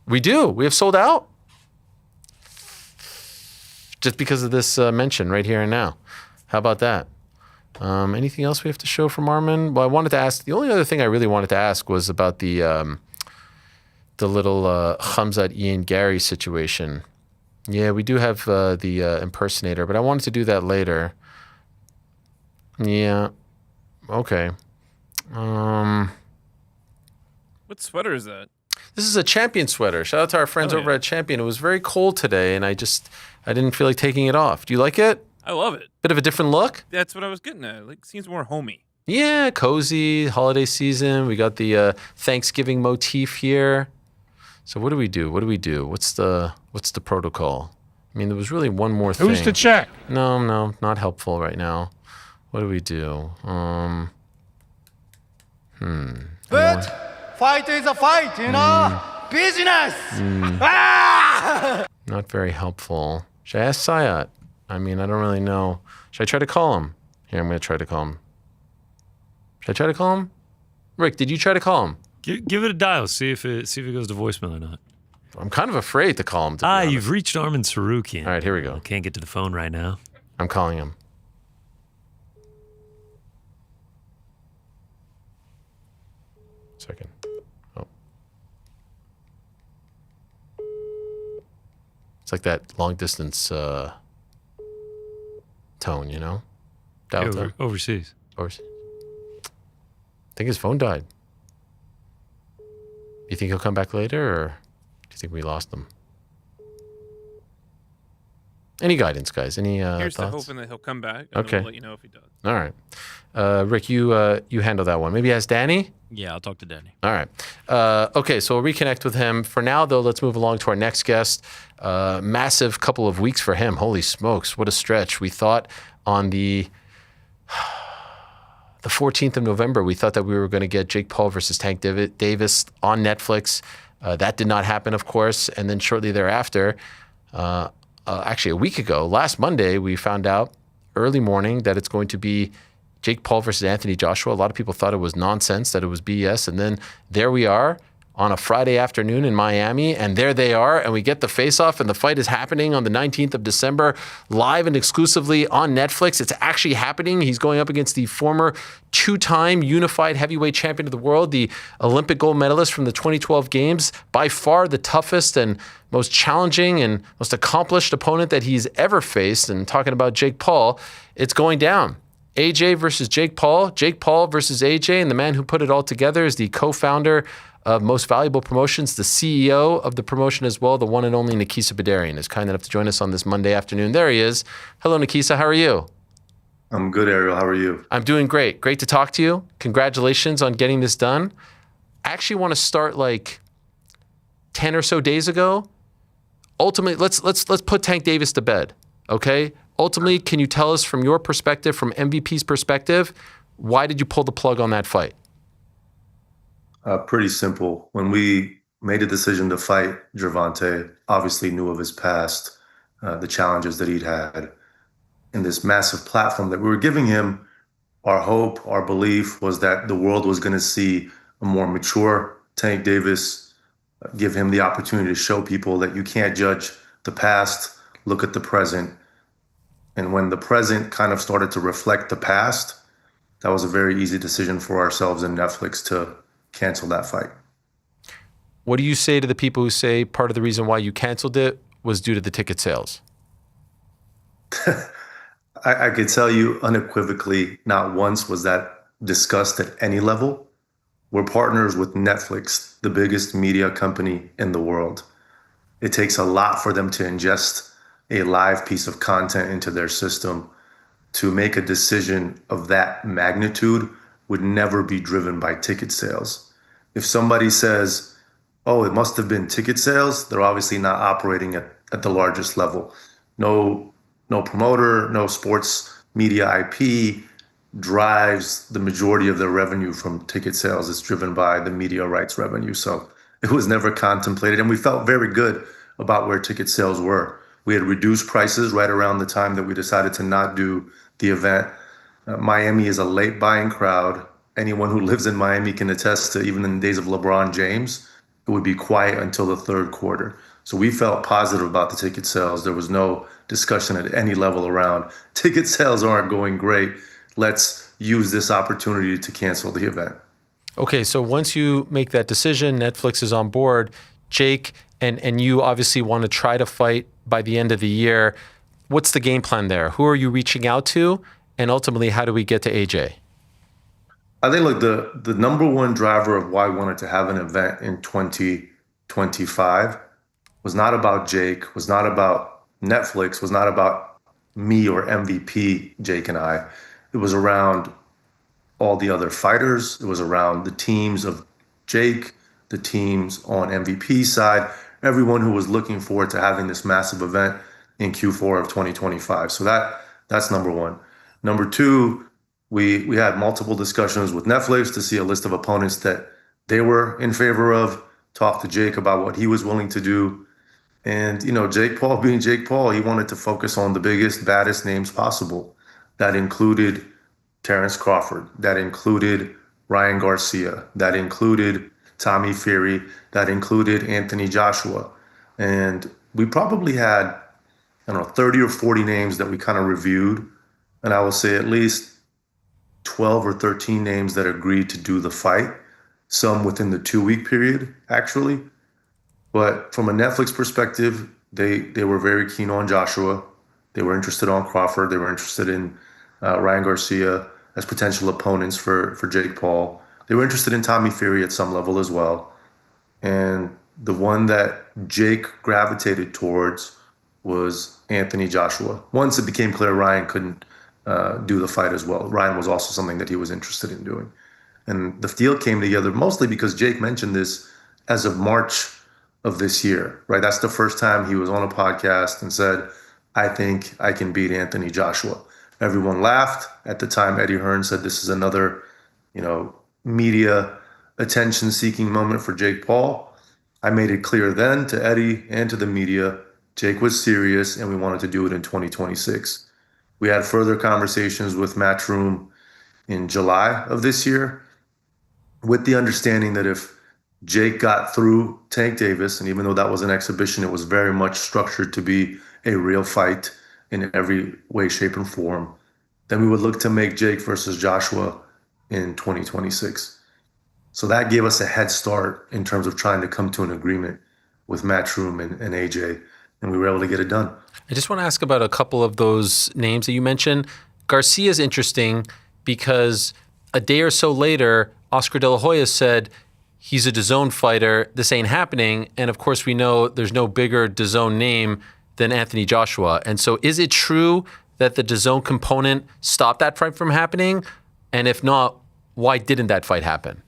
We do. We have sold out. Just because of this mention right here and now. How about that? Anything else we have to show from Arman? Well, I wanted to ask, the only other thing I really wanted to ask was about the little Khamzat Ian Garry situation. Yeah, we do have the impersonator, but I wanted to do that later. Yeah. Okay. What sweater is that? This is a Champion sweater. Shout out to our friends over at Champion. It was very cold today, and I didn't feel like taking it off. Do you like it? I love it. Bit of a different look? That's what I was getting at. Like, seems more homey. Yeah, cozy, holiday season. We got the Thanksgiving motif here. So what do we do? What's the protocol? I mean, there was really one more thing. Who's to check? No, not helpful right now. What do we do? But fight is a fight, you know? Business! Not very helpful. Should I ask Sayat? I mean, I don't really know. Should I try to call him? Here, I'm going to try to call him. Should I try to call him? Rick, did you try to call him? Give it a dial. See if it goes to voicemail or not. I'm kind of afraid to call him. To be honest. You've reached Arman Tsarukyan. All right, here we go. Can't get to the phone right now. I'm calling him. Second. Oh. It's like that long distance tone, you know? Dial tone. Overseas. I think his phone died. You think he'll come back later, or do you think we lost him? Any guidance, guys? Any Here's to thoughts? hoping that he'll come back. And Okay. We'll let you know if he does. All right. Rick, you handle that one. Maybe ask Danny? Yeah, I'll talk to Danny. All right. Okay, so we'll reconnect with him. For now, though, let's move along to our next guest. Massive couple of weeks for him. Holy smokes, what a stretch. We thought on the 14th of November, we thought that we were going to get Jake Paul versus Tank Davis on Netflix. That did not happen, of course. And then shortly thereafter, actually a week ago, last Monday, we found out early morning that it's going to be Jake Paul versus Anthony Joshua. A lot of people thought it was nonsense, that it was BS. And then there we are on a Friday afternoon in Miami, and there they are, and we get the face-off, and the fight is happening on the 19th of December, live and exclusively on Netflix. It's actually happening. He's going up against the former two-time unified heavyweight champion of the world, the Olympic gold medalist from the 2012 Games, by far the toughest and most challenging and most accomplished opponent that he's ever faced. And talking about Jake Paul, it's going down. AJ versus Jake Paul versus AJ, and the man who put it all together is the co-founder of Most Valuable Promotions, the CEO of the promotion as well, the one and only Nakisa Bidarian is kind enough to join us on this Monday afternoon. There he is. Hello, Nakisa. How are you? I'm good, Ariel. How are you? I'm doing great. Great to talk to you. Congratulations on getting this done. I actually want to start like 10 or so days ago. Ultimately, let's put Tank Davis to bed, okay? Ultimately, can you tell us from your perspective, from MVP's perspective, why did you pull the plug on that fight? Pretty simple. When we made a decision to fight Gervonta, obviously knew of his past, the challenges that he'd had, and this massive platform that we were giving him. Our hope, our belief was that the world was going to see a more mature Tank Davis, give him the opportunity to show people that you can't judge the past, look at the present. And when the present kind of started to reflect the past, that was a very easy decision for ourselves and Netflix to cancel that fight. What do you say to the people who say part of the reason why you canceled it was due to the ticket sales? I could tell you unequivocally, not once was that discussed at any level. We're partners with Netflix, the biggest media company in the world. It takes a lot for them to ingest a live piece of content into their system. To make a decision of that magnitude would never be driven by ticket sales. If somebody says, oh, it must have been ticket sales, they're obviously not operating at the largest level. No promoter, no sports media IP drives the majority of their revenue from ticket sales. It's driven by the media rights revenue. So it was never contemplated. And we felt very good about where ticket sales were. We had reduced prices right around the time that we decided to not do the event. Miami is a late buying crowd. Anyone who lives in Miami can attest to, even in the days of LeBron James, it would be quiet until the third quarter. So we felt positive about the ticket sales. There was no discussion at any level around ticket sales aren't going great. Let's use this opportunity to cancel the event. Okay, so once you make that decision, Netflix is on board. Jake, and you obviously want to try to fight by the end of the year. What's the game plan there? Who are you reaching out to? And ultimately, how do we get to AJ? I think, look, the number one driver of why we wanted to have an event in 2025 was not about Jake, was not about Netflix, was not about me or MVP, Jake and I. It was around all the other fighters. It was around the teams of Jake, the teams on MVP side, everyone who was looking forward to having this massive event in Q4 of 2025. So that's number one. Number two, we had multiple discussions with Netflix to see a list of opponents that they were in favor of, talk to Jake about what he was willing to do. And, Jake Paul being Jake Paul, he wanted to focus on the biggest, baddest names possible. That included Terrence Crawford. That included Ryan Garcia. That included Tommy Fury. That included Anthony Joshua. And we probably had, 30 or 40 names that we kind of reviewed. And I will say at least 12 or 13 names that agreed to do the fight. Some within the 2-week period, actually. But from a Netflix perspective, they were very keen on Joshua. They were interested on Crawford. They were interested in Ryan Garcia as potential opponents for Jake Paul. They were interested in Tommy Fury at some level as well. And the one that Jake gravitated towards was Anthony Joshua. Once it became clear Ryan couldn't do the fight as well, Ryan was also something that he was interested in doing. And the deal came together mostly because Jake mentioned this as of March of this year, right? That's the first time he was on a podcast and said, I think I can beat Anthony Joshua. Everyone laughed. At the time, Eddie Hearn said this is another, media attention-seeking moment for Jake Paul. I made it clear then to Eddie and to the media, Jake was serious and we wanted to do it in 2026. We had further conversations with Matchroom in July of this year with the understanding that if Jake got through Tank Davis, and even though that was an exhibition, it was very much structured to be a real fight in every way, shape, and form, then we would look to make Jake versus Joshua in 2026. So that gave us a head start in terms of trying to come to an agreement with Matchroom and AJ, and we were able to get it done. I just want to ask about a couple of those names that you mentioned. Garcia's interesting because a day or so later, Oscar De La Hoya said, he's a DAZN fighter, this ain't happening. And of course, we know there's no bigger DAZN name than Anthony Joshua. And so is it true that the DAZN component stopped that fight from happening? And if not, why didn't that fight happen?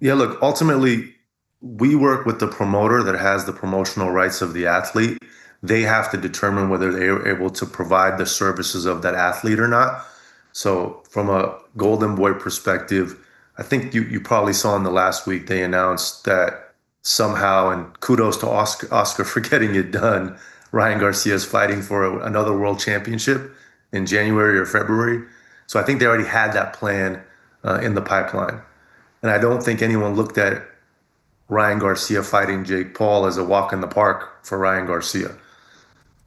Yeah, look, ultimately, we work with the promoter that has the promotional rights of the athlete. They have to determine whether they are able to provide the services of that athlete or not. So from a Golden Boy perspective, I think you probably saw in the last week, they announced that somehow, and kudos to Oscar for getting it done, Ryan Garcia is fighting for another world championship in January or February. So I think they already had that plan in the pipeline. And I don't think anyone looked at Ryan Garcia fighting Jake Paul as a walk in the park for Ryan Garcia.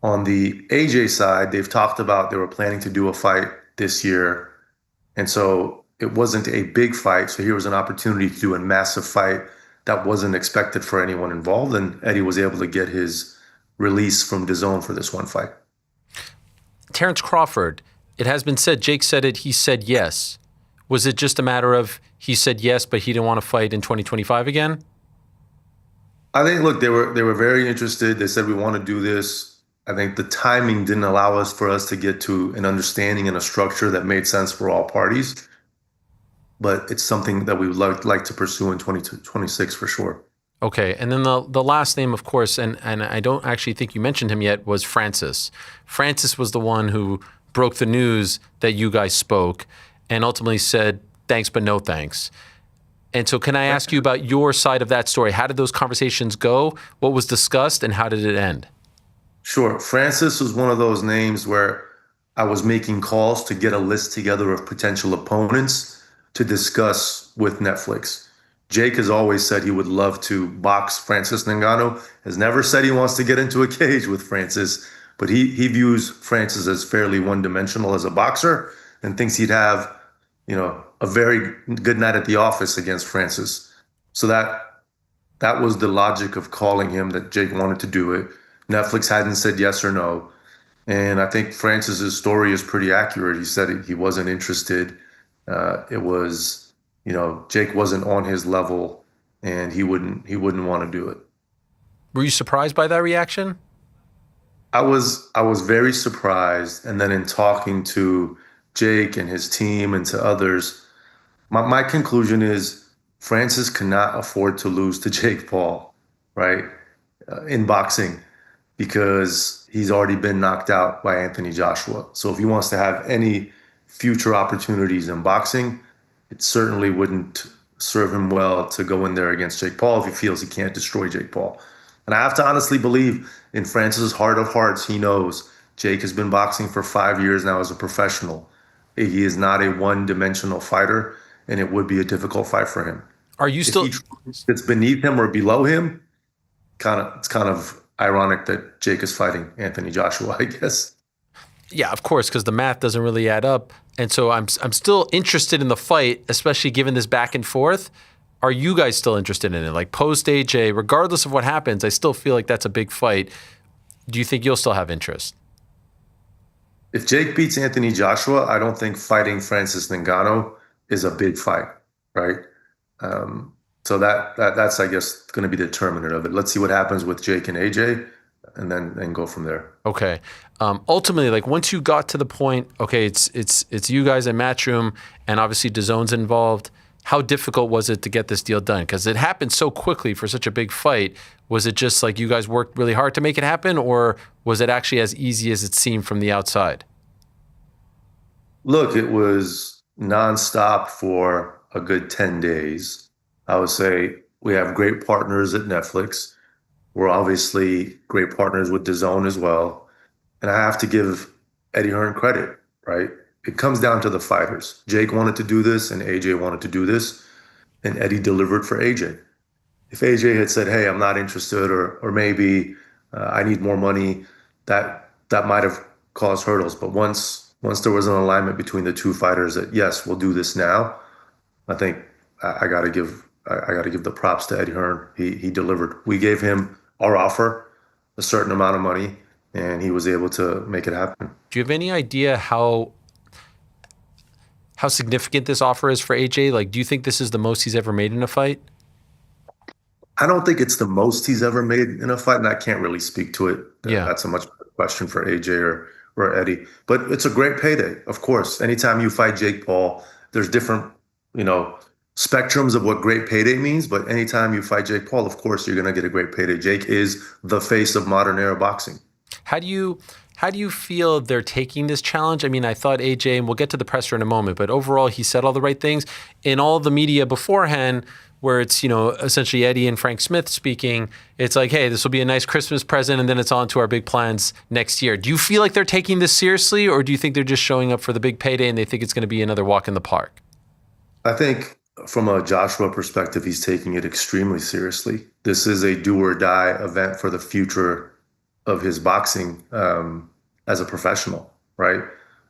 On the AJ side, they've talked about they were planning to do a fight this year. And so it wasn't a big fight. So here was an opportunity to do a massive fight that wasn't expected for anyone involved. And Eddie was able to get his release from DAZN for this one fight. Terrence Crawford, it has been said, Jake said it, he said yes. Was it just a matter of he said yes, but he didn't want to fight in 2025 again? I think, look, they were very interested. They said, we want to do this. I think the timing didn't allow for us to get to an understanding and a structure that made sense for all parties. But it's something that we would like to pursue in 2026 for sure. Okay, and then the last name, of course, and I don't actually think you mentioned him yet, was Francis. Francis was the one who broke the news that you guys spoke and ultimately said, thanks, but no thanks. And so can I ask you about your side of that story? How did those conversations go? What was discussed and how did it end? Sure. Francis was one of those names where I was making calls to get a list together of potential opponents to discuss with Netflix. Jake has always said he would love to box Francis Ngannou, has never said he wants to get into a cage with Francis, but he views Francis as fairly one-dimensional as a boxer and thinks he'd have, a very good night at the office against Francis. So that was the logic of calling him, that Jake wanted to do it. Netflix hadn't said yes or no. And I think Francis's story is pretty accurate. He said he wasn't interested. It was, Jake wasn't on his level and he wouldn't want to do it. Were you surprised by that reaction? I was very surprised. And then in talking to Jake and his team and to others, my conclusion is Francis cannot afford to lose to Jake Paul, right? In boxing, because he's already been knocked out by Anthony Joshua. So if he wants to have any future opportunities in boxing, it certainly wouldn't serve him well to go in there against Jake Paul if he feels he can't destroy Jake Paul. And I have to honestly believe in Francis's heart of hearts, he knows Jake has been boxing for 5 years now as a professional. He is not a one-dimensional fighter, and it would be a difficult fight for him. Are you still? If it's beneath him or below him, it's kind of ironic that Jake is fighting Anthony Joshua, I guess. Yeah, of course, because the math doesn't really add up. And so I'm still interested in the fight, especially given this back and forth. Are you guys still interested in it? Like post AJ, regardless of what happens, I still feel like that's a big fight. Do you think you'll still have interest? If Jake beats Anthony Joshua, I don't think fighting Francis Ngannou is a big fight, right? So that's I guess going to be the determinant of it. Let's see what happens with Jake and AJ, and then go from there. Okay. Ultimately, like once you got to the point, okay, it's you guys at Matchroom, and obviously DAZN's involved. How difficult was it to get this deal done? Because it happened so quickly for such a big fight. Was it just like you guys worked really hard to make it happen, or was it actually as easy as it seemed from the outside? Look, it was nonstop for a good 10 days. I would say we have great partners at Netflix. We're obviously great partners with DAZN as well. And I have to give Eddie Hearn credit, right? It comes down to the fighters. Jake wanted to do this and AJ wanted to do this, and Eddie delivered for AJ. If AJ had said, hey, I'm not interested, or maybe I need more money, that might have caused hurdles. But once there was an alignment between the two fighters that, yes, we'll do this now, I think I got to give the props to Eddie Hearn. He delivered. We gave him our offer, a certain amount of money, and he was able to make it happen. Do you have any idea how significant this offer is for AJ? Like, do you think this is the most he's ever made in a fight? I don't think it's the most he's ever made in a fight, and I can't really speak to it. Yeah. That's a much better question for AJ or Eddie. But it's a great payday, of course. Anytime you fight Jake Paul, there's different, spectrums of what great payday means. But anytime you fight Jake Paul, of course, you're going to get a great payday. Jake is the face of modern era boxing. How do you feel they're taking this challenge? I mean, I thought AJ, and we'll get to the presser in a moment, but overall, he said all the right things. In all the media beforehand, where it's, essentially Eddie and Frank Smith speaking. It's like, hey, this will be a nice Christmas present, and then it's on to our big plans next year. Do you feel like they're taking this seriously, or do you think they're just showing up for the big payday and they think it's going to be another walk in the park? I think from a Joshua perspective, he's taking it extremely seriously. This is a do or die event for the future of his boxing as a professional, right?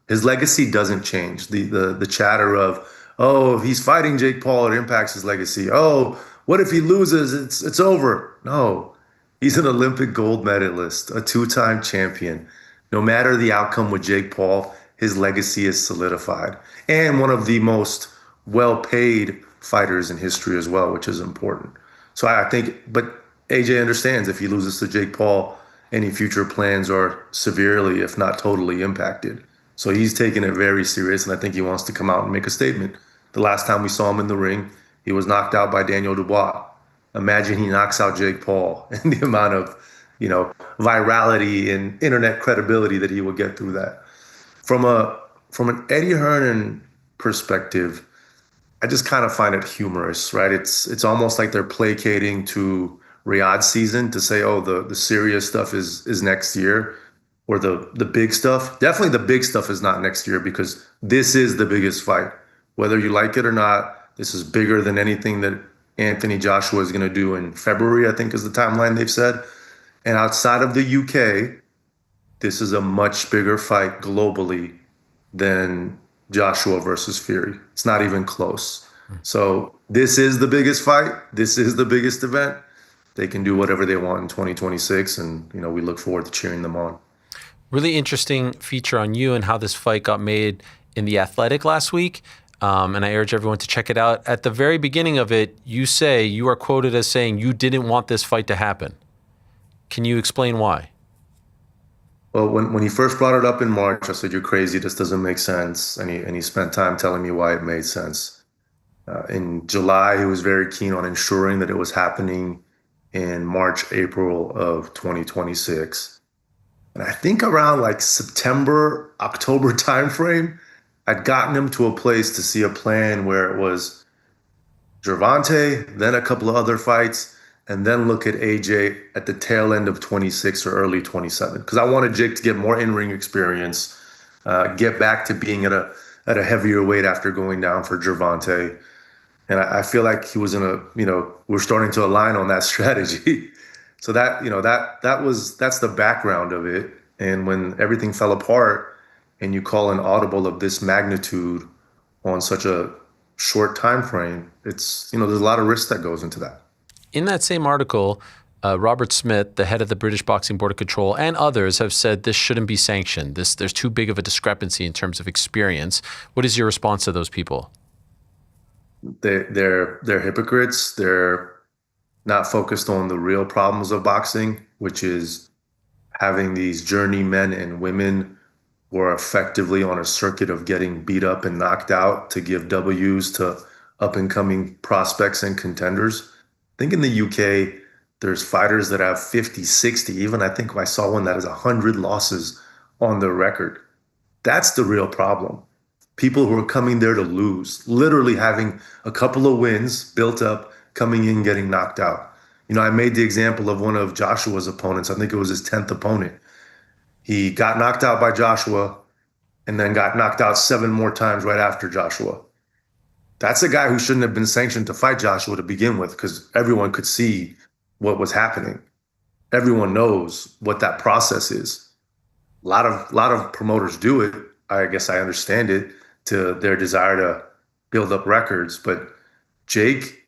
His legacy doesn't change. The chatter of, oh, if he's fighting Jake Paul, it impacts his legacy. Oh, what if he loses? It's over. No, he's an Olympic gold medalist, a 2-time champion. No matter the outcome with Jake Paul, his legacy is solidified. And one of the most well-paid fighters in history as well, which is important. So I think, but AJ understands if he loses to Jake Paul, any future plans are severely, if not totally, impacted. So he's taking it very serious, and I think he wants to come out and make a statement. The last time we saw him in the ring, he was knocked out by Daniel Dubois. Imagine he knocks out Jake Paul and the amount of, virality and internet credibility that he would get through that. From an Eddie Hearn perspective, I just kind of find it humorous, right? It's almost like they're placating to Riyadh season to say, oh, the serious stuff is next year, or the big stuff. Definitely the big stuff is not next year, because this is the biggest fight. Whether you like it or not, this is bigger than anything that Anthony Joshua is going to do in February, I think is the timeline they've said. And outside of the UK, this is a much bigger fight globally than Joshua versus Fury. It's not even close. So this is the biggest fight. This is the biggest event. They can do whatever they want in 2026, and we look forward to cheering them on. Really interesting feature on you and how this fight got made in The Athletic last week. And I urge everyone to check it out. At the very beginning of it, you are quoted as saying you didn't want this fight to happen. Can you explain why? Well, when he first brought it up in March, I said, you're crazy. This doesn't make sense. And he spent time telling me why it made sense. In July, he was very keen on ensuring that it was happening in March, April of 2026. And I think around like September, October timeframe, I'd gotten him to a place to see a plan where it was Gervonta, then a couple of other fights, and then look at AJ at the tail end of 26 or early 27. Because I wanted Jake to get more in-ring experience, get back to being at a heavier weight after going down for Gervonta. And I feel like he was we're starting to align on that strategy. So that's the background of it. And when everything fell apart and you call an audible of this magnitude on such a short time frame, it's, there's a lot of risk that goes into that. In that same article, Robert Smith, the head of the British Boxing Board of Control, and others have said this shouldn't be sanctioned. There's too big of a discrepancy in terms of experience. What is your response to those people? They're hypocrites. They're not focused on the real problems of boxing, which is having these journeymen and women who are effectively on a circuit of getting beat up and knocked out to give W's to up-and-coming prospects and contenders. I think in the UK, there's fighters that have 50, 60, even I think I saw one that has 100 losses on their record. That's the real problem. People who are coming there to lose, literally having a couple of wins built up, coming in, getting knocked out. I made the example of one of Joshua's opponents. I think it was his 10th opponent. He got knocked out by Joshua and then got knocked out 7 more times right after Joshua. That's a guy who shouldn't have been sanctioned to fight Joshua to begin with, because everyone could see what was happening. Everyone knows what that process is. A lot of promoters do it. I guess I understand it, to their desire to build up records. But Jake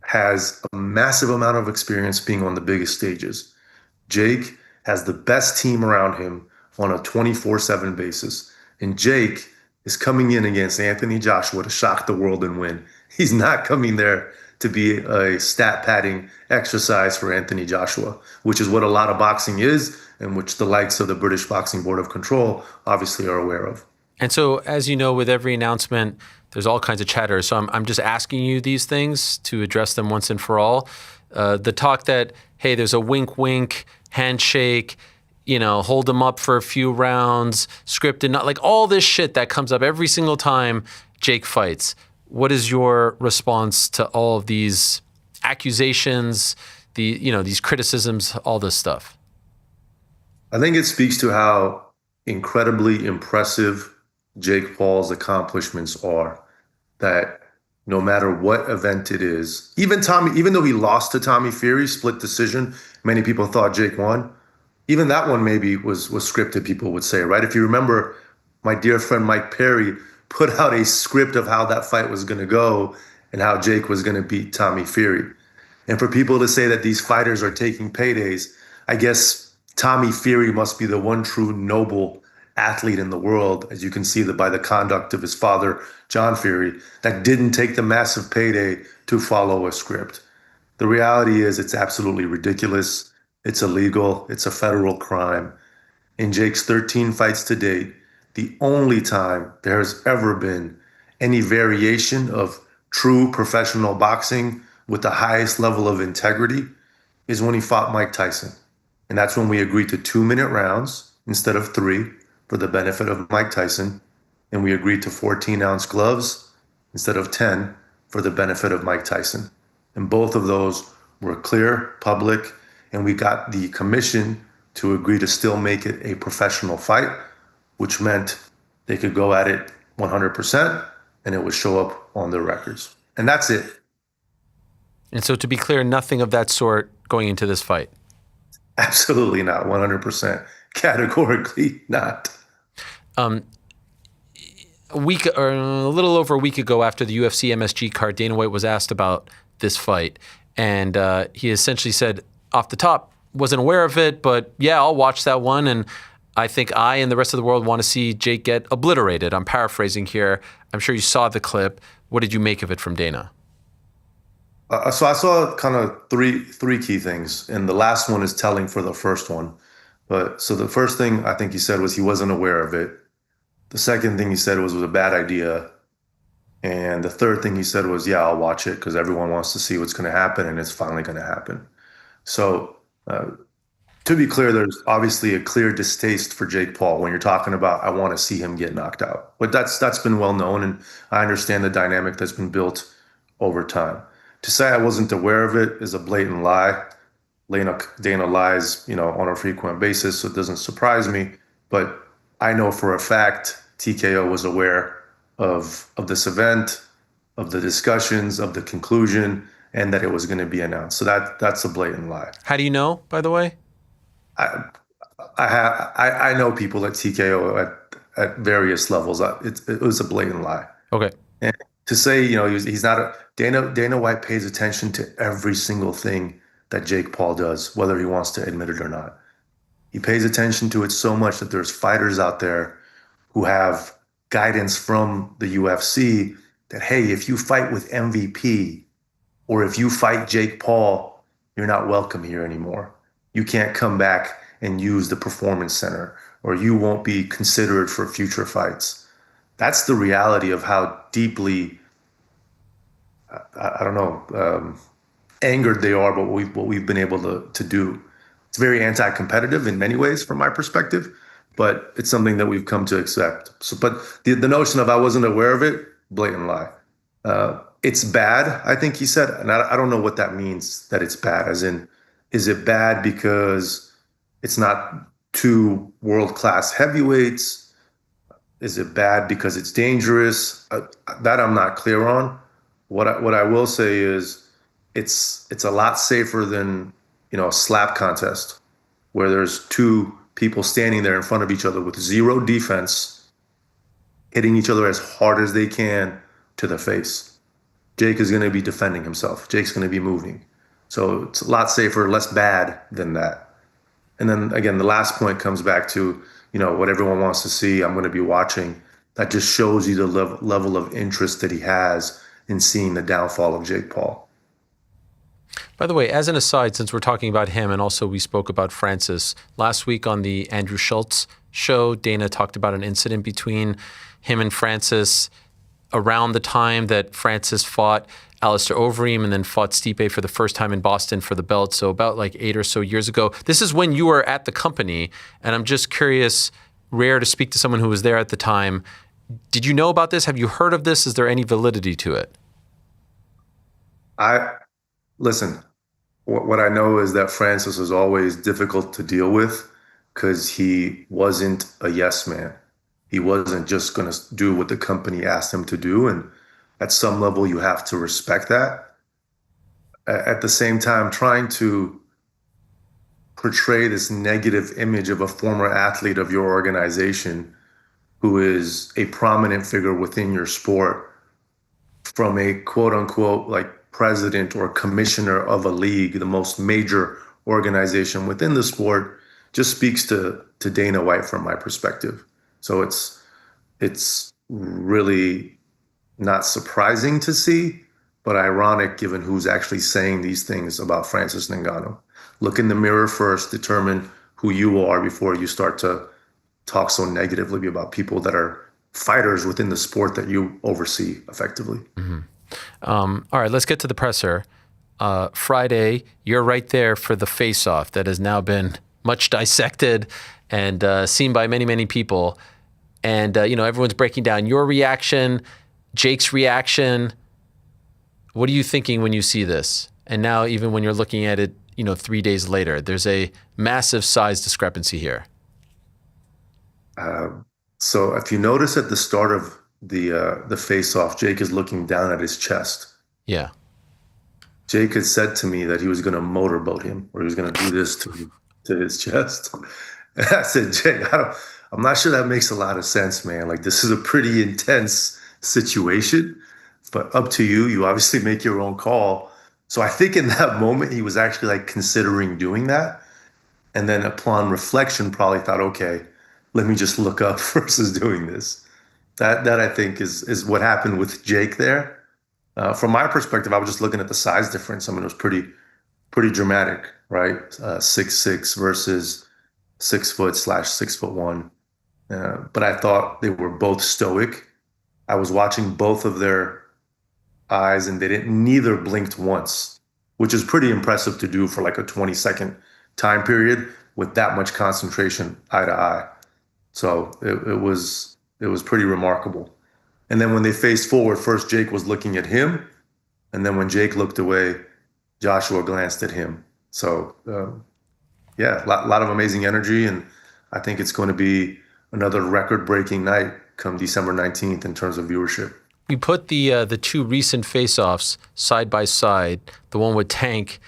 has a massive amount of experience being on the biggest stages. Jake has the best team around him on a 24/7 basis. And Jake is coming in against Anthony Joshua to shock the world and win. He's not coming there to be a stat padding exercise for Anthony Joshua, which is what a lot of boxing is, and which the likes of the British Boxing Board of Control obviously are aware of. And so, as you know, with every announcement, there's all kinds of chatter. So I'm just asking you these things to address them once and for all. The talk that, hey, there's a wink, wink, handshake, hold them up for a few rounds, scripted, not like all this shit that comes up every single time Jake fights. What is your response to all of these accusations, these criticisms, all this stuff? I think it speaks to how incredibly impressive Jake Paul's accomplishments are. That no matter what event it is, even though he lost to Tommy Fury, split decision, many people thought Jake won. Even that one maybe was scripted, people would say, right? If you remember, my dear friend Mike Perry put out a script of how that fight was going to go and how Jake was going to beat Tommy Fury. And for people to say that these fighters are taking paydays, I guess Tommy Fury must be the one true noble athlete in the world, as you can see by the conduct of his father, John Fury, that didn't take the massive payday to follow a script. The reality is it's absolutely ridiculous. It's illegal. It's a federal crime. In Jake's 13 fights to date, the only time there has ever been any variation of true professional boxing with the highest level of integrity is when he fought Mike Tyson. And that's when we agreed to 2-minute rounds instead of 3 for the benefit of Mike Tyson. And we agreed to 14-ounce gloves instead of 10 for the benefit of Mike Tyson. And both of those were clear, public, and we got the commission to agree to still make it a professional fight, which meant they could go at it 100% and it would show up on their records. And that's it. And so to be clear, nothing of that sort going into this fight? Absolutely not, 100%. Categorically not. A week or a little over a week ago after the UFC MSG card, Dana White was asked about this fight. And he essentially said off the top, wasn't aware of it, but yeah, I'll watch that one. And I think I and the rest of the world want to see Jake get obliterated. I'm paraphrasing here. I'm sure you saw the clip. What did you make of it from Dana? So I saw kind of three key things, and the last one is telling for the first one. So the first thing I think he said was he wasn't aware of it. The second thing he said was a bad idea. And the third thing he said was, yeah, I'll watch it because everyone wants to see what's going to happen, and it's finally going to happen. So to be clear, there's obviously a clear distaste for Jake Paul when you're talking about, I want to see him get knocked out. But that's been well known, and I understand the dynamic that's been built over time. To say I wasn't aware of it is a blatant lie. Dana lies, on a frequent basis, so it doesn't surprise me. But I know for a fact TKO was aware of this event, of the discussions, of the conclusion, and that it was going to be announced. So that's a blatant lie. How do you know, by the way? I know people at TKO at various levels. It was a blatant lie. Okay. And to say, he's not Dana White pays attention to every single thing that Jake Paul does, whether he wants to admit it or not. He pays attention to it so much that there's fighters out there who have guidance from the UFC that, hey, if you fight with MVP or if you fight Jake Paul, you're not welcome here anymore. You can't come back and use the Performance Center, or you won't be considered for future fights. That's the reality of how deeply, angered they are by what we've been able to do. It's very anti-competitive in many ways from my perspective, but it's something that we've come to accept. So, but the notion of I wasn't aware of it, blatant lie. It's bad, I think he said, and I don't know what that means, that it's bad, as in, is it bad because it's not 2 world-class heavyweights? Is it bad because it's dangerous? That I'm not clear on. What I will say is it's a lot safer than, a slap contest where there's 2 people standing there in front of each other with 0 defense, hitting each other as hard as they can to the face. Jake is going to be defending himself. Jake's going to be moving. So it's a lot safer, less bad than that. And then again, the last point comes back to, what everyone wants to see, I'm going to be watching. That just shows you the level of interest that he has in seeing the downfall of Jake Paul. By the way, as an aside, since we're talking about him and also we spoke about Francis, last week on the Andrew Schultz show, Dana talked about an incident between him and Francis around the time that Francis fought Alistair Overeem and then fought Stipe for the first time in Boston for the belt. So about like 8 or so years ago. This is when you were at the company, and I'm just curious, rare to speak to someone who was there at the time. Did you know about this? Have you heard of this? Is there any validity to it? Listen, what I know is that Francis was always difficult to deal with because he wasn't a yes man. He wasn't just going to do what the company asked him to do. And at some level, you have to respect that. At the same time, trying to portray this negative image of a former athlete of your organization who is a prominent figure within your sport from a quote unquote like president or commissioner of a league, the most major organization within the sport, just speaks to Dana White from my perspective. So it's really not surprising to see, but ironic given who's actually saying these things about Francis Ngannou. Look in the mirror first, determine who you are before you start to talk so negatively about people that are fighters within the sport that you oversee effectively. Mm-hmm. All right, let's get to the presser. Friday, you're right there for the face-off that has now been much dissected and seen by many, many people. And, everyone's breaking down your reaction, Jake's reaction. What are you thinking when you see this? And now even when you're looking at it, 3 days later, there's a massive size discrepancy here. So if you notice at the start of the face-off, Jake is looking down at his chest. Yeah. Jake had said to me that he was going to motorboat him, or he was going to do this to his chest. And I said, Jake, I'm not sure that makes a lot of sense, man. Like, this is a pretty intense situation, but up to you. You obviously make your own call. So I think in that moment, he was actually like considering doing that. And then upon reflection, probably thought, okay, let me just look up versus doing this. That I think is what happened with Jake there. From my perspective, I was just looking at the size difference. I mean, it was pretty dramatic, right? 6'6" versus 6 foot / 6'1". But I thought they were both stoic. I was watching both of their eyes, and neither blinked once, which is pretty impressive to do for like a 20-second time period with that much concentration eye to eye. So it was pretty remarkable. And then when they faced forward, first Jake was looking at him, and then when Jake looked away, Joshua glanced at him. So a lot of amazing energy, and I think it's going to be another record-breaking night come December 19th in terms of viewership. We put the two recent face-offs side by side, the one with Tank,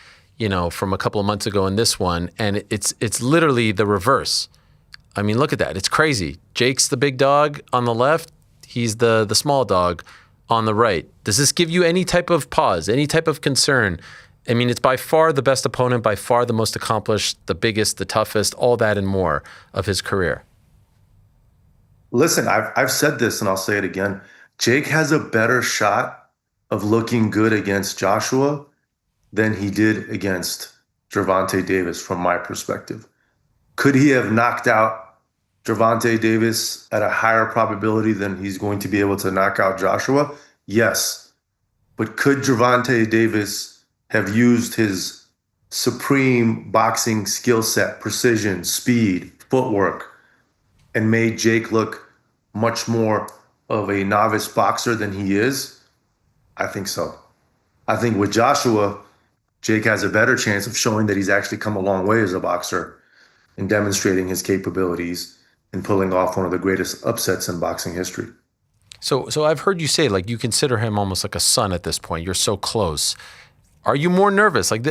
from a couple of months ago, and this one, and it's literally the reverse. I mean, look at that. It's crazy. Jake's the big dog on the left. He's the small dog on the right. Does this give you any type of pause, any type of concern? I mean, it's by far the best opponent, by far the most accomplished, the biggest, the toughest, all that and more of his career. Listen, I've said this and I'll say it again. Jake has a better shot of looking good against Joshua than he did against Gervonta Davis from my perspective. Could he have knocked out Gervonta Davis at a higher probability than he's going to be able to knock out Joshua? Yes. But could Gervonta Davis have used his supreme boxing skill set, precision, speed, footwork, and made Jake look much more of a novice boxer than he is? I think so. I think with Joshua, Jake has a better chance of showing that he's actually come a long way as a boxer and demonstrating his capabilities and pulling off one of the greatest upsets in boxing history. So I've heard you say, like, you consider him almost like a son at this point. You're so close. Are you more nervous? Like,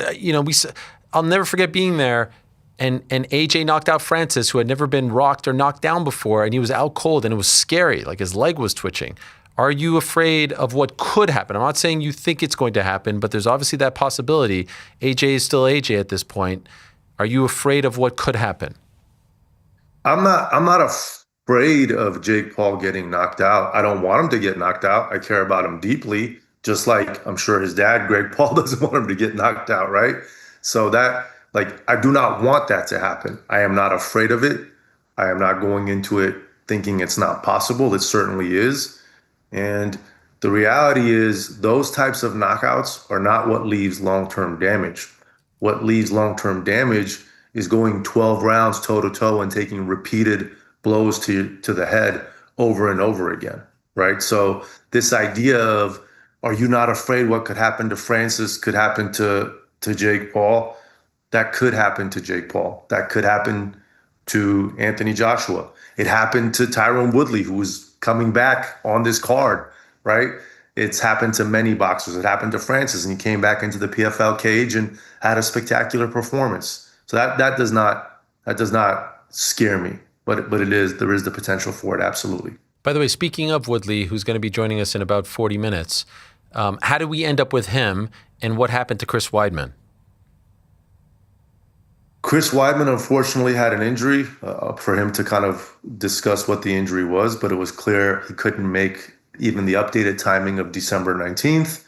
I'll never forget being there, and AJ knocked out Francis, who had never been rocked or knocked down before, and he was out cold, and it was scary. Like, his leg was twitching. Are you afraid of what could happen? I'm not saying you think it's going to happen, but there's obviously that possibility. AJ is still AJ at this point. Are you afraid of what could happen? I'm not afraid of Jake Paul getting knocked out. I don't want him to get knocked out. I care about him deeply, just like I'm sure his dad, Greg Paul, doesn't want him to get knocked out, right? So I do not want that to happen. I am not afraid of it. I am not going into it thinking it's not possible. It certainly is. And the reality is those types of knockouts are not what leaves long-term damage. What leaves long-term damage is going 12 rounds toe-to-toe and taking repeated blows to the head over and over again, right? So this idea of, are you not afraid what could happen to Francis could happen to Jake Paul? That could happen to Jake Paul. That could happen to Anthony Joshua. It happened to Tyron Woodley, who was coming back on this card, right? It's happened to many boxers. It happened to Francis, and he came back into the PFL cage and had a spectacular performance. So that does not scare me, but there is the potential for it, absolutely. By the way, speaking of Woodley, who's going to be joining us in about 40 minutes, how did we end up with him, and what happened to Chris Weidman? Chris Weidman unfortunately had an injury. For him to kind of discuss what the injury was, but it was clear he couldn't make even the updated timing of December 19th.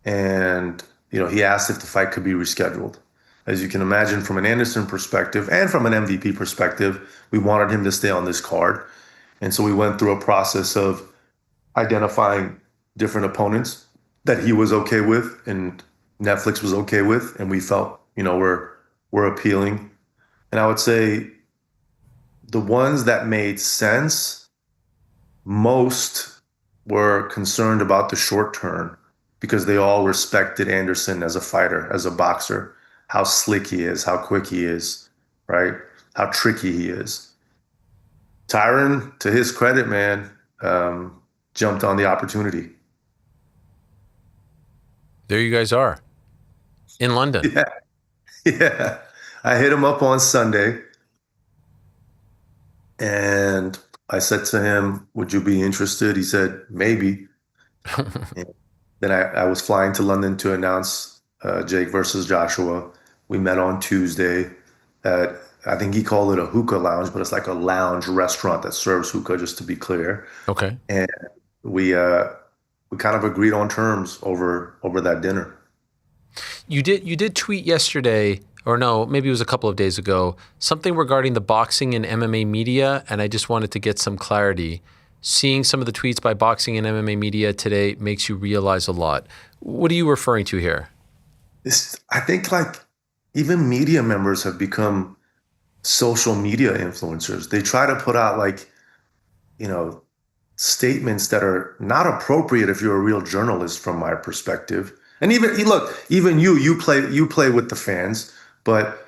And, he asked if the fight could be rescheduled. As you can imagine, from an Anderson perspective and from an MVP perspective, we wanted him to stay on this card. And so we went through a process of identifying different opponents that he was okay with and Netflix was okay with. And we felt, were appealing. And I would say the ones that made sense most were concerned about the short term because they all respected Anderson as a fighter, as a boxer, how slick he is, how quick he is, right? How tricky he is. Tyron, to his credit, man, jumped on the opportunity. There you guys are in London. Yeah. I hit him up on Sunday and I said to him, would you be interested? He said, maybe. Then I was flying to London to announce Jake versus Joshua. We met on Tuesday at, I think he called it a hookah lounge, but it's like a lounge restaurant that serves hookah, just to be clear. Okay. And we kind of agreed on terms over that dinner. You did tweet yesterday, or no, maybe it was a couple of days ago, something regarding the boxing and MMA media, and I just wanted to get some clarity. Seeing some of the tweets by boxing and MMA media today makes you realize a lot. What are you referring to here? I think even media members have become social media influencers. They try to put out statements that are not appropriate if you're a real journalist from my perspective. And even you play with the fans, but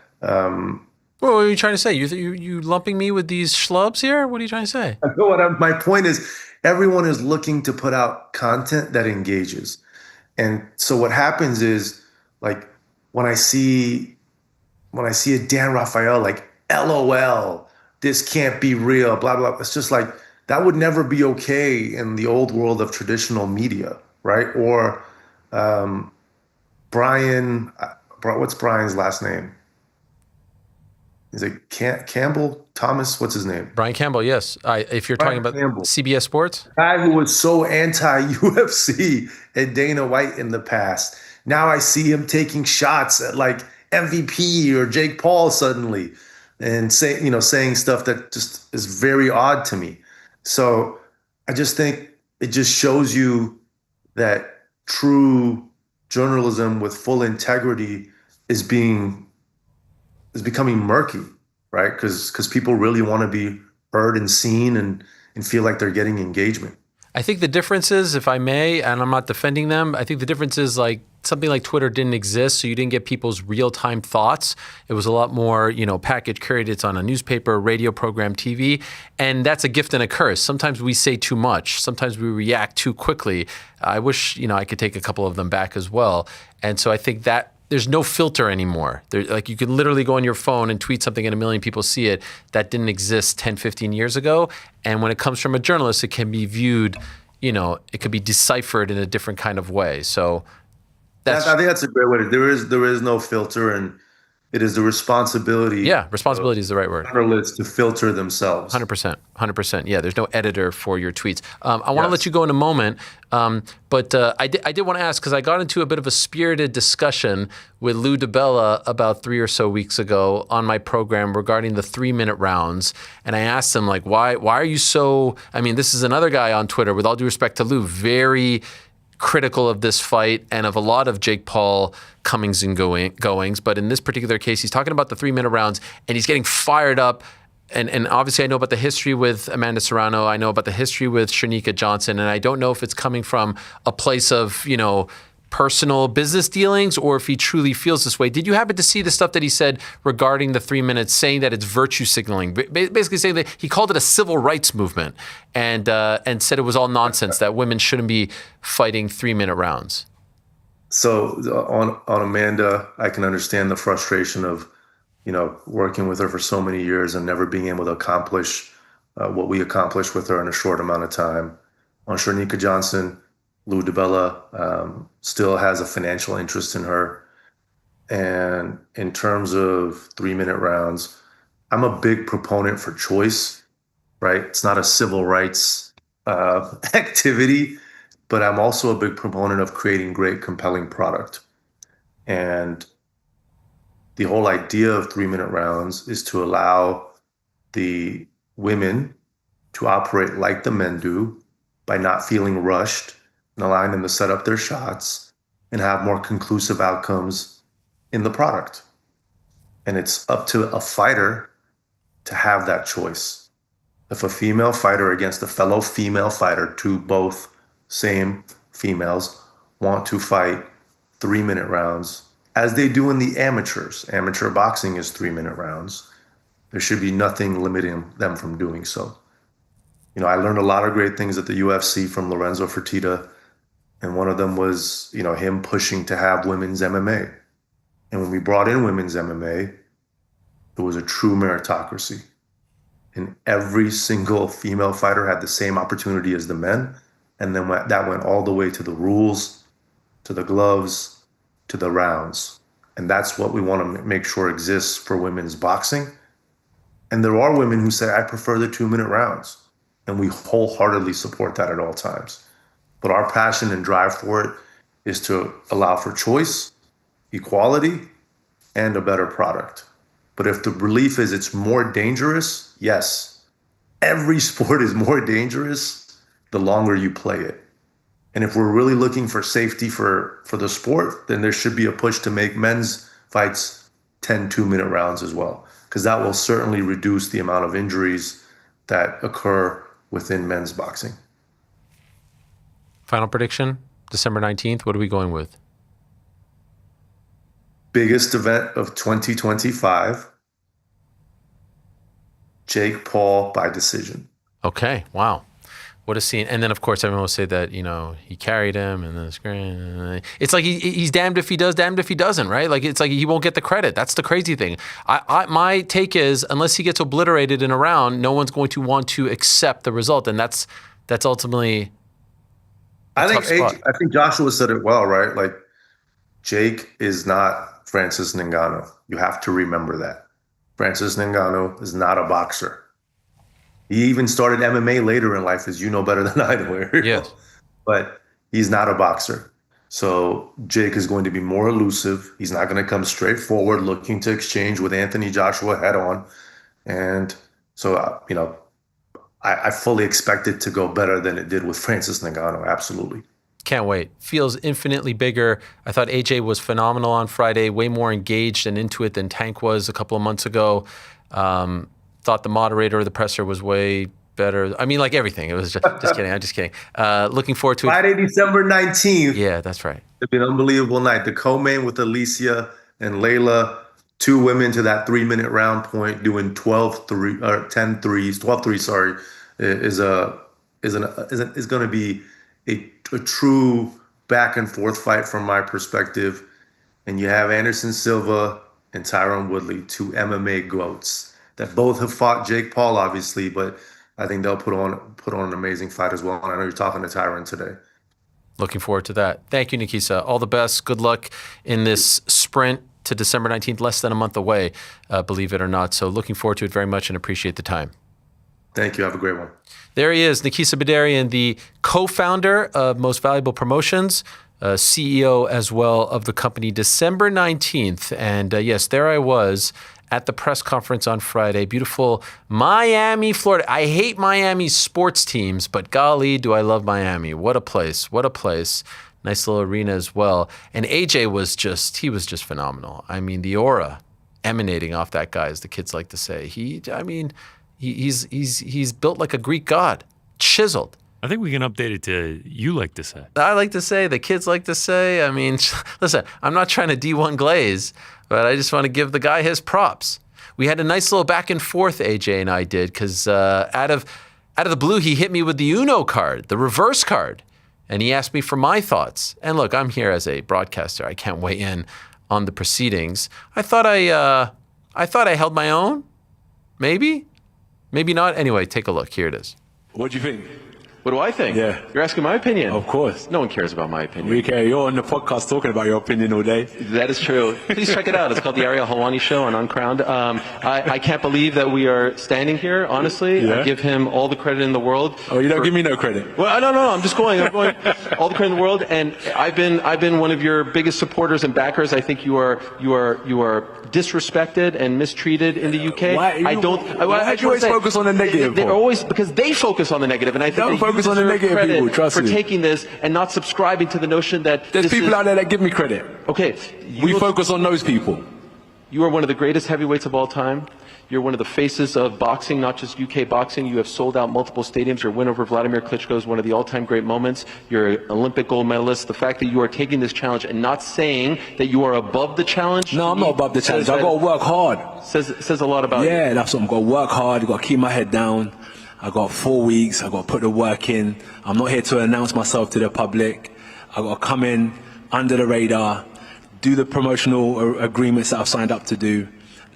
what are you trying to say? You lumping me with these schlubs here? What are you trying to say? My point is, everyone is looking to put out content that engages, and so what happens is, when I see a Dan Rafael LOL, this can't be real, blah blah. It's just that would never be okay in the old world of traditional media, right? Or Brian, what's Brian's last name? Is it Campbell? Thomas? What's his name? Brian Campbell, yes. If you're talking about Campbell. CBS Sports? The guy who was so anti-UFC and Dana White in the past. Now I see him taking shots at MVP or Jake Paul suddenly and saying stuff that just is very odd to me. So I just think it just shows you that true journalism with full integrity is becoming murky, right? Because people really want to be heard and seen and feel like they're getting engagement. I think the difference is, if I may, and I'm not defending them, I think the difference is something like Twitter didn't exist, so you didn't get people's real-time thoughts. It was a lot more, package curated. It's on a newspaper, radio program, TV, and that's a gift and a curse. Sometimes we say too much. Sometimes we react too quickly. I wish, I could take a couple of them back as well. And so I think that there's no filter anymore. You can literally go on your phone and tweet something and 1 million people see it. That didn't exist 10, 15 years ago. And when it comes from a journalist, it can be viewed, it could be deciphered in a different kind of way. So I think that's a great way. There is no filter, and it is the responsibility. Yeah, responsibility is the right word. Journalists to filter themselves. 100%. Yeah, there's no editor for your tweets. I want to let you go in a moment, but I did want to ask, because I got into a bit of a spirited discussion with Lou DiBella about 3 or so weeks ago on my program regarding the 3-minute rounds, and I asked him why are you so? I mean, this is another guy on Twitter, with all due respect to Lou, very critical of this fight and of a lot of Jake Paul comings and goings. But in this particular case, he's talking about the 3-minute rounds, and he's getting fired up and obviously I know about the history with Amanda Serrano. I know about the history with Shanika Johnson, and I don't know if it's coming from a place of, personal business dealings or if he truly feels this way. Did you happen to see the stuff that he said regarding the 3 minutes, saying that it's virtue signaling, basically saying that he called it a civil rights movement and said it was all nonsense, that women shouldn't be fighting 3-minute rounds? So on Amanda, I can understand the frustration of, working with her for so many years and never being able to accomplish what we accomplished with her in a short amount of time. On Shanika Johnson, Lou DiBella still has a financial interest in her. And in terms of 3-minute rounds, I'm a big proponent for choice, right? It's not a civil rights activity, but I'm also a big proponent of creating great, compelling product. And the whole idea of 3-minute rounds is to allow the women to operate like the men do by not feeling rushed and allowing them to set up their shots and have more conclusive outcomes in the product. And it's up to a fighter to have that choice. If a female fighter against a fellow female fighter, two both same females, want to fight 3-minute rounds, as they do in the amateurs. Amateur boxing is 3-minute rounds. There should be nothing limiting them from doing so. I learned a lot of great things at the UFC from Lorenzo Fertitta, and one of them was, him pushing to have women's MMA. And when we brought in women's MMA, it was a true meritocracy. And every single female fighter had the same opportunity as the men. And then that went all the way to the rules, to the gloves, to the rounds. And that's what we want to make sure exists for women's boxing. And there are women who say, I prefer the 2-minute rounds. And we wholeheartedly support that at all times. But our passion and drive for it is to allow for choice, equality, and a better product. But if the belief is it's more dangerous, yes. Every sport is more dangerous the longer you play it. And if we're really looking for safety for the sport, then there should be a push to make men's fights 10 2-minute rounds as well, because that will certainly reduce the amount of injuries that occur within men's boxing. Final prediction, December 19th. What are we going with? Biggest event of 2025, Jake Paul by decision. Okay, wow. What a scene. And then, of course, everyone will say that, he carried him and then it's like he's damned if he does, damned if he doesn't, right? Like, it's like he won't get the credit. That's the crazy thing. My take is, unless he gets obliterated in a round, no one's going to want to accept the result. And that's ultimately I think Joshua said it well, right? Like, Jake is not Francis Ngannou. You have to remember that. Francis Ngannou is not a boxer. He even started MMA later in life, as you know better than I do, Ariel. Yes. But he's not a boxer. So Jake is going to be more elusive. He's not going to come straight forward looking to exchange with Anthony Joshua head on. And so, I fully expect it to go better than it did with Francis Ngannou. Absolutely. Can't wait. Feels infinitely bigger. I thought AJ was phenomenal on Friday, way more engaged and into it than Tank was a couple of months ago. Thought the moderator of the presser was way better. I mean, like everything. It was just kidding. I'm just kidding. Looking forward to it. Friday, December 19th. Yeah, that's right. It'll be an unbelievable night. The co-main with Alicia and Layla, 2 women to that 3-minute round point, doing 12 threes, sorry, is going to be a true back and forth fight from my perspective. And you have Anderson Silva and Tyron Woodley, 2 MMA goats that both have fought Jake Paul, obviously, but I think they'll put on an amazing fight as well. And I know you're talking to Tyron today. Looking forward to that. Thank you, Nakisa. All the best. Good luck in this sprint to December 19th, less than a month away, believe it or not. So looking forward to it very much and appreciate the time. Thank you. Have a great one. There he is, Nakisa Bidarian, the co-founder of Most Valuable Promotions, CEO as well of the company, December 19th. And yes, there I was at the press conference on Friday. Beautiful Miami, Florida. I hate Miami sports teams, but golly, do I love Miami. What a place. What a place. Nice little arena as well. And AJ was just phenomenal. I mean, the aura, emanating off that guy, as the kids like to say. He's built like a Greek god, chiseled. I think we can update it to you like to say. I like to say, the kids like to say. I mean, listen, I'm not trying to D1 glaze, but I just want to give the guy his props. We had a nice little back and forth, AJ and I did, because out of the blue, he hit me with the Uno card, the reverse card, and he asked me for my thoughts. And look, I'm here as a broadcaster. I can't weigh in on the proceedings. I thought I held my own. Maybe not. Anyway, take a look. Here it is. What do you think? What do I think? Yeah. You're asking my opinion? Of course. No one cares about my opinion. We care. You're on the podcast talking about your opinion all day. That is true. Please check it out. It's called the Ariel Helwani Show on Uncrowned. I can't believe that we are standing here, honestly. Yeah. I give him all the credit in the world. Oh, you don't give me no credit? Well, no. I'm going all the credit in the world. And I've been one of your biggest supporters and backers. I think you are disrespected and mistreated in the UK. Why do you always focus on the negative? They're always, because they focus on the negative, and I think don't focus on the negative, people. Trust for me. taking this and not subscribing to the notion that there's people out there that give me credit. Okay, we focus on those people. You are one of the greatest heavyweights of all time. You're one of the faces of boxing, not just UK boxing. You have sold out multiple stadiums. Your win over Vladimir Klitschko is one of the all-time great moments. You're an Olympic gold medalist. The fact that you are taking this challenge and not saying that you are above the challenge. No, I'm not above the challenge. I've got to work hard. Says a lot about you. Yeah, that's what I've got to work hard. I've got to keep my head down. I got 4 weeks. I got to put the work in. I'm not here to announce myself to the public. I got to come in under the radar, do the promotional agreements that I've signed up to do.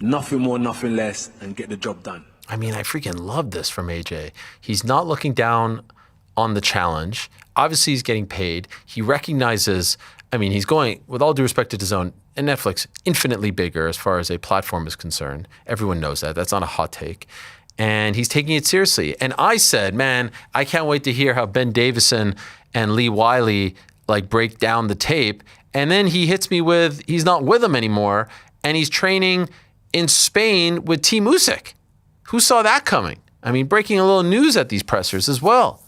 Nothing more, nothing less, and get the job done. I mean, I freaking love this from AJ. He's not looking down on the challenge. Obviously, he's getting paid. He recognizes, I mean, he's going, with all due respect to DAZN and Netflix, infinitely bigger as far as a platform is concerned. Everyone knows that. That's not a hot take. And he's taking it seriously. And I said, man, I can't wait to hear how Ben Davison and Lee Wiley break down the tape. And then he hits me with, he's not with them anymore, and he's training in Spain with Team Usyk. Who saw that coming? I mean, breaking a little news at these pressers as well.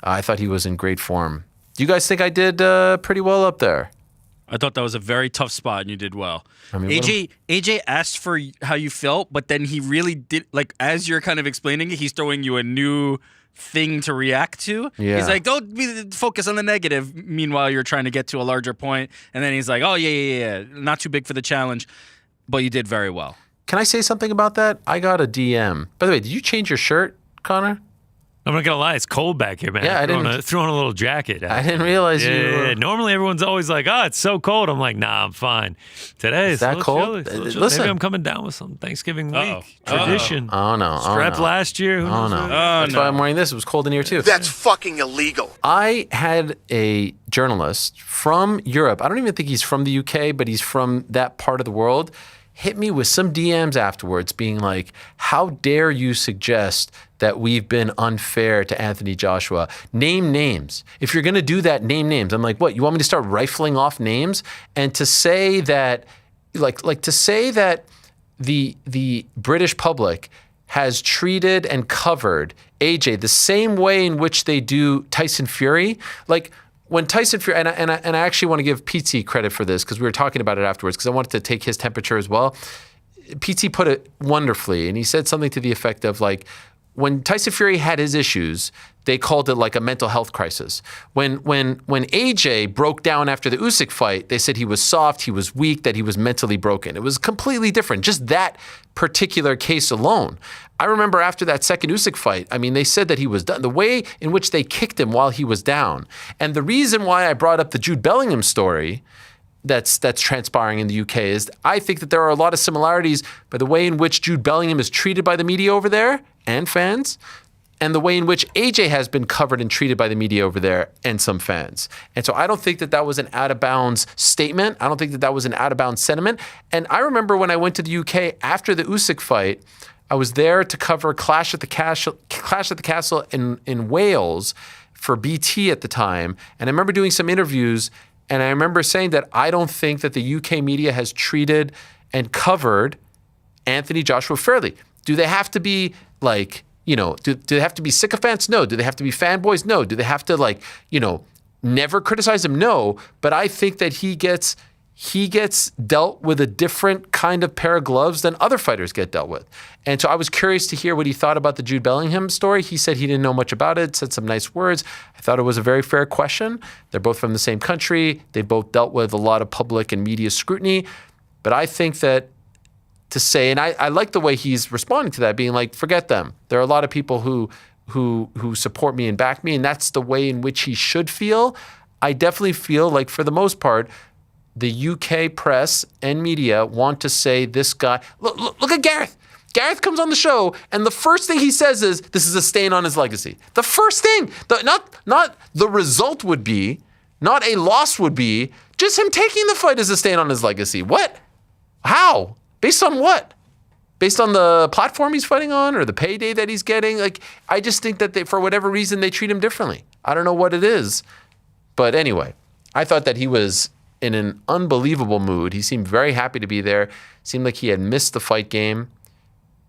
I thought he was in great form. Do you guys think I did pretty well up there? I thought that was a very tough spot, and you did well. I mean, AJ asked for how you felt, but then he really did, as you're kind of explaining it, he's throwing you a new thing to react to. Yeah. He's like, don't focus on the negative. Meanwhile, you're trying to get to a larger point. And then he's like, oh, yeah. Not too big for the challenge, but you did very well. Can I say something about that? I got a DM. By the way, did you change your shirt, Connor? I'm not gonna lie, it's cold back here, man. Yeah, I didn't throw on a little jacket. I didn't realize you were... Yeah. Normally everyone's always like, "Oh, it's so cold." I'm like, "Nah, I'm fine." Today it's that a little cold? chilly. Listen, maybe I'm coming down with some Thanksgiving week tradition. Oh no! Strapped last year. Who knows? That's why I'm wearing this. It was cold in here too. That's fucking illegal. I had a journalist from Europe. I don't even think he's from the UK, but he's from that part of the world. Hit me with some DMs afterwards being like, how dare you suggest that we've been unfair to Anthony Joshua? Name names. If you're going to do that, name names. I'm like, what? You want me to start rifling off names? And to say that, to say that the British public has treated and covered AJ the same way in which they do Tyson Fury, when Tyson Fury, and I actually want to give PT credit for this because we were talking about it afterwards because I wanted to take his temperature as well. PT put it wonderfully, and he said something to the effect of when Tyson Fury had his issues, they called it a mental health crisis. When AJ broke down after the Usyk fight, they said he was soft, he was weak, that he was mentally broken. It was completely different, just that particular case alone. I remember after that second Usyk fight, I mean, they said that he was done. The way in which they kicked him while he was down. And the reason why I brought up the Jude Bellingham story that's transpiring in the UK is I think that there are a lot of similarities by the way in which Jude Bellingham is treated by the media over there and fans, and the way in which AJ has been covered and treated by the media over there and some fans. And so I don't think that that was an out-of-bounds statement. I don't think that that was an out-of-bounds sentiment. And I remember when I went to the UK after the Usyk fight, I was there to cover Clash at the Castle in Wales for BT at the time. And I remember doing some interviews, and I remember saying that I don't think that the UK media has treated and covered Anthony Joshua fairly. Do they have to be do they have to be sycophants? No. Do they have to be fanboys? No. Do they have to never criticize him? No. But I think that he gets he gets dealt with a different kind of pair of gloves than other fighters get dealt with. And so I was curious to hear what he thought about the Jude Bellingham story. He said he didn't know much about it, said some nice words. I thought it was a very fair question. They're both from the same country. They both dealt with a lot of public and media scrutiny. But I think that to say, and I like the way he's responding to that, being like, forget them. There are a lot of people who support me and back me, and that's the way in which he should feel. I definitely feel like, for the most part, the UK press and media want to say this guy. Look at Gareth. Gareth comes on the show, and the first thing he says is, this is a stain on his legacy. The first thing, not the result would be, not a loss would be, just him taking the fight as a stain on his legacy. What? How? Based on what? Based on the platform he's fighting on or the payday that he's getting? Like, I just think that for whatever reason, they treat him differently. I don't know what it is. But anyway, I thought that he was in an unbelievable mood. He seemed very happy to be there. Seemed like he had missed the fight game.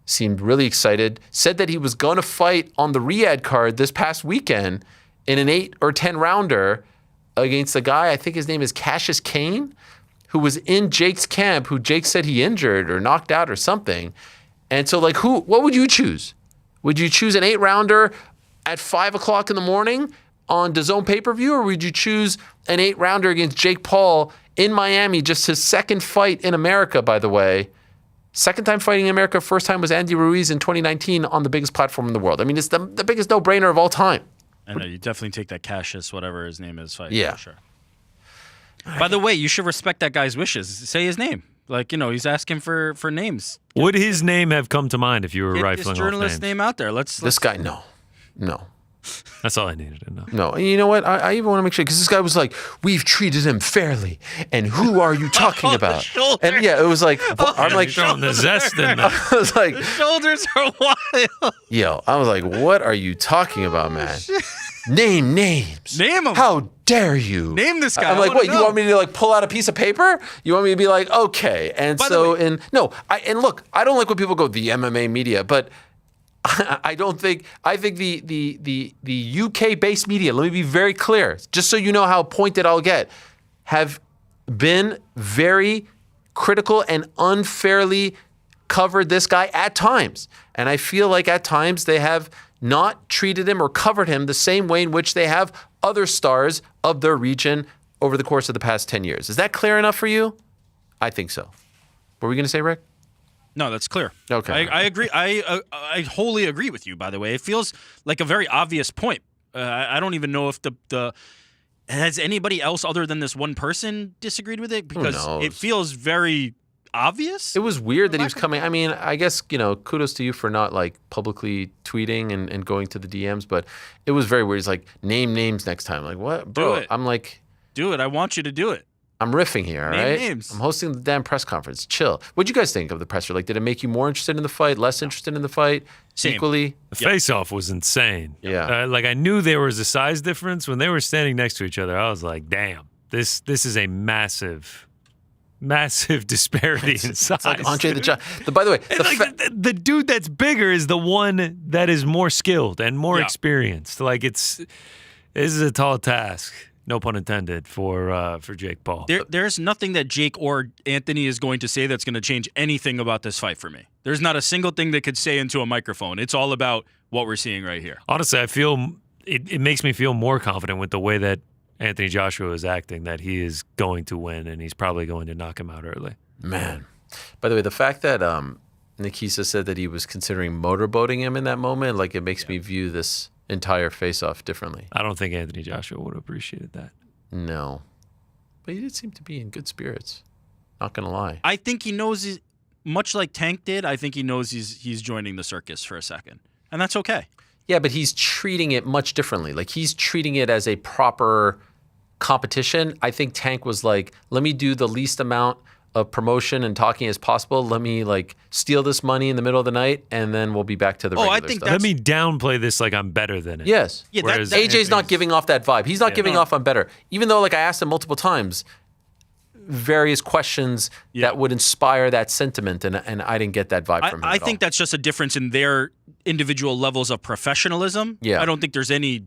Seemed really excited. Said that he was going to fight on the Riyadh card this past weekend in an 8 or 10 rounder against a guy, I think his name is Cassius Kane, who was in Jake's camp, who Jake said he injured or knocked out or something. And so, like, what would you choose? Would you choose an 8-rounder at 5 o'clock in the morning on DAZN pay-per-view, or would you choose an 8-rounder against Jake Paul in Miami, just his second fight in America, by the way? Second time fighting in America, first time was Andy Ruiz in 2019 on the biggest platform in the world. I mean, it's the biggest no-brainer of all time. I know, you definitely take that Cassius, whatever his name is, fight. Yeah. For sure. By the way, you should respect that guy's wishes. Say his name. Like, he's asking for names. Would his name have come to mind if you were Get rifling this off journalist names? name out there. This guy, no. That's all I needed to know. No, and you know what? I even want to make sure, because this guy was like, we've treated him fairly, and who are you talking about? And yeah, it was like, I'm like, throwing the zest in there. I was like, The shoulders are wild. yo, I was like, what are you talking about, man? Name names. Name them. How dare you? Name this guy. I'm like, what? You want me to like pull out a piece of paper? You want me to be like, okay? And By the so, way- and look, I don't like when people go the MMA media, but I think the UK based media, let me be very clear, just so you know how pointed I'll get, have been very critical and unfairly covered this guy at times. And I feel like at times they have not treated him or covered him the same way in which they have other stars of their region over the course of the past 10 years. Is that clear enough for you? I think so. What were we going to say, Rick? No, that's clear. Okay. I agree. I wholly agree with you, by the way. It feels like a very obvious point. I don't even know if has anybody else other than this one person disagreed with it? Because it feels very obvious. It was weird that he was coming. I mean, I guess, kudos to you for not like publicly tweeting and going to the DMs, but it was very weird. He's like, name names next time. Like, what? Bro, Do it. I'm like, do it. I want you to do it. I'm riffing here, all Name right? names. I'm hosting the damn press conference. Chill. What'd you guys think of the presser? Like, did it make you more interested in the fight, less interested in the fight, Same. equally? The face-off was insane. Yeah. Like, I knew there was a size difference. When they were standing next to each other, I was like, damn, this is a massive disparity in size. It's like Andre the Giant. By the way, the dude that's bigger is the one that is more skilled and more experienced. Like, this is a tall task. No pun intended for Jake Paul. There's nothing that Jake or Anthony is going to say that's going to change anything about this fight for me. There's not a single thing they could say into a microphone. It's all about what we're seeing right here. Honestly, I feel it makes me feel more confident with the way that Anthony Joshua is acting, that he is going to win and he's probably going to knock him out early. Man. By the way, the fact that Nakisa said that he was considering motorboating him in that moment, like, it makes me view this entire face-off differently. I don't think Anthony Joshua would have appreciated that. No. But he did seem to be in good spirits. Not going to lie. I think he knows, much like Tank did, I think he knows he's joining the circus for a second. And that's okay. Yeah, but he's treating it much differently. Like, he's treating it as a proper competition. I think Tank was like, let me do the least amount of promotion and talking as possible. Let me like steal this money in the middle of the night, and then we'll be back to the regular stuff. Let me downplay this like I'm better than it. Yes. Yeah, Whereas AJ's not giving off that vibe. He's not giving off I'm better. Even though, like, I asked him multiple times various questions that would inspire that sentiment, and I didn't get that vibe from him. I think that's just a difference in their individual levels of professionalism. Yeah. I don't think there's any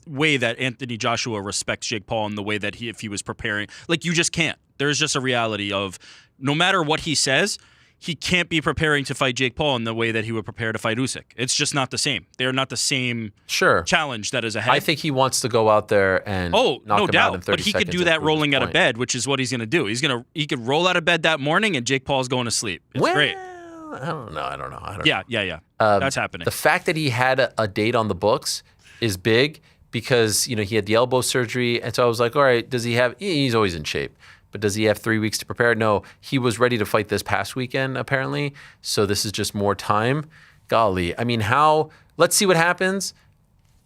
way that Anthony Joshua respects Jake Paul in the way that if he was preparing. Like, you just can't. There's just a reality of no matter what he says, he can't be preparing to fight Jake Paul in the way that he would prepare to fight Usyk. It's just not the same. They're not the same challenge that is ahead. I think he wants to go out there and knock no him doubt. out in 30 But he could seconds do that rolling out of bed, which is what he's going to do. He could roll out of bed that morning and Jake Paul's going to sleep. It's great. I don't know. Yeah. That's happening. The fact that he had a date on the books is big because, he had the elbow surgery. And so I was like, all right, does he have, he's always in shape. But does he have 3 weeks to prepare? No, he was ready to fight this past weekend, apparently. So this is just more time. Golly. I mean, let's see what happens.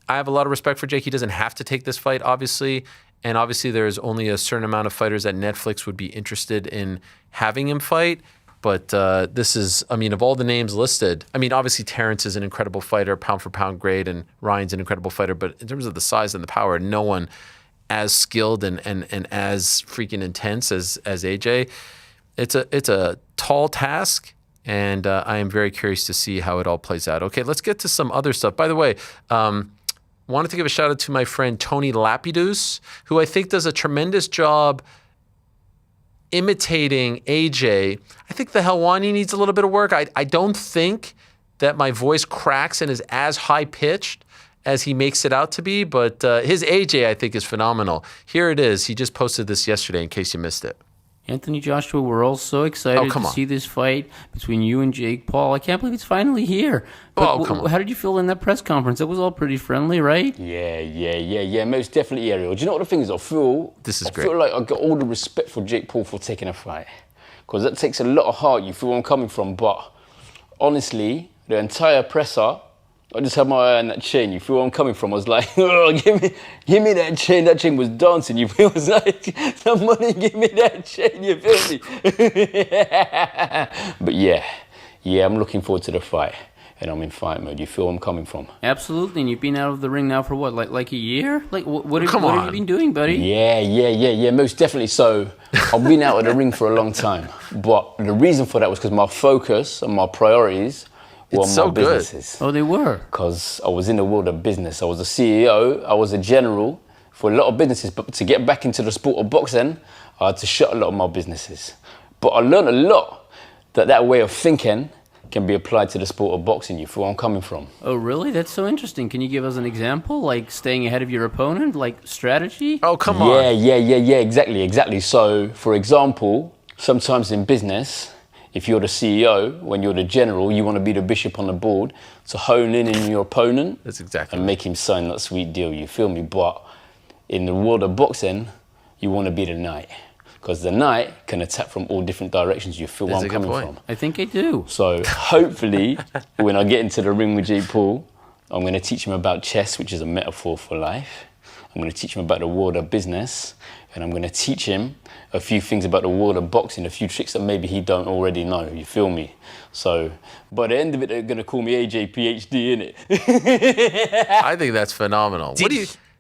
I have a lot of respect for Jake. He doesn't have to take this fight, obviously. And obviously there's only a certain amount of fighters that Netflix would be interested in having him fight. But this is, of all the names listed, obviously Terrence is an incredible fighter, pound for pound great, and Ryan's an incredible fighter. But in terms of the size and the power, no one as skilled and as freaking intense as AJ. It's a tall task, and I am very curious to see how it all plays out. Okay, let's get to some other stuff. By the way, wanted to give a shout out to my friend Tony Lapidus, who I think does a tremendous job imitating AJ. I think the Helwani needs a little bit of work. I don't think that my voice cracks and is as high pitched as he makes it out to be, but his AJ, I think, is phenomenal. Here it is. He just posted this yesterday in case you missed it. Anthony Joshua, we're all so excited to see this fight between you and Jake Paul. I can't believe it's finally here. But how did you feel in that press conference? It was all pretty friendly, right? Yeah. Most definitely, Ariel. Do you know what the thing is? I feel like I got all the respect for Jake Paul for taking a fight. Because that takes a lot of heart. You feel where I'm coming from. But honestly, the entire presser, I just had my eye on that chain. You feel where I'm coming from? I was like, oh, give me that chain. That chain was dancing. You feel? I was like, somebody give me that chain. You feel me? But yeah, I'm looking forward to the fight. And I'm in fight mode. You feel where I'm coming from? Absolutely. And you've been out of the ring now for what, like a year? Like, what have you been doing, buddy? Yeah, most definitely. So I've been out of the ring for a long time. But the reason for that was because my focus and my priorities were my businesses. Oh, they were? Because I was in the world of business. I was a CEO. I was a general for a lot of businesses. But to get back into the sport of boxing, I had to shut a lot of my businesses. But I learned a lot that way of thinking can be applied to the sport of boxing. You feel where I'm coming from? Oh, really? That's so interesting. Can you give us an example? Like staying ahead of your opponent? Like strategy? Oh, come on. Yeah, exactly. So, for example, sometimes in business, if you're the CEO, when you're the general, you want to be the bishop on the board to hone in on your opponent. That's exactly and make him sign that sweet deal. You feel me? But in the world of boxing, you want to be the knight. Because the knight can attack from all different directions. You feel where I'm coming from? I think I do. So hopefully, when I get into the ring with Jake Paul, I'm going to teach him about chess, which is a metaphor for life. I'm going to teach him about the world of business. And I'm going to teach him a few things about the world of boxing, a few tricks that maybe he don't already know. You feel me? So, by the end of it, they're going to call me AJ PhD, innit? I think that's phenomenal.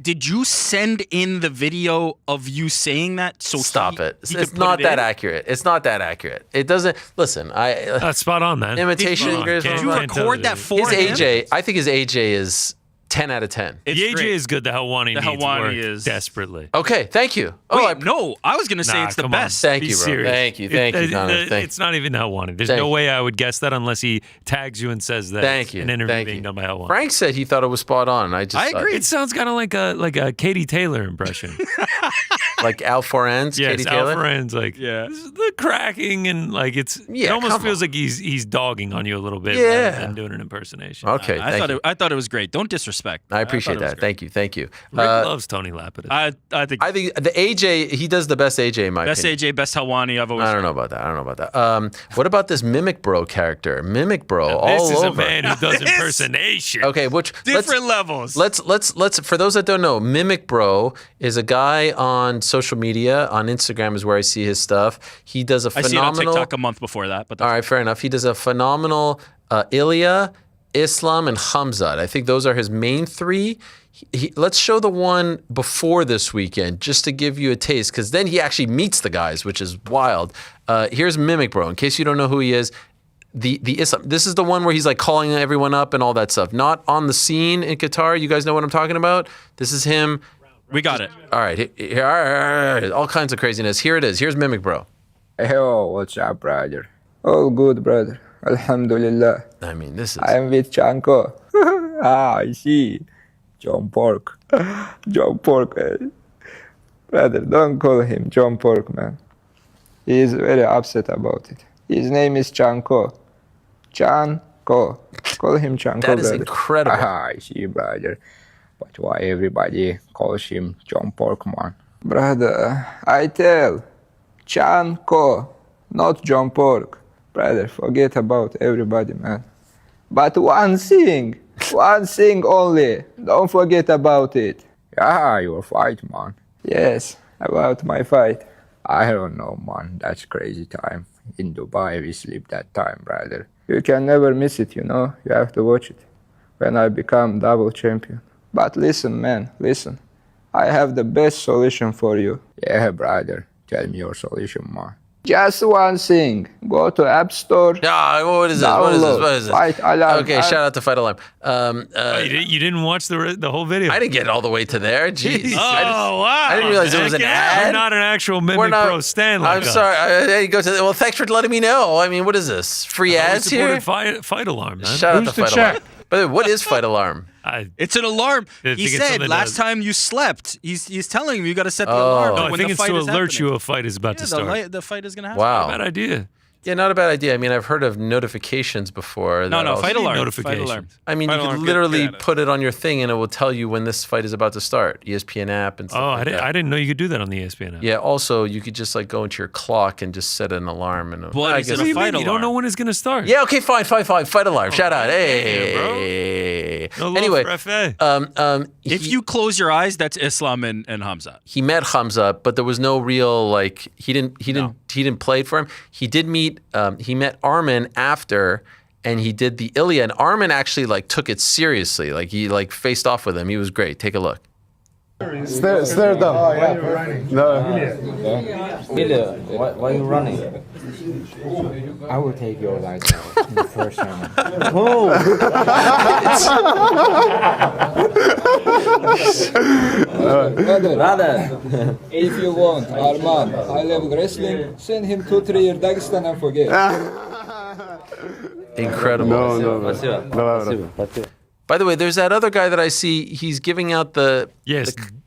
Did you send in the video of you saying that? So stop it. It's not that accurate. It's not that accurate. It doesn't. Listen, that's spot on, man. Imitation. Did you record that for his AJ? I think his AJ is 10 out of 10. The AJ is good. The Helwani needs work desperately. Okay, thank you. No, I was going to say it's the best. Thank you, bro. Thank you, Connor. It's not even Helwani. There's no way I would guess that unless he tags you and says that. Thank you. An interview being done by Helwani. Frank said he thought it was spot on. I agree. It sounds kind of like a Katie Taylor impression. Like Al Foren's Katie Taylor? Al Foren's the cracking and it almost feels like he's dogging on you a little bit rather than doing an impersonation. Okay, I thought it was great. Don't disrespect. I appreciate that. Thank you. Rick loves Tony Lapidus. I think the AJ, he does the best AJ in my opinion. Best AJ, best Helwani I've always I don't know about that. What about this Mimic Bro character? Mimic Bro all over. This is a man who does impersonation. Okay, different levels. Let's for those that don't know, Mimic Bro is a guy on social media. On Instagram is where I see his stuff. He does a phenomenal. I see it on TikTok a month before that. But all right, fair enough. He does a phenomenal Ilya, Islam, and Hamzat. I think those are his main three. Let's show the one before this weekend just to give you a taste, because then he actually meets the guys, which is wild. Here's Mimic Bro. In case you don't know who he is, the Islam. This is the one where he's like calling everyone up and all that stuff. Not on the scene in Qatar. You guys know what I'm talking about? This is him. We got it. All right. All kinds of craziness. Here it is. Here's Mimic Bro. Yo, what's up, brother? All good, brother. Alhamdulillah. I mean, this is... I'm with Chanko. I see. John Pork. John Pork. Brother, don't call him John Pork, man. He is very upset about it. His name is Chanko. Chanko. Call him Chanko, That is brother. incredible. I see, brother. But why everybody calls him John Pork, man? Brother, I tell. Chanko, not John Pork. Brother, forget about everybody, man. But one thing only. Don't forget about it. Yeah, your fight, man. Yes, about my fight. I don't know, man. That's crazy time. In Dubai, we sleep that time, brother. You can never miss it, you know? You have to watch it. When I become double champion. But listen, man, listen. I have the best solution for you. Yeah, brother. Tell me your solution, man. Just one thing. Go to App Store. What is this? What is this? Fight Alarm. Okay, shout out to Fight Alarm. You didn't watch the whole video? I didn't get all the way to there. Jeez. Wow. I didn't realize it was an ad. We're not an actual Mimic Pro stand like I'm sorry. Well, thanks for letting me know. I mean, what is this? Free ads here? Fight Alarm, man. Shout out to Fight Alarm. By the way, what is Fight Alarm? It's an alarm. He said last time you slept. He's telling you got to set the alarm. No, when I think the it's fight to is alert happening. you a fight is about to start. The fight is going to happen. Wow. Bad idea. Yeah, not a bad idea. I mean, I've heard of notifications before. No, Fight Alarm. Notifications. Fight Alarm. I mean, Fight you Alarm, could literally get it. put it on your thing and it will tell you when this fight is about to start. ESPN app and stuff like that. I didn't know you could do that on the ESPN app. Yeah, also, you could just like go into your clock and just set an alarm. And Well, I is guess it a fight You don't alarm? know when it's going to start. Yeah, okay, fine. Fight Alarm. Shout out. Hey. No love Anyway, for FA. If you close your eyes, that's Islam and Hamza. he met Hamza, but there was no real like he didn't play it for him. He did meet he met Arman after, and he did the Ilya, and Arman actually like took it seriously. Like he like faced off with him. He was great. Take a look. Stare down. No. Ilya, why are you running? I will take your life now in the first round. Brother, if you want, Arman, I love wrestling, send him 2-3 years Dagestan and forget. Incredible. No. By the way, there's that other guy that I see. He's giving out the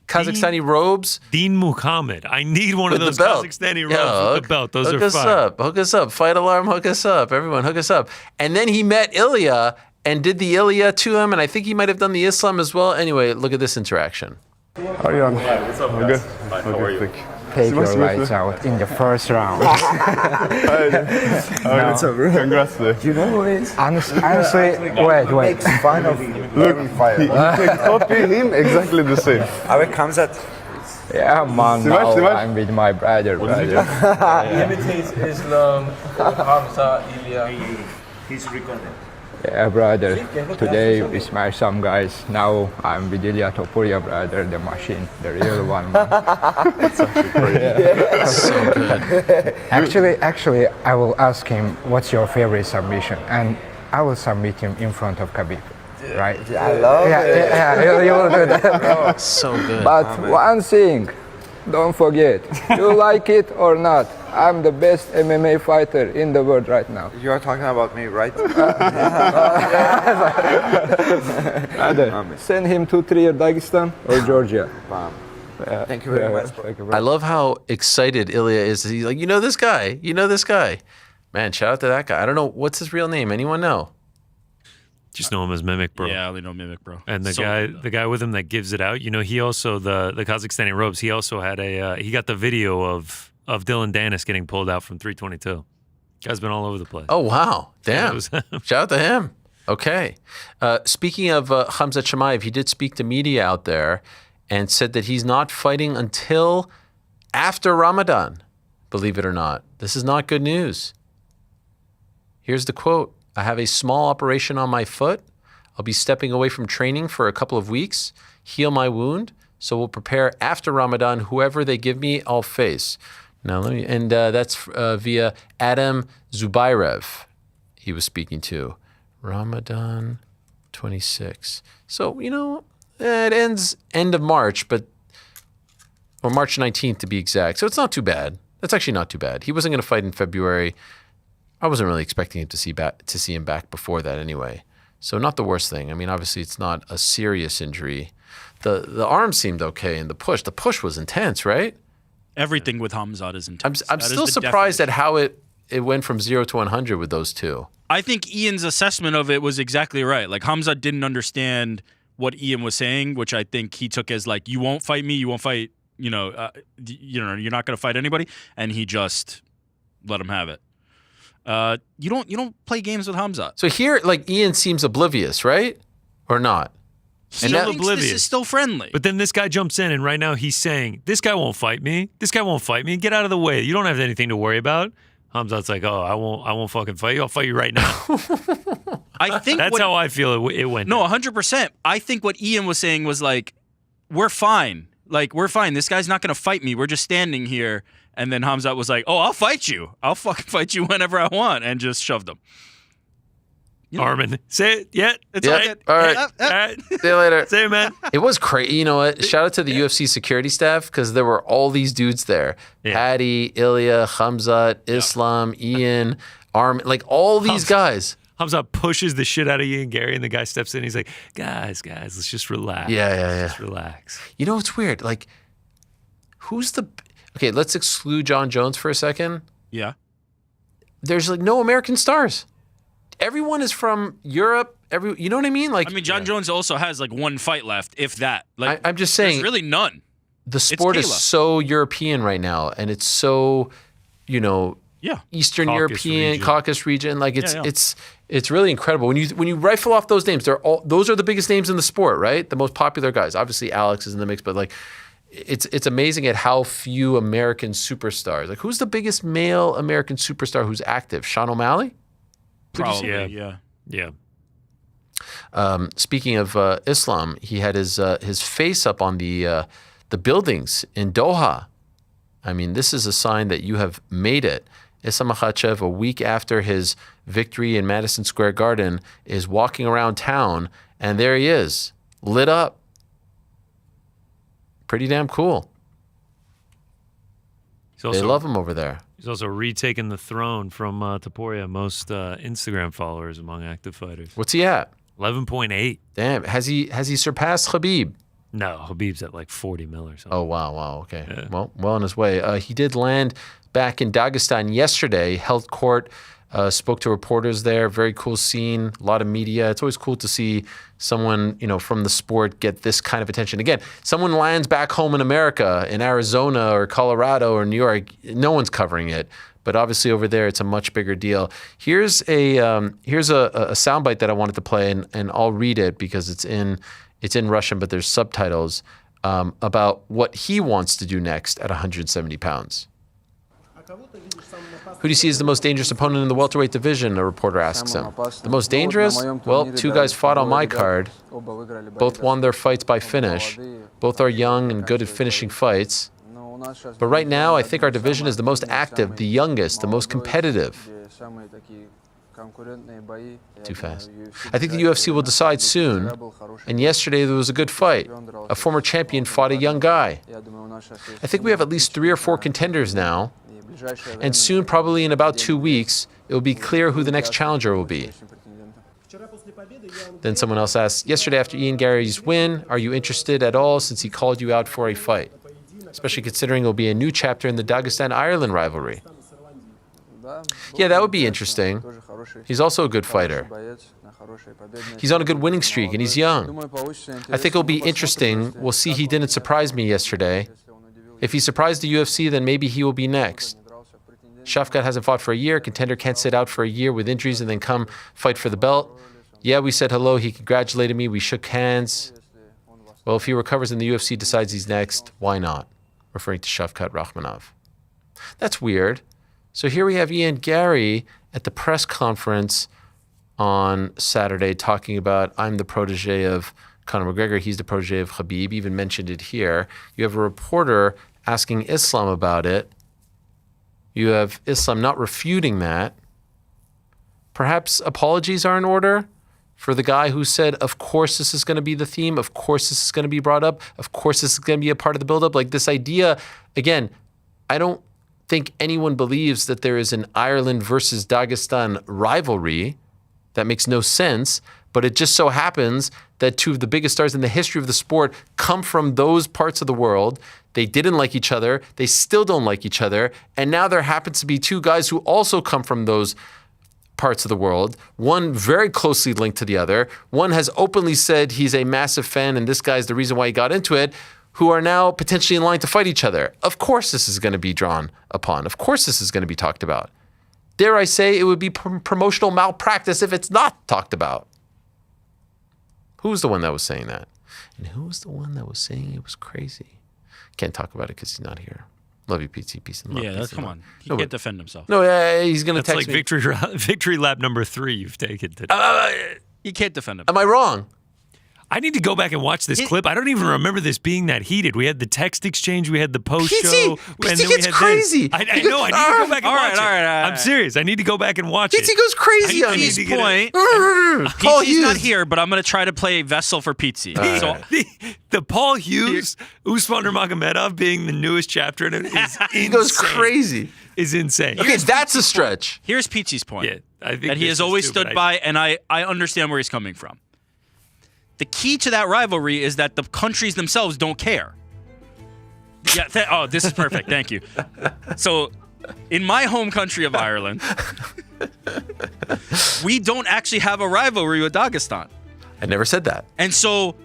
Kazakhstani robes. Dean Muhammad. I need one of With those the belt. Kazakhstani robes with the belt. Those are fire. Hook us up. Fight Alarm, hook us up. Everyone, hook us up. And then he met Ilya and did the Ilya to him, and I think he might have done the Islam as well. Anyway, look at this interaction. How are you on? What's up, I'm guys? good. Fine, how are you? Take your lights out in the first round. Congrats, dude. Do you know who it is? Honestly, wait. Makes fun of every fighter. He can copy him exactly the same. Abi comes at. Yeah, man. Smash. I'm with my brother. He imitates Islam, Hamza, Ilya. He's recording. Yeah, brother. Today we smashed some guys. Now I'm with Ilya Topuria, brother, the machine, the real one. Man. That's actually crazy. So good. Actually, I will ask him what's your favorite submission, and I will submit him in front of Khabib. Right? I love it. Yeah, you will do that. So good. But one thing, don't forget, you like it or not, I'm the best MMA fighter in the world right now. You are talking about me, right? Send him to 3 years Dagestan or Georgia. Thank you very much, bro. I love how excited Ilya is. He's like, you know this guy. Man, shout out to that guy. I don't know, what's his real name? Anyone know? Just know him as Mimic Bro. Yeah, I only know Mimic Bro. And the guy with him that gives it out, you know, he also the Kazakhstani robes. He also had he got the video of Dylan Danis getting pulled out from 322. Guy's been all over the place. Oh wow, damn! Shout out to him. Okay. Speaking of Hamza Chimaev, he did speak to media out there and said that he's not fighting until after Ramadan. Believe it or not, this is not good news. Here's the quote. I have a small operation on my foot. I'll be stepping away from training for a couple of weeks, heal my wound, so we'll prepare after Ramadan. Whoever they give me, I'll face. Now, that's via Adam Zubairev. he was speaking to. Ramadan 26. So, it ends end of March, or March 19th to be exact. So it's not too bad. That's actually not too bad. He wasn't going to fight in February. I wasn't really expecting him to see him back before that anyway. So not the worst thing. I mean, obviously it's not a serious injury. The arm seemed okay, and the push was intense, right? Everything with Khamzat is intense. I'm still surprised at how it went from 0 to 100 with those two. I think Ian's assessment of it was exactly right. Like, Khamzat didn't understand what Ian was saying, which I think he took as like, you won't fight me, you won't fight, you're not going to fight anybody, and he just let him have it. You don't play games with Khamzat. So here, like, Ian seems oblivious, right? Or not? He thinks this is still friendly. But then this guy jumps in, and right now he's saying, this guy won't fight me. This guy won't fight me. Get out of the way. You don't have anything to worry about. Khamzat's like, oh, I won't fucking fight you. I'll fight you right now. I think that's how I feel it went. No, 100%. I think what Ian was saying was like, we're fine. Like, we're fine. This guy's not going to fight me. We're just standing here. And then Khamzat was like, oh, I'll fight you. I'll fucking fight you whenever I want, and just shoved him. Arman, say it. Yeah, it's all good. All right. All right. See you later. Say it, man. It was crazy. You know what? Shout out to the UFC security staff, because there were all these dudes there. Yeah. Patty, Ilya, Khamzat, Islam, Ian, Arman, like all these guys. Khamzat pushes the shit out of Ian Garry, and the guy steps in. He's like, guys, let's just relax. Yeah. Just relax. You know what's weird? Like, okay, let's exclude John Jones for a second. Yeah. There's like no American stars. Everyone is from Europe. You know what I mean? Like, I mean, John Jones also has like one fight left, if that. Like, I'm just saying, there's really none. The sport is so European right now, and it's so, Eastern European, Caucasus region. Like, it's really incredible when you rifle off those names. Those are the biggest names in the sport, right? The most popular guys. Obviously, Alex is in the mix, but like, it's amazing at how few American superstars. Like, who's the biggest male American superstar who's active? Sean O'Malley? Probably, yeah. Speaking of Islam, he had his face up on the buildings in Doha. I mean, this is a sign that you have made it. Islam Makhachev, a week after his victory in Madison Square Garden, is walking around town, and there he is, lit up. Pretty damn cool. They love him over there. He's also retaken the throne from Topuria, most Instagram followers among active fighters. What's he at? 11.8. Damn. Has he surpassed Khabib? No, Khabib's at like 40 mil or something. Oh, wow. Okay. Yeah. Well on his way. He did land back in Dagestan yesterday, held court, spoke to reporters there. Very cool scene, a lot of media. It's always cool to see someone, from the sport get this kind of attention. Again, someone lands back home in America, in Arizona or Colorado or New York, no one's covering it. But obviously over there, it's a much bigger deal. Here's a soundbite that I wanted to play, and I'll read it because it's in Russian, but there's subtitles about what he wants to do next at 170 pounds. Who do you see as the most dangerous opponent in the welterweight division? A reporter asks him. The most dangerous? Well, two guys fought on my card. Both won their fights by finish. Both are young and good at finishing fights. But right now, I think our division is the most active, the youngest, the most competitive. Too fast. I think the UFC will decide soon. And yesterday there was a good fight. A former champion fought a young guy. I think we have at least 3 or 4 contenders now. And soon, probably in about 2 weeks, it will be clear who the next challenger will be. Then someone else asks, yesterday after Ian Garry's win, are you interested at all since he called you out for a fight? Especially considering it will be a new chapter in the Dagestan-Ireland rivalry. Yeah, that would be interesting. He's also a good fighter. He's on a good winning streak and he's young. I think it'll be interesting. We'll see. He didn't surprise me yesterday. If he surprised the UFC, then maybe he will be next. Shafkat hasn't fought for a year. Contender can't sit out for a year with injuries and then come fight for the belt. Yeah, we said hello. He congratulated me. We shook hands. Well, if he recovers and the UFC decides he's next, why not? Referring to Shavkat Rakhmonov. That's weird. So here we have Ian Garry at the press conference on Saturday talking about, I'm the protege of Conor McGregor. He's the protege of Khabib. Even mentioned it here. You have a reporter asking Islam about it. You have Islam not refuting that. Perhaps apologies are in order for the guy who said, of course this is going to be the theme, of course this is going to be brought up, of course this is going to be a part of the buildup. Like this idea, again, I don't think anyone believes that there is an Ireland versus Dagestan rivalry. That makes no sense, but it just so happens that two of the biggest stars in the history of the sport come from those parts of the world. They didn't like each other, they still don't like each other, and now there happens to be two guys who also come from those parts of the world, one very closely linked to the other. One has openly said he's a massive fan and this guy's the reason why he got into it, who are now potentially in line to fight each other. Of course this is going to be drawn upon. Of course this is going to be talked about. Dare I say it would be promotional malpractice if it's not talked about. Who was the one that was saying that? And who was the one that was saying it was crazy? Can't talk about it because he's not here. Love you, PT. Peace and love. Yeah, come on. He can't defend himself. No, he's going to text me. That's like victory lap number 3 you've taken today. He can't defend himself. Am I wrong? I need to go back and watch this clip. I don't even remember this being that heated. We had the text exchange, we had the post show, and then we had crazy. I know. I need to go back and watch it. I'm serious. I need to go back and watch it. PT goes crazy on PT's me. point. Paul PT's Hughes not here, but I'm going to try to play vessel for PT. So, the Paul Hughes, Usman Nurmagomedov being the newest chapter in it is insane. He goes crazy. Is insane. Okay, that's a stretch. Here's PT's point. Yeah, I think that he has always stood by, and I understand where he's coming from. The key to that rivalry is that the countries themselves don't care. Yeah. This is perfect. Thank you. So, in my home country of Ireland, we don't actually have a rivalry with Dagestan. I never said that. And so,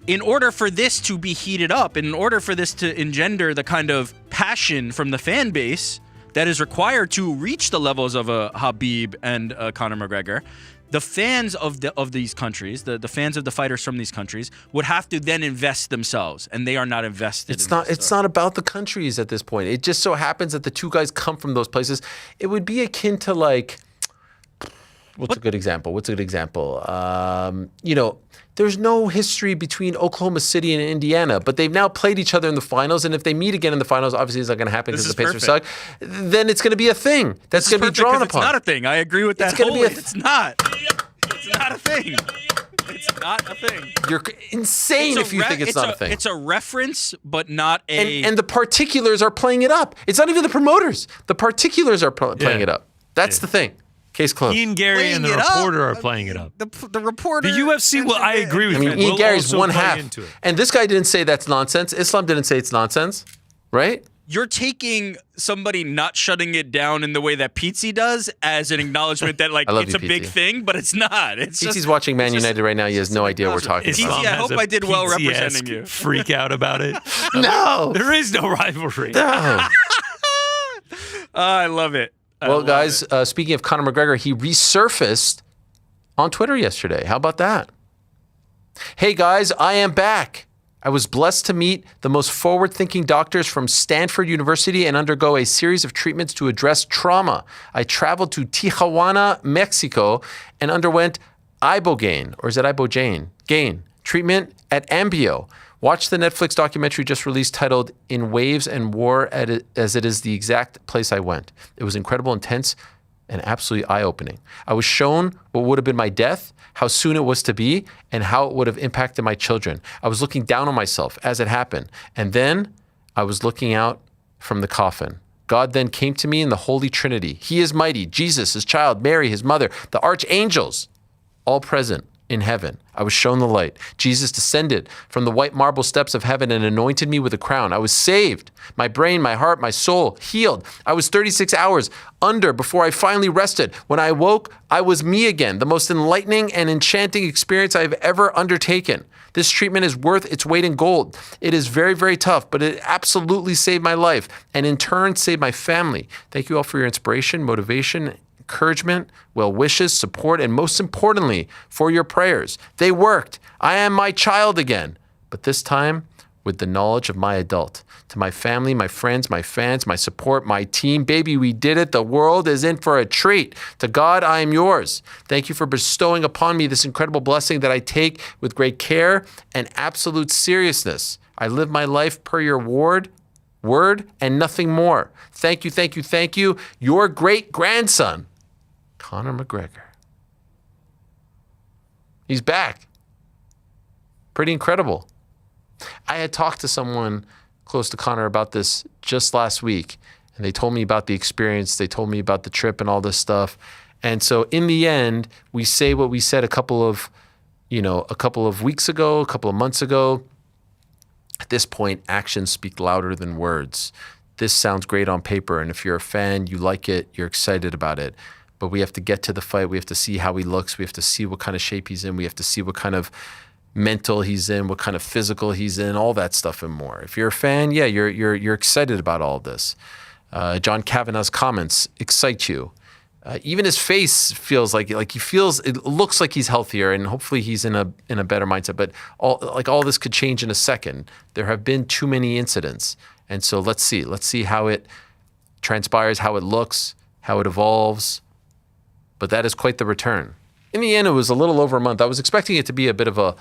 in order for this to be heated up, in order for this to engender the kind of passion from the fan base that is required to reach the levels of a Khabib and Conor McGregor, the fans of these countries, the fans of the fighters from these countries, would have to then invest themselves, and they are not invested. It's not about the countries at this point. It just so happens that the two guys come from those places. It would be akin to like, what's a good example? There's no history between Oklahoma City and Indiana, but they've now played each other in the finals, and if they meet again in the finals, obviously it's not going to happen because the Pacers suck. Then it's going to be a thing that's going to be drawn upon. It's not a thing. I agree with that. It's not. It's not a thing. It's not a thing. You're insane if you think it's not a thing. It's a reference, but not a... And the particulars are playing it up. It's not even the promoters. The particulars are playing it up. That's the thing. Case closed. Ian Gary and the reporter are playing it up. The reporter... The UFC, I agree with you. Ian Gary's one half. And this guy didn't say that's nonsense. Islam didn't say it's nonsense. Right? You're taking somebody not shutting it down in the way that Pizzi does as an acknowledgement that it's a big thing, but it's not. Pizzi's watching Man United right now. He has no idea what we're talking about. Pizzi, I hope I did well representing you. Freak out about it. No. There is no rivalry. No. I love it. Well, guys, speaking of Conor McGregor, he resurfaced on Twitter yesterday. How about that? Hey, guys, I am back. I was blessed to meet the most forward-thinking doctors from Stanford University and undergo a series of treatments to address trauma. I traveled to Tijuana, Mexico, and underwent ibogaine, or is it ibogaine? Gain treatment at Ambio. Watch the Netflix documentary just released titled In Waves and War, as it is the exact place I went. It was incredible, intense, and absolutely eye-opening. I was shown what would have been my death, how soon it was to be, and how it would have impacted my children. I was looking down on myself as it happened. And then I was looking out from the coffin. God then came to me in the Holy Trinity. He is mighty, Jesus, his child, Mary, his mother, the archangels, all present in heaven. I was shown the light. Jesus descended from the white marble steps of heaven and anointed me with a crown. I was saved. My brain, my heart, my soul healed. I was 36 hours under before I finally rested. When I awoke, I was me again, the most enlightening and enchanting experience I have ever undertaken. This treatment is worth its weight in gold. It is very, very tough, but it absolutely saved my life and in turn saved my family. Thank you all for your inspiration, motivation, encouragement, well wishes, support, and most importantly, for your prayers. They worked. I am my child again, but this time with the knowledge of my adult. To my family, my friends, my fans, my support, my team, baby, we did it. The world is in for a treat. To God, I am yours. Thank you for bestowing upon me this incredible blessing that I take with great care and absolute seriousness. I live my life per your word, and nothing more. Thank you, thank you, thank you. Your great grandson, Conor McGregor. He's back. Pretty incredible. I had talked to someone close to Conor about this just last week, and they told me about the experience. They told me about the trip and all this stuff. And so in the end, we say what we said a couple of weeks ago, a couple of months ago. At this point, actions speak louder than words. This sounds great on paper, and if you're a fan, you like it, you're excited about it. But we have to get to the fight. We have to see how he looks. We have to see what kind of shape he's in. We have to see what kind of mental he's in, what kind of physical he's in, all that stuff and more. If you're a fan, yeah, you're excited about all this. John Kavanaugh's comments excite you. Even his face feels like it looks like he's healthier, and hopefully he's in a better mindset. But all this could change in a second. There have been too many incidents, and so let's see how it transpires, how it looks, how it evolves. But that is quite the return. In the end, it was a little over a month. I was expecting it to be a bit of a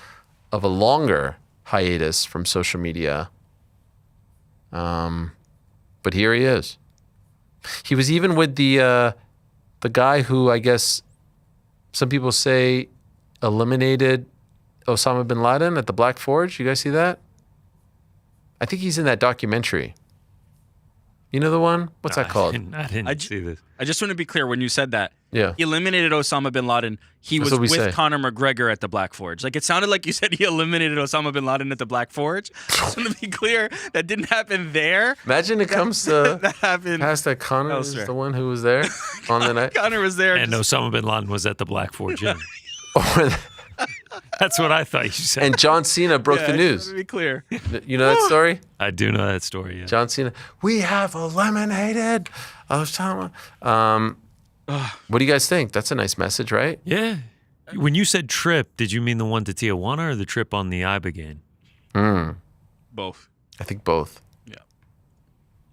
longer hiatus from social media, but here he is. He was even with the guy who I guess some people say eliminated Osama bin Laden at the Black Forge. You guys see that? I think he's in that documentary. You know the one? What's that called? I didn't see this. I just want to be clear when you said that. Yeah. He eliminated Osama bin Laden. He was with Conor McGregor at the Black Forge. Like, it sounded like you said he eliminated Osama bin Laden at the Black Forge. I just want to be clear, that didn't happen there. Imagine it comes to that happened past that Conor is the one who was there on the night. Conor was there. And Osama bin Laden was at the Black Forge. Yeah. That's what I thought you said. And John Cena broke the news. To be clear. You know that story? I do know that story, yeah. John Cena, we have eliminated Osama. What do you guys think? That's a nice message, right? Yeah. When you said trip, did you mean the one to Tijuana or the trip on the Ibogaine? Both. I think both. Yeah.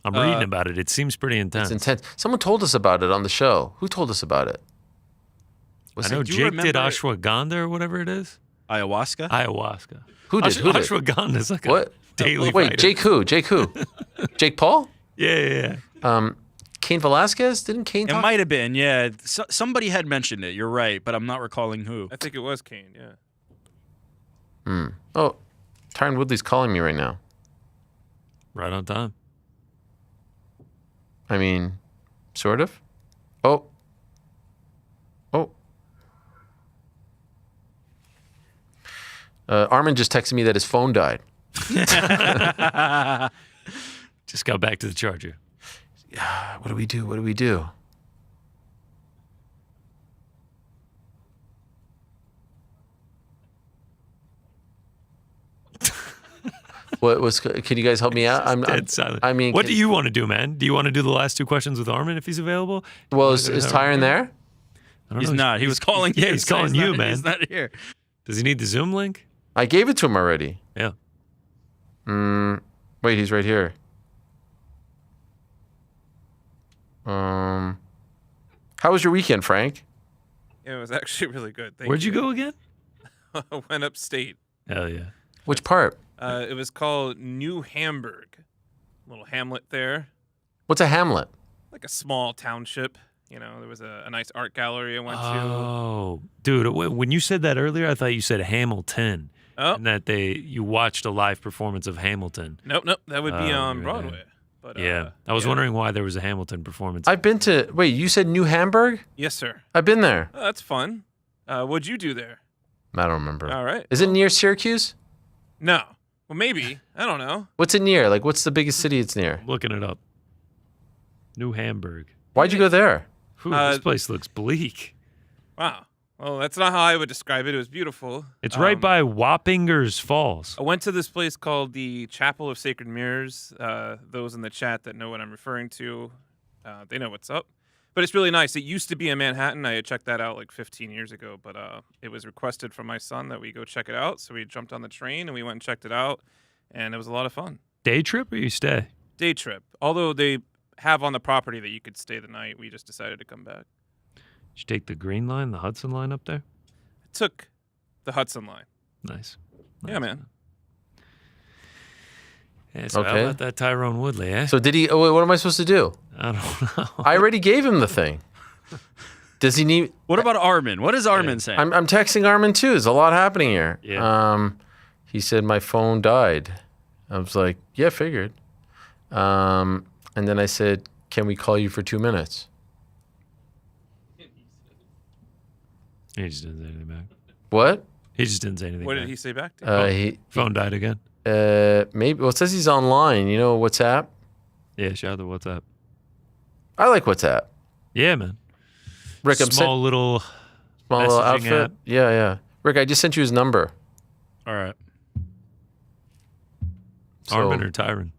I'm reading about it. It seems pretty intense. It's intense. Someone told us about it on the show. Who told us about it? I know Jake did ashwagandha or whatever it is. Ayahuasca? Ayahuasca. Who did? Ashwagandha is like what? A daily Wait, fighter. Jake who? Jake who? Jake Paul? Yeah. Cain Velasquez? Didn't Cain talk? It might have been, yeah. Somebody had mentioned it. You're right, but I'm not recalling who. I think it was Cain, yeah. Oh, Tyron Woodley's calling me right now. Right on time. I mean, sort of. Oh. Arman just texted me that his phone died. Just got back to the charger. What do we do? Can you guys help me out? I'm dead silent. I mean, what do you want to do, man? Do you want to do the last two questions with Arman if he's available? Well, is Tyron there? He's not. He was calling you. Yeah, he's calling you, man. He's not here. Does he need the Zoom link? I gave it to him already. Yeah. Wait, he's right here. How was your weekend, Frank? Yeah, it was actually really good. Where'd you go again? I went upstate. Hell yeah. Which part? It was called New Hamburg. Little hamlet there. What's a hamlet? Like a small township. You know, there was a nice art gallery I went to. Oh, dude, when you said that earlier, I thought you said Hamilton. Oh. And that you watched a live performance of Hamilton. Nope. That would be on Broadway. But, yeah. I was wondering why there was a Hamilton performance. I've been to, wait, you said New Hamburg? Yes, sir. I've been there. Oh, that's fun. What'd you do there? I don't remember. All right. Is it near Syracuse? No. Well, maybe. I don't know. What's it near? Like, what's the biggest city it's near? Looking it up. New Hamburg. Why'd you go there? This place looks bleak. Wow. Well, that's not how I would describe it. It was beautiful. It's right by Wappingers Falls. I went to this place called the Chapel of Sacred Mirrors. Those in the chat that know what I'm referring to, they know what's up. But it's really nice. It used to be in Manhattan. I had checked that out like 15 years ago, but it was requested from my son that we go check it out. So we jumped on the train and we went and checked it out, and it was a lot of fun. Day trip or you stay? Day trip. Although they have on the property that you could stay the night, we just decided to come back. Did you take the Green Line, the Hudson Line up there? I took the Hudson Line. Nice. Yeah, man. Yeah, so how about that Tyron Woodley, eh? So did he, what am I supposed to do? I don't know. I already gave him the thing. Does he need? What about Arman? What is Arman saying? I'm texting Arman too. There's a lot happening here. Yeah. He said my phone died. I was like, yeah, figured. And then I said, can we call you for 2 minutes? He just didn't say anything back. What? He just didn't say anything What back. did he say back to you? Phone died again. Maybe. Well, it says he's online. You know WhatsApp? Yeah, shout out to WhatsApp. I like WhatsApp. Yeah, man. Rick, small little outfit. app. Yeah. Rick, I just sent you his number. All right. Arman or Tyron?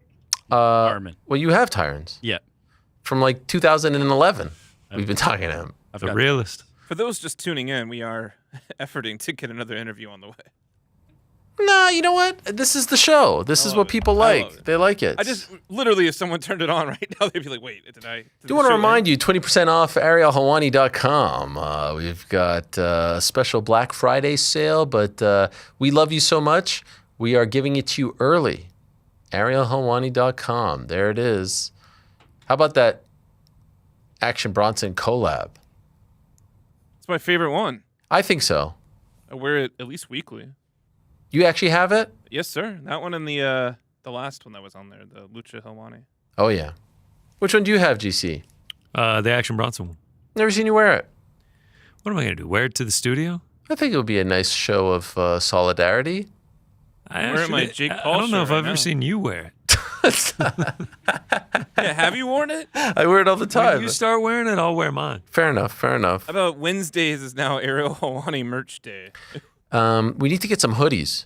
Arman. Well, you have Tyrons. Yeah. From like 2011. We've been talking to him. The realist. For those just tuning in, we are efforting to get another interview on the way. Nah, you know what? This is the show. This is what people like. They like it. I just literally, if someone turned it on right now, they'd be like, "Wait, did I?" Do want to remind you, 20% off ArielHelwani.com. We've got a special Black Friday sale, but we love you so much, we are giving it to you early. ArielHelwani.com. There it is. How about that Action Bronson collab? It's my favorite one. I think so. I wear it at least weekly. You actually have it? Yes, sir. That one and the last one that was on there, the Lucha Helwani. Oh, yeah. Which one do you have, GC? The Action Bronson one. Never seen you wear it. What am I going to do? Wear it to the studio? I think it would be a nice show of solidarity. I'm wearing my Jake Paul I don't know if shirt I've right ever now. seen you wear it. Yeah, have you worn it? I wear it all the time. When you start wearing it, I'll wear mine. Fair enough. How about Wednesdays is now Ariel Helwani merch day? We need to get some hoodies.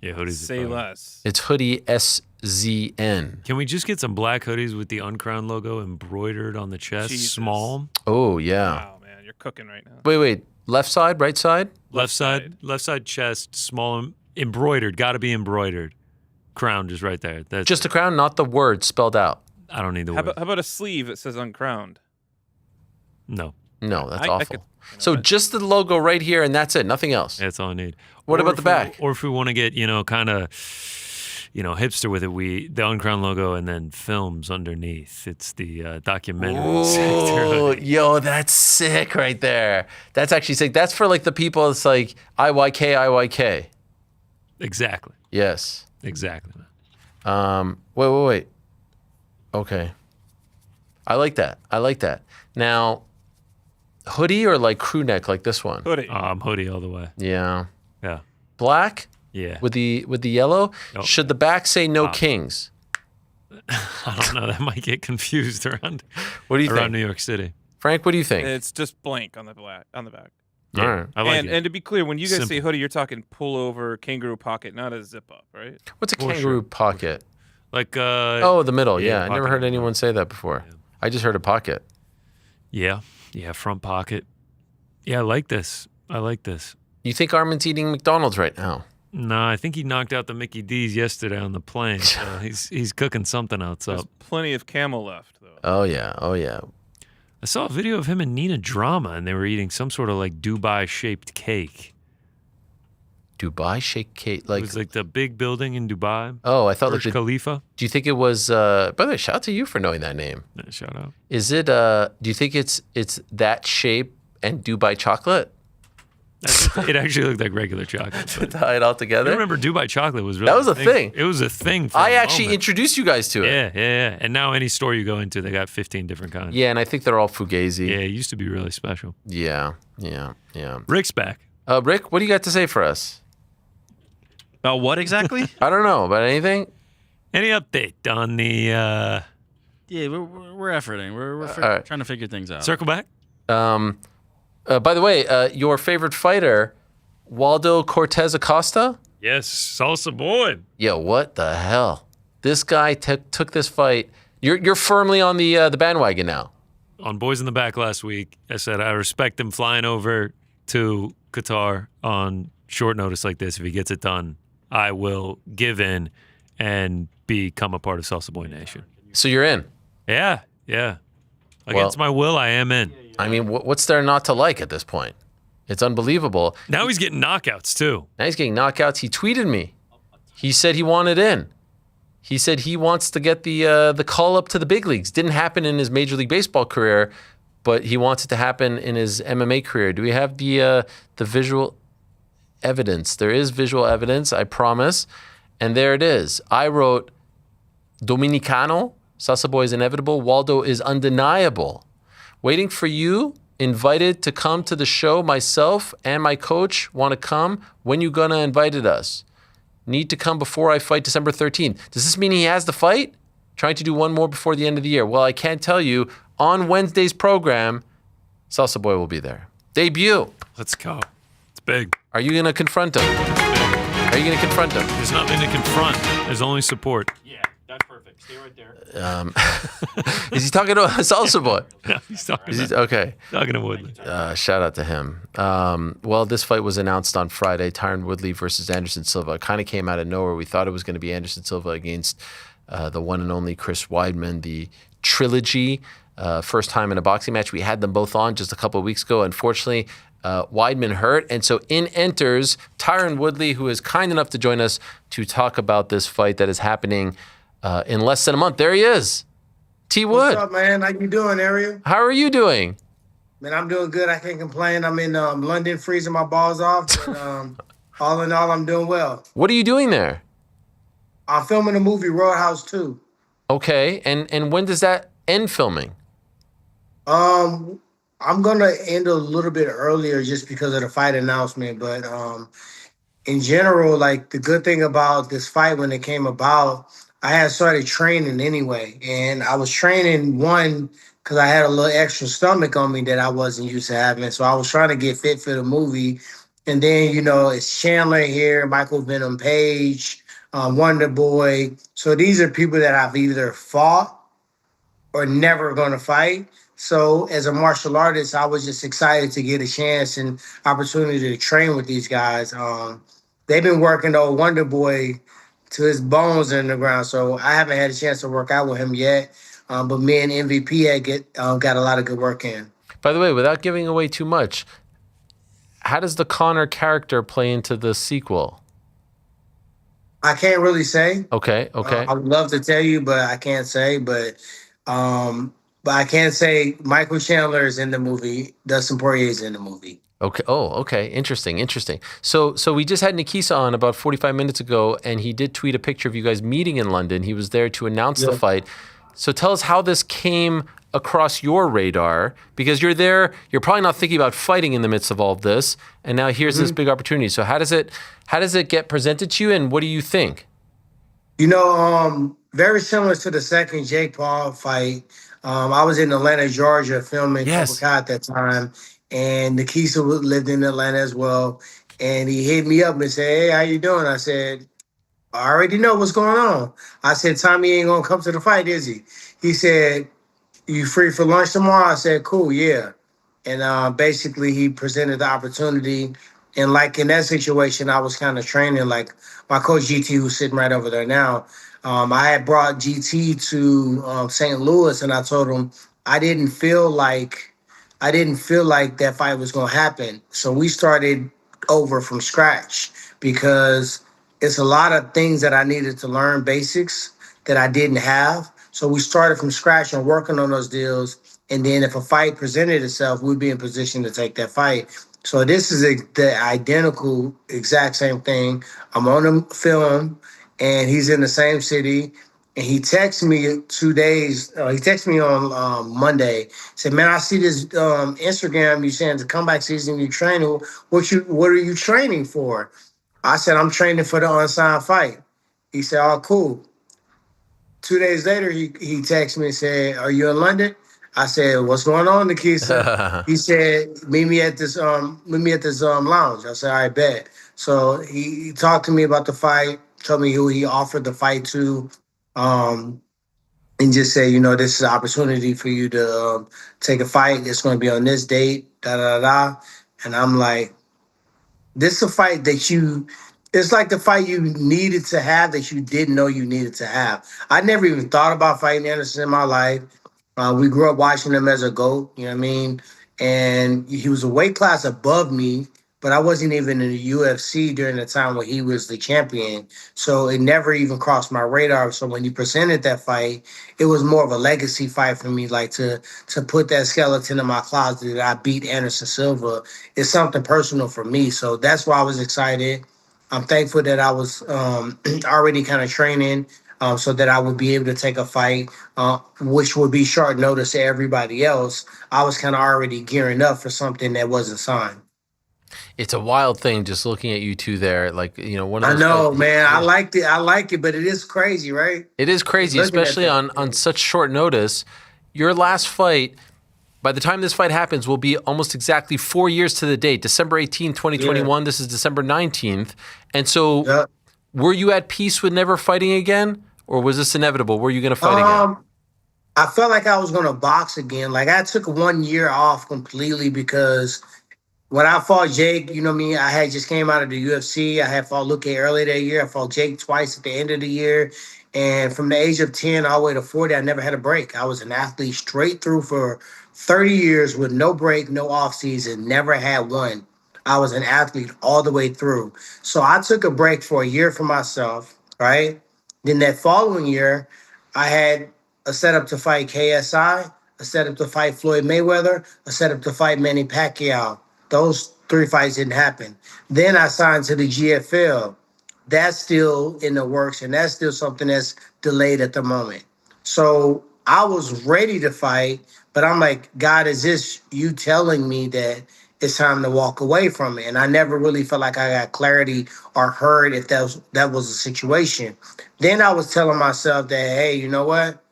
Yeah, hoodies. Say less. It's hoodie SZN. Can we just get some black hoodies with the Uncrowned logo embroidered on the chest? Jesus. Small. Oh, yeah. Wow, man, you're cooking right now. Wait. Left side, right side? Left side chest, small, embroidered. Got to be embroidered. Crown just right there. That's Just the crown, not the word spelled out. I don't need the How word. about a sleeve that says uncrowned? No. No, that's I awful. could- So just the logo right here, and that's it. Nothing else. That's all I need. What Or about if the back? Or if we want to get, kind of, hipster with it, the Uncrowned logo and then films underneath. It's the documentary sector. Oh, yo, that's sick right there. That's actually sick. That's for like the people. It's like IYK. Exactly. Yes. Exactly. Wait. Okay. I like that. Now, hoodie or like crew neck like this one? Hoodie. Hoodie all the way. Yeah. Yeah. Black? Yeah. With the yellow? Yep. Should the back say no kings? I don't know. That might get confused around. What do you around think? New York City? Frank, what do you think? It's just blank on the back. Yeah, All right. I like it. And to be clear, when you guys say Simple. hoodie, you're talking pullover, kangaroo pocket, not a zip up, right? What's a For kangaroo sure. pocket? Like Oh, the middle. Yeah, I never pocket heard in the anyone say that before. I just heard a pocket. Yeah, front pocket. Yeah, I like this. You think Arman's eating McDonald's right now? No, I think he knocked out the Mickey D's yesterday on the plane. So he's cooking something else There's up. plenty of camel left, though. Oh yeah. I saw a video of him and Nina Drama, and they were eating some sort of like Dubai-shaped cake. Dubai shake cake, It was like the big building in Dubai. Oh, I thought Burj like Khalifa. Do you think it was? By the way, shout out to you for knowing that name. Yeah, shout out. Is it? Do you think it's that shape and Dubai chocolate? It actually looked like regular chocolate. but- Tie it all together. I remember Dubai chocolate was really That was a thing. It was a thing. For I a actually moment. introduced you guys to it. Yeah. And now any store you go into, they got 15 different kinds. Yeah, and I think they're all fugazi. Yeah, it used to be really special. Yeah. Rick's back. Rick, what do you got to say for us? About what exactly? I don't know about anything. Any update on the Yeah, we're efforting. We're right. trying to figure things out. circle back? By the way, your favorite fighter, Waldo Cortez Acosta? Yes, salsa boy. Yo, what the hell? This guy took this fight. You're firmly on the bandwagon now. On Boys in the Back last week, I said I respect him flying over to Qatar on short notice like this. If he gets it done, I will give in and become a part of Salsa Boy Nation. So you're in? Yeah. Against my will, I am in. I mean, what's there not to like at this point? It's unbelievable. Now he's getting knockouts, too. Now he's getting knockouts. He tweeted me. He said he wanted in. He said he wants to get the call up to the big leagues. Didn't happen in his Major League Baseball career, but he wants it to happen in his MMA career. Do we have the visual evidence? There is visual evidence, I promise. And there it is. I wrote, Dominicano, Salsa Boy is inevitable. Waldo is undeniable. Waiting for you, invited to come to the show. Myself and my coach want to come. When you gonna invited us? Need to come before I fight December 13th. Does this mean he has the fight? Trying to do one more before the end of the year. Well, I can't tell you. On Wednesday's program, Salsa Boy will be there. Debut. Let's go. It's big. Are you gonna confront him? Are you gonna confront him? There's nothing to confront. There's only support. Yeah, that's perfect. Stay right there. Is he talking to a Salsa Boy? Yeah, he's talking. Okay. Talking to Woodley. Shout out to him. Well, this fight was announced on Friday. Tyron Woodley versus Anderson Silva. It kind of came out of nowhere. We thought it was going to be Anderson Silva against the one and only Chris Weidman, the trilogy. First time in a boxing match. We had them both on just a couple of weeks ago. Unfortunately, Weidman hurt. And so in enters Tyron Woodley, who is kind enough to join us to talk about this fight that is happening in less than a month. There he is. T. Wood. What's up, man? How you doing, Ariel? How are you doing? Man, I'm doing good. I can't complain. I'm in London freezing my balls off. But, all in all, I'm doing well. What are you doing there? I'm filming the movie Roadhouse 2. Okay. And when does that end filming? I'm gonna end a little bit earlier just because of the fight announcement, but in general, like the good thing about this fight when it came about, I had started training anyway, and I was training because I had a little extra stomach on me that I wasn't used to having, so I was trying to get fit for the movie, and then it's Chandler here, Michael Venom Page, Wonder Boy, so these are people that I've either fought or never gonna fight. So as a martial artist, I was just excited to get a chance and opportunity to train with these guys. They've been working old Wonder Boy to his bones in the ground, so I haven't had a chance to work out with him yet. But me and MVP got a lot of good work in. By the way, without giving away too much, how does the Connor character play into the sequel? I can't really say. Okay. I would love to tell you, but I can't say. But I can say Michael Chandler is in the movie. Dustin Poirier is in the movie. Okay. Oh, okay. Interesting. So we just had Nakisa on about 45 minutes ago, and he did tweet a picture of you guys meeting in London. He was there to announce the fight. So tell us how this came across your radar, because you're there. You're probably not thinking about fighting in the midst of all of this, and now here's this big opportunity. So how does it get presented to you, and what do you think? Very similar to the second Jake Paul fight. I was in Atlanta, Georgia, filming Cobra Kai at that time, and Nakisa lived in Atlanta as well. And he hit me up and said, "Hey, how you doing?" I said, "I already know what's going on." I said, "Tommy ain't gonna come to the fight, is he?" He said, "You free for lunch tomorrow?" I said, "Cool, yeah." And basically, he presented the opportunity. And like in that situation, I was kind of training, like my coach GT, who's sitting right over there now. I had brought GT to St. Louis, and I told him I didn't feel like that fight was going to happen. So we started over from scratch because it's a lot of things that I needed to learn, basics that I didn't have. So we started from scratch and working on those deals. And then if a fight presented itself, we'd be in position to take that fight. So this is the identical, exact same thing. I'm on the film, and he's in the same city. And he texted me 2 days. He texted me on Monday. Said, "Man, I see this Instagram. You saying the comeback season. You training. What are you training for?" I said, "I'm training for the unsigned fight." He said, "Oh, cool." 2 days later, he texted me and said, "Are you in London?" I said, "What's going on, Nakisa?" He said, "Meet me at this lounge." I said, "I bet." So he talked to me about the fight, told me who he offered the fight to, and just said, "This is an opportunity for you to take a fight. It's going to be on this date, da-da-da." And I'm like, this is a fight it's like the fight you needed to have that you didn't know you needed to have. I never even thought about fighting Anderson in my life. We grew up watching him as a GOAT, you know what I mean? And he was a weight class above me, but I wasn't even in the UFC during the time when he was the champion. So it never even crossed my radar. So when he presented that fight, it was more of a legacy fight for me, like to put that skeleton in my closet that I beat Anderson Silva. It's something personal for me. So that's why I was excited. I'm thankful that I was already kind of training so that I would be able to take a fight, which would be short notice to everybody else. I was kind of already gearing up for something that wasn't signed. It's a wild thing just looking at you two there. Like, you know, one of I those know, fights, man. I liked it. I like it, but it is crazy, right? It is crazy, especially on such short notice. Your last fight, by the time this fight happens, will be almost exactly 4 years to the date. December 18th, 2021. Yeah. This is December 19th. And so were you at peace with never fighting again? Or was this inevitable? Were you going to fight again? I felt like I was going to box again. Like I took 1 year off completely because when I fought Jake, you know what I mean? I had just came out of the UFC. I had fought Luke earlier that year. I fought Jake twice at the end of the year. And from the age of 10 all the way to 40, I never had a break. I was an athlete straight through for 30 years with no break, no off season, never had one. I was an athlete all the way through. So I took a break for a year for myself, right? Then that following year, I had a setup to fight KSI, a setup to fight Floyd Mayweather, a setup to fight Manny Pacquiao. Those 3 fights didn't happen. Then I signed to the GFL. That's still in the works, and that's still something that's delayed at the moment. So I was ready to fight, but I'm like, God, is this you telling me that it's time to walk away from it? And I never really felt like I got clarity or heard if that was a situation. Then I was telling myself that, hey, you know what?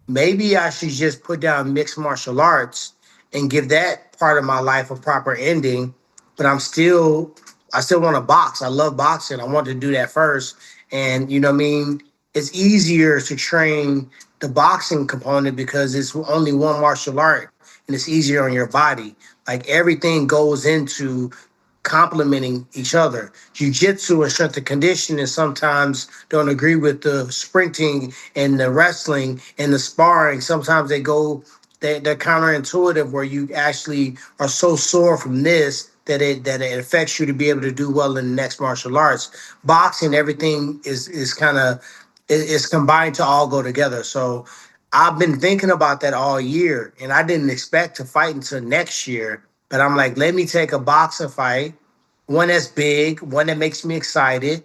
Maybe I should just put down mixed martial arts and give that part of my life a proper ending. But I still want to box. I love boxing. I want to do that first. And you know what I mean? It's easier to train the boxing component because it's only one martial art and it's easier on your body. Like everything goes into complementing each other. Jiu-jitsu and strength and conditioning sometimes don't agree with the sprinting and the wrestling and the sparring. Sometimes they're counterintuitive where you actually are so sore from this that it affects you to be able to do well in the next martial arts. Boxing, everything is kind of it's combined to all go together. So I've been thinking about that all year, and I didn't expect to fight until next year. But I'm like, let me take a boxing fight, one that's big, one that makes me excited.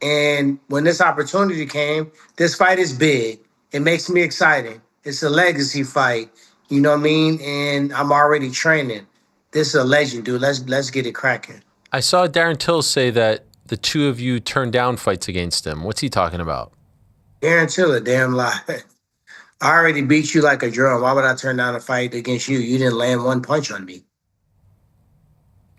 And when this opportunity came, this fight is big. It makes me excited. It's a legacy fight. You know what I mean? And I'm already training. This is a legend, dude. Let's get it cracking. I saw Darren Till say that the two of you turned down fights against him. What's he talking about? Darren Till, a damn lie. I already beat you like a drum. Why would I turn down a fight against you? You didn't land one punch on me.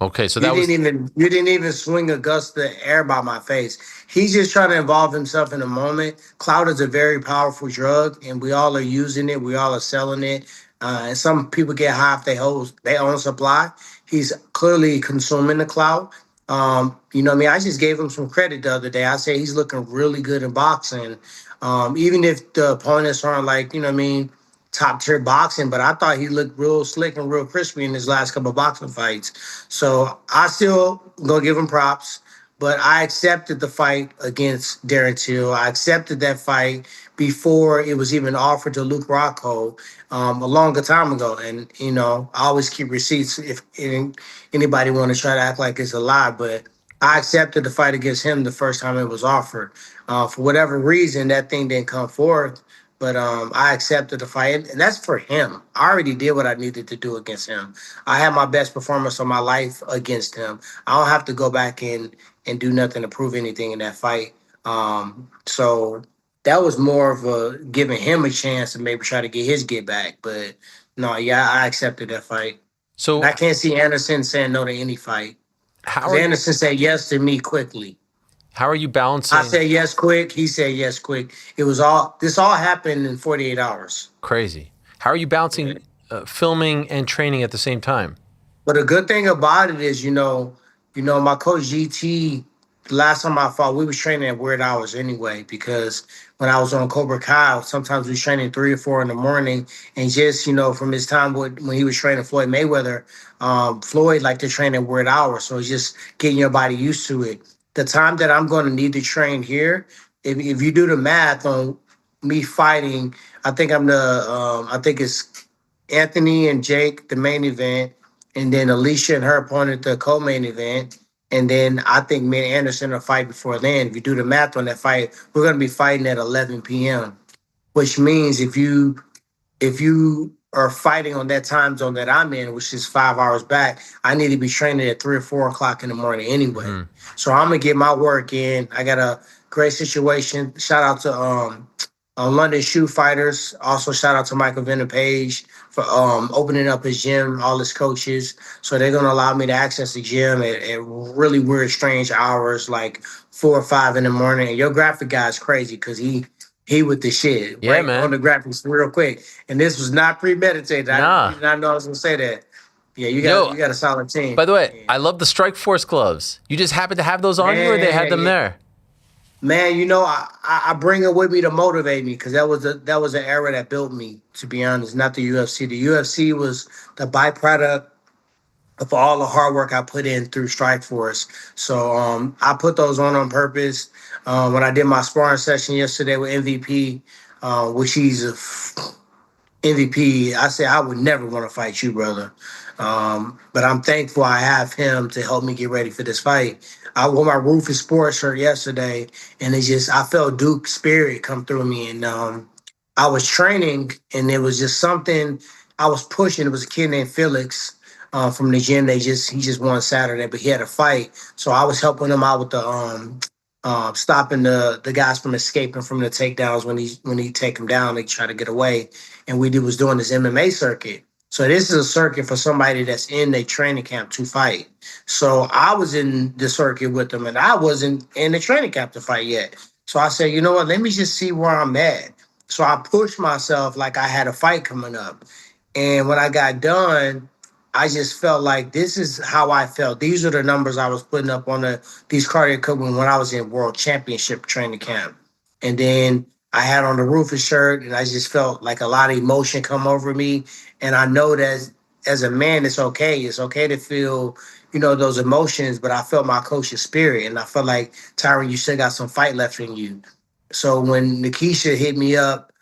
Okay, so you didn't even swing a gust of air by my face. He's just trying to involve himself in the moment. Clout is a very powerful drug, and we all are using it. We all are selling it. And some people get high off their own supply. He's clearly consuming the clout. You know what I mean? I just gave him some credit the other day. I say he's looking really good in boxing. Even if the opponents aren't like, you know what I mean, top tier boxing, but I thought he looked real slick and real crispy in his last couple of boxing fights. So I still gonna give him props, but I accepted the fight against Darren Till. I accepted that fight before it was even offered to Luke Rockhold a longer time ago. And, you know, I always keep receipts if anybody want to try to act like it's a lie, but I accepted the fight against him the first time it was offered. For whatever reason, that thing didn't come forth. But I accepted the fight, and that's for him. I already did what I needed to do against him. I had my best performance of my life against him. I don't have to go back in and do nothing to prove anything in that fight. So that was more of a giving him a chance to maybe try to get his get back. But no, yeah, I accepted that fight. So and I can't see Anderson saying no to any fight. Anderson said yes to me quickly. How are you balancing? I said yes quick. He said yes quick. This all happened in 48 hours. Crazy. How are you balancing filming and training at the same time? But the good thing about it is, you know, my coach GT, the last time I fought, we was training at weird hours anyway, because when I was on Cobra Kai, sometimes we was training 3 or 4 in the morning. And just, from his time when he was training Floyd Mayweather, Floyd liked to train at weird hours. So it's just getting your body used to it. The time that I'm going to need to train here, if you do the math on me fighting, I think I think it's Anthony and Jake, the main event, and then Alicia and her opponent, the co-main event. And then I think me and Anderson are fighting before then. If you do the math on that fight, we're going to be fighting at 11 p.m., which means if you are fighting on that time zone that I'm in, which is 5 hours back, I need to be training at 3 or 4 o'clock in the morning anyway. So I'm going to get my work in. I got a great situation. Shout out to London Shoe Fighters. Also, shout out to Michael Venom Page for opening up his gym, all his coaches. So they're going to allow me to access the gym at really weird, strange hours, like 4 or 5 in the morning. And your graphic guy is crazy because he with the shit. Yeah, right man. On the graphics real quick. And this was not premeditated. Nah. I did not know I was going to say that. Yeah, you got a solid team. By the way, I love the Strike Force gloves. You just happen to have those on you, or they had them there? Man, I bring it with me to motivate me, because that was an era that built me, to be honest, not the UFC. The UFC was the byproduct of all the hard work I put in through Strike Force. So I put those on purpose. When I did my sparring session yesterday with MVP, which he's a MVP, I said I would never want to fight you, brother. But I'm thankful I have him to help me get ready for this fight. I wore my Rufus Sports shirt yesterday, and I felt Duke's spirit come through me. And I was training, and it was just something I was pushing. It was a kid named Felix from the gym. He just won Saturday, but he had a fight. So I was helping him out with the stopping the guys from escaping from the takedowns when he take them down. They try to get away, and was doing this MMA circuit. So this is a circuit for somebody that's in their training camp to fight. So I was in the circuit with them, and I wasn't in the training camp to fight yet. So I said, you know what, let me just see where I'm at. So I pushed myself like I had a fight coming up. And when I got done, I just felt like this is how I felt. These are the numbers I was putting up on these cardio equipment when I was in World Championship training camp. And then I had on the Rufus shirt, and I just felt like a lot of emotion come over me. And I know that as a man, it's okay. It's okay to feel, those emotions, but I felt my coach's spirit. And I felt like, Tyron, you still got some fight left in you. So when Nakisa hit me up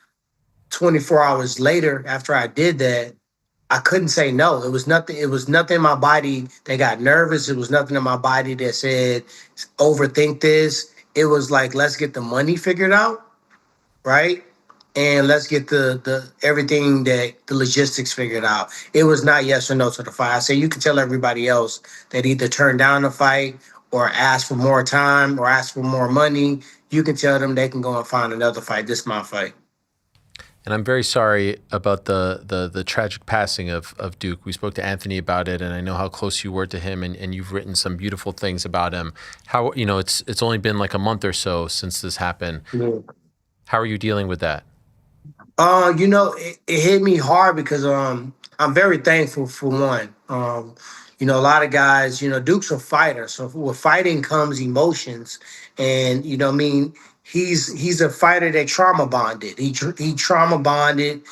24 hours later after I did that, I couldn't say no. It was nothing in my body that got nervous. It was nothing in my body that said, overthink this. It was like, let's get the money figured out, right? And let's get the everything, the logistics figured out. It was not yes or no to the fight. I say you can tell everybody else that either turn down the fight or ask for more time or ask for more money. You can tell them they can go and find another fight. This is my fight. And I'm very sorry about the tragic passing of Duke. We spoke to Anthony about it, and I know how close you were to him, and you've written some beautiful things about him. How, it's only been like a month or so since this happened. Yeah. How are you dealing with that? It hit me hard because I'm very thankful for one. A lot of guys, Duke's a fighter. So with fighting comes emotions. And, he's a fighter that trauma bonded. He trauma bonded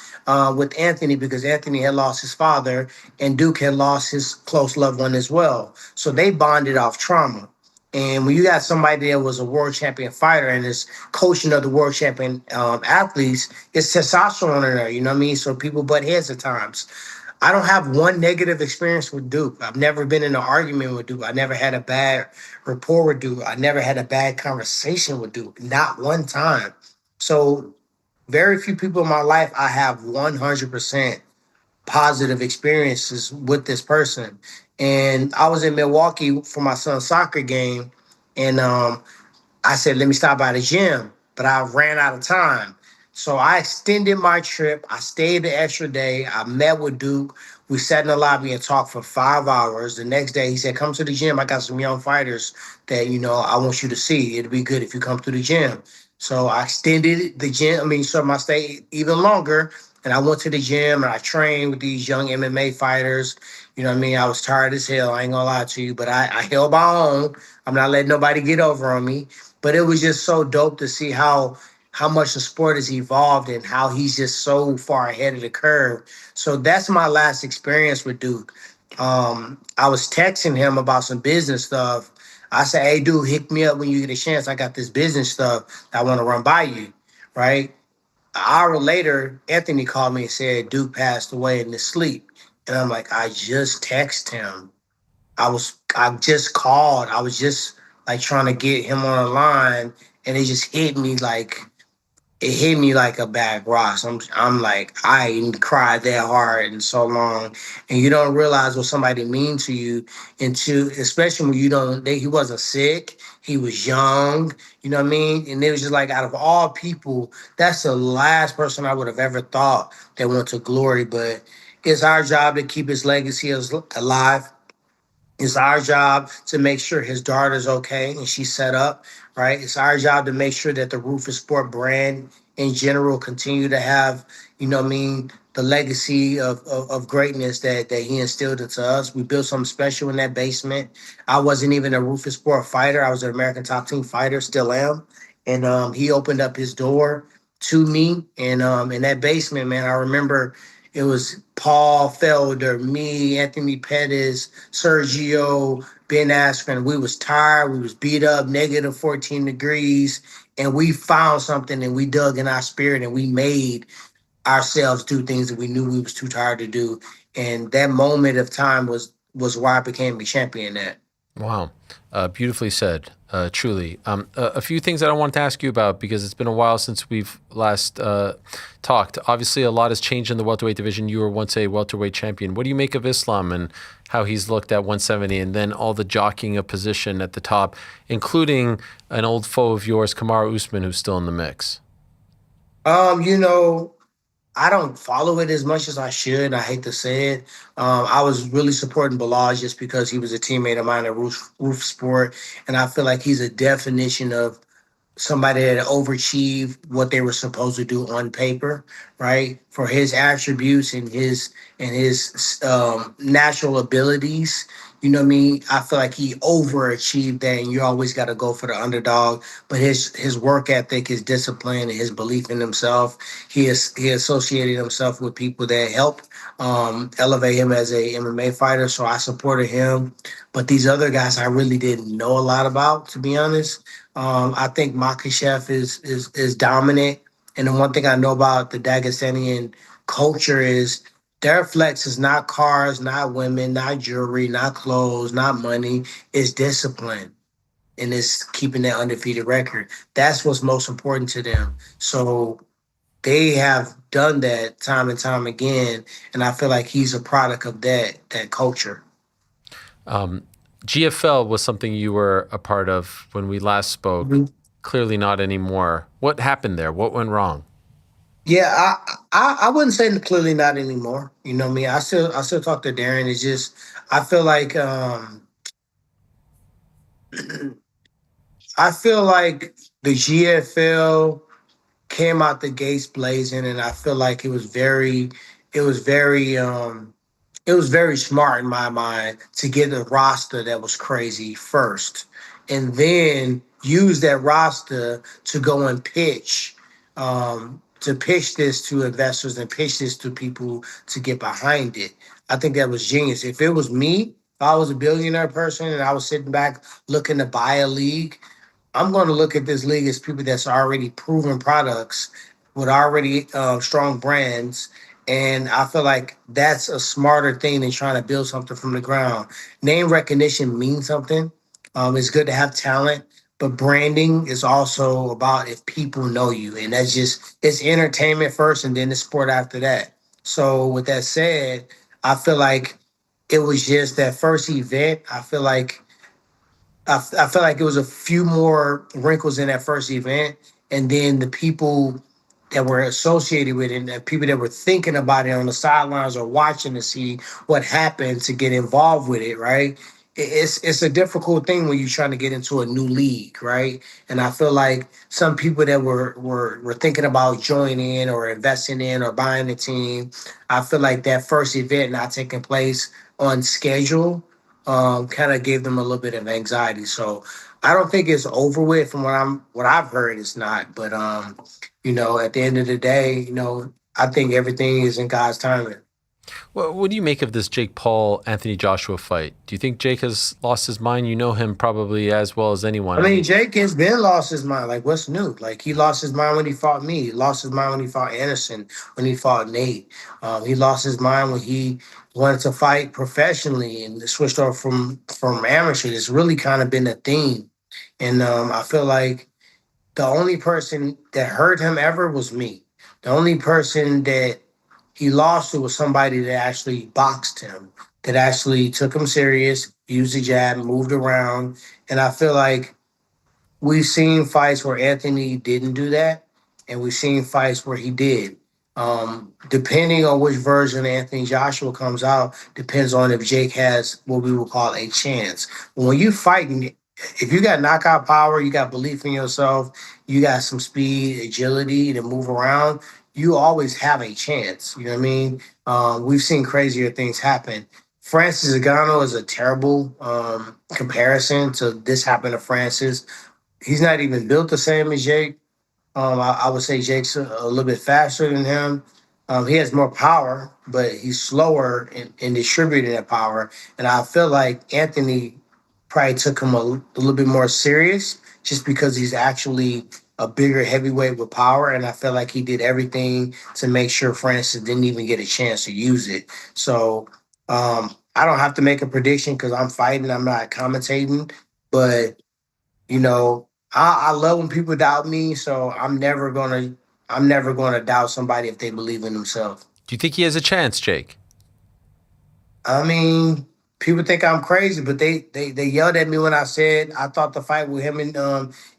with Anthony because Anthony had lost his father and Duke had lost his close loved one as well. So they bonded off trauma. And when you got somebody that was a world champion fighter and is coaching other world champion athletes, it's testosterone in there, you know what I mean? So people butt heads at times. I don't have one negative experience with Duke. I've never been in an argument with Duke. I never had a bad rapport with Duke. I never had a bad conversation with Duke. Not one time. So very few people in my life I have 100% positive experiences with this person. And I was in Milwaukee for my son's soccer game, and I said, let me stop by the gym, but I ran out of time. So I extended my trip. I stayed the extra day. I met with Duke. We sat in the lobby and talked for 5 hours. The next day, he said, come to the gym. I got some young fighters that, I want you to see. It'll be good if you come to the gym. So I extended the gym. So my stay even longer. And I went to the gym and I trained with these young MMA fighters. You know what I mean? I was tired as hell. I ain't gonna lie to you, but I held my own. I'm not letting nobody get over on me. But it was just so dope to see how much the sport has evolved and how he's just so far ahead of the curve. So that's my last experience with Duke. I was texting him about some business stuff. I said, hey, dude, hit me up when you get a chance. I got this business stuff that I want to run by you, right? An hour later, Anthony called me and said Duke passed away in his sleep. And I'm like, I just texted him. I just called. I was just like trying to get him on the line, and it hit me like a bag of rocks. I'm like, I ain't cried that hard in so long. And you don't realize what somebody means to you until, especially when he wasn't sick, he was young, you know what I mean? And it was just like, out of all people, that's the last person I would have ever thought that went to glory. But it's our job to keep his legacy alive. It's our job to make sure his daughter's okay and she's set up, right? It's our job to make sure that the Rufus Sport brand in general continue to have, you know what I mean, the legacy of greatness that he instilled into us. We built something special in that basement. I wasn't even a Rufus Sport fighter. I was an American Top Team fighter, still am. And he opened up his door to me. And in that basement, man, I remember it was Paul Felder, me, Anthony Pettis, Sergio, Ben Askren. We was tired. We was beat up, negative 14 degrees. And we found something and we dug in our spirit and we made ourselves do things that we knew we was too tired to do. And that moment of time was why I became a champion at. Wow. Beautifully said, truly. A few things that I wanted to ask you about, because it's been a while since we've last talked. Obviously, a lot has changed in the welterweight division. You were once a welterweight champion. What do you make of Islam and how he's looked at 170, and then all the jockeying of position at the top, including an old foe of yours, Kamaru Usman, who's still in the mix? I don't follow it as much as I should. I hate to say it. I was really supporting Bilal just because he was a teammate of mine at Roof Sport. And I feel like he's a definition of somebody that overachieved what they were supposed to do on paper, right? For his attributes and his natural abilities. You know what I mean? I feel like he overachieved that, and you always got to go for the underdog. But his work ethic, his discipline, and his belief in himself, he associated himself with people that helped elevate him as a MMA fighter. So I supported him. But these other guys, I really didn't know a lot about, to be honest. I think Makhachev is dominant. And the one thing I know about the Dagestanian culture is their flex is not cars, not women, not jewelry, not clothes, not money. It's discipline. And it's keeping that undefeated record. That's what's most important to them. So they have done that time and time again. And I feel like he's a product of that culture. GFL was something you were a part of when we last spoke. Mm-hmm. Clearly not anymore. What happened there? What went wrong? Yeah, I wouldn't say clearly not anymore. You know what I mean? I still talk to Darren. It's just I feel like the GFL came out the gates blazing, and I feel like it was very smart in my mind to get a roster that was crazy first, and then use that roster to go and pitch this to investors and pitch this to people to get behind it. I think that was genius. If it was me, if I was a billionaire person and I was sitting back looking to buy a league, I'm going to look at this league as people that's already proven products with already strong brands. And I feel like that's a smarter thing than trying to build something from the ground. Name recognition means something. It's good to have talent. But branding is also about if people know you. And that's it's entertainment first and then the sport after that. So with that said, I feel like it was just that first event. I feel like it was a few more wrinkles in that first event. And then the people that were associated with it and the people that were thinking about it on the sidelines or watching to see what happened to get involved with it, right? it's a difficult thing when you're trying to get into a new league, right? And I feel like some people that were thinking about joining or investing in or buying a team, I feel like that first event not taking place on schedule kind of gave them a little bit of anxiety. So I don't think it's over with from what I've heard. It's not, but at the end of the day, I think everything is in God's timing. Well, what do you make of this Jake Paul Anthony Joshua fight? Do you think Jake has lost his mind? You know him probably as well as anyone. I mean, Jake has been lost his mind. Like, what's new? Like, he lost his mind when he fought me. He lost his mind when he fought Anderson, when he fought Nate. He lost his mind when he wanted to fight professionally and switched over from amateur. It's really kind of been a theme. And I feel like the only person that hurt him ever was me. The only person that he lost to was somebody that actually boxed him, that actually took him serious, used the jab, moved around. And I feel like we've seen fights where Anthony didn't do that, and we've seen fights where he did. Depending on which version Anthony Joshua comes out, depends on if Jake has what we would call a chance. When you fighting, if you got knockout power, you got belief in yourself, you got some speed, agility to move around, you always have a chance. You know what I mean? We've seen crazier things happen. Francis Ngannou is a terrible comparison to this happened to Francis. He's not even built the same as Jake. I would say Jake's a little bit faster than him. He has more power, but he's slower in distributing that power. And I feel like Anthony probably took him a little bit more serious just because he's actually a bigger heavyweight with power. And I feel like he did everything to make sure Francis didn't even get a chance to use it. So I don't have to make a prediction because I'm fighting. I'm not commentating. But, I love when people doubt me. So I'm never gonna doubt somebody if they believe in themselves. Do you think he has a chance, Jake? I mean, people think I'm crazy, but they yelled at me when I said I thought the fight with him and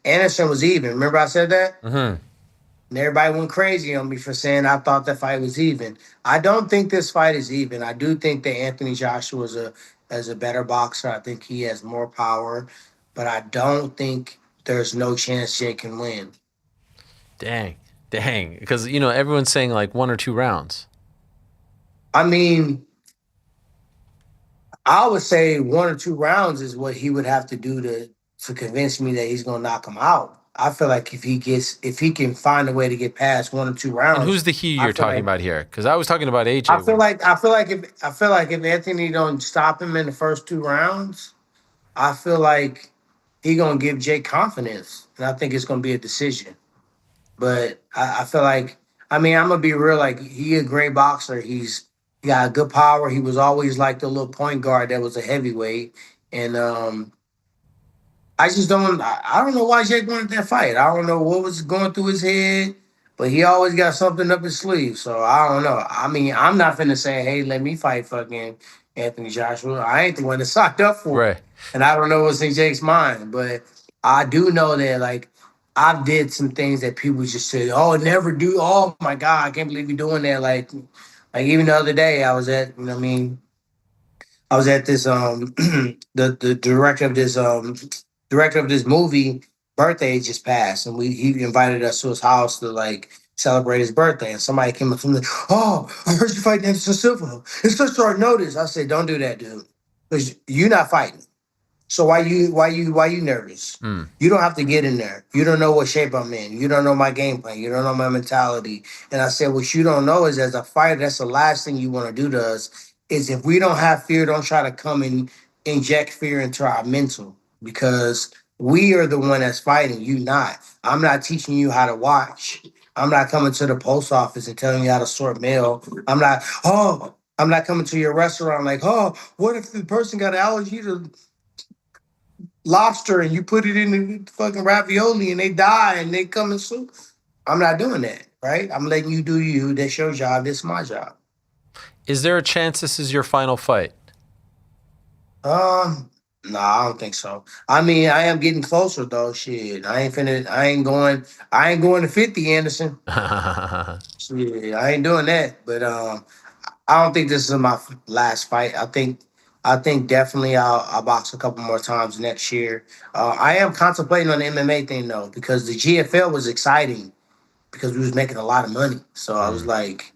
Anderson was even. Remember I said that? Mm-hmm. And everybody went crazy on me for saying I thought the fight was even. I don't think this fight is even. I do think that Anthony Joshua is a better boxer. I think he has more power, but I don't think there's no chance Jake can win. Dang. Because, everyone's saying like 1 or 2 rounds. I mean, I would say 1 or 2 rounds is what he would have to do to convince me that he's going to knock him out. I feel like if he can find a way to get past 1 or 2 rounds. And who's the he you're talking about here? Because I was talking about AJ. I feel like if Anthony don't stop him in the first 2 rounds, I feel like he gonna give Jake confidence, and I think it's gonna be a decision. But I feel like, I'm gonna be real. Like, he a great boxer. He got good power. He was always like the little point guard that was a heavyweight, and I don't know why Jake wanted that fight. I don't know what was going through his head, but he always got something up his sleeve. So I don't know. I'm not finna say, hey, let me fight fucking Anthony Joshua. I ain't the one that signed up for it. And I don't know what's in Jake's mind. But I do know that, like, I did some things that people just said, oh, never do. Oh, my God, I can't believe you're doing that. Like even the other day, I was at, I was at this, the director of this movie birthday just passed, and he invited us to his house to like celebrate his birthday. And somebody came up to me, oh, I heard you fighting Anderson Silva. It's such short notice. I said, don't do that, dude, because you're not fighting. So why you nervous? You don't have to get in there. You don't know what shape I'm in. You don't know my game plan. You don't know my mentality. And I said, what you don't know is, as a fighter, that's the last thing you want to do to us. Is if we don't have fear, don't try to come and inject fear into our mental, because we are the one that's fighting, you not. I'm not teaching you how to watch. I'm not coming to the post office and telling you how to sort mail. I'm not coming to your restaurant like, oh, what if the person got an allergy to lobster and you put it in the fucking ravioli and they die and they come and sue? I'm not doing that, right? I'm letting you do you. That's your job. This is my job. Is there a chance this is your final fight? No, I don't think so. I am getting closer though. Shit, I ain't going to 50, Anderson. Shit, I ain't doing that. But I don't think this is my last fight. I think I think definitely I'll box a couple more times next year. I am contemplating on the MMA thing though, because the GFL was exciting because we was making a lot of money. So I was like,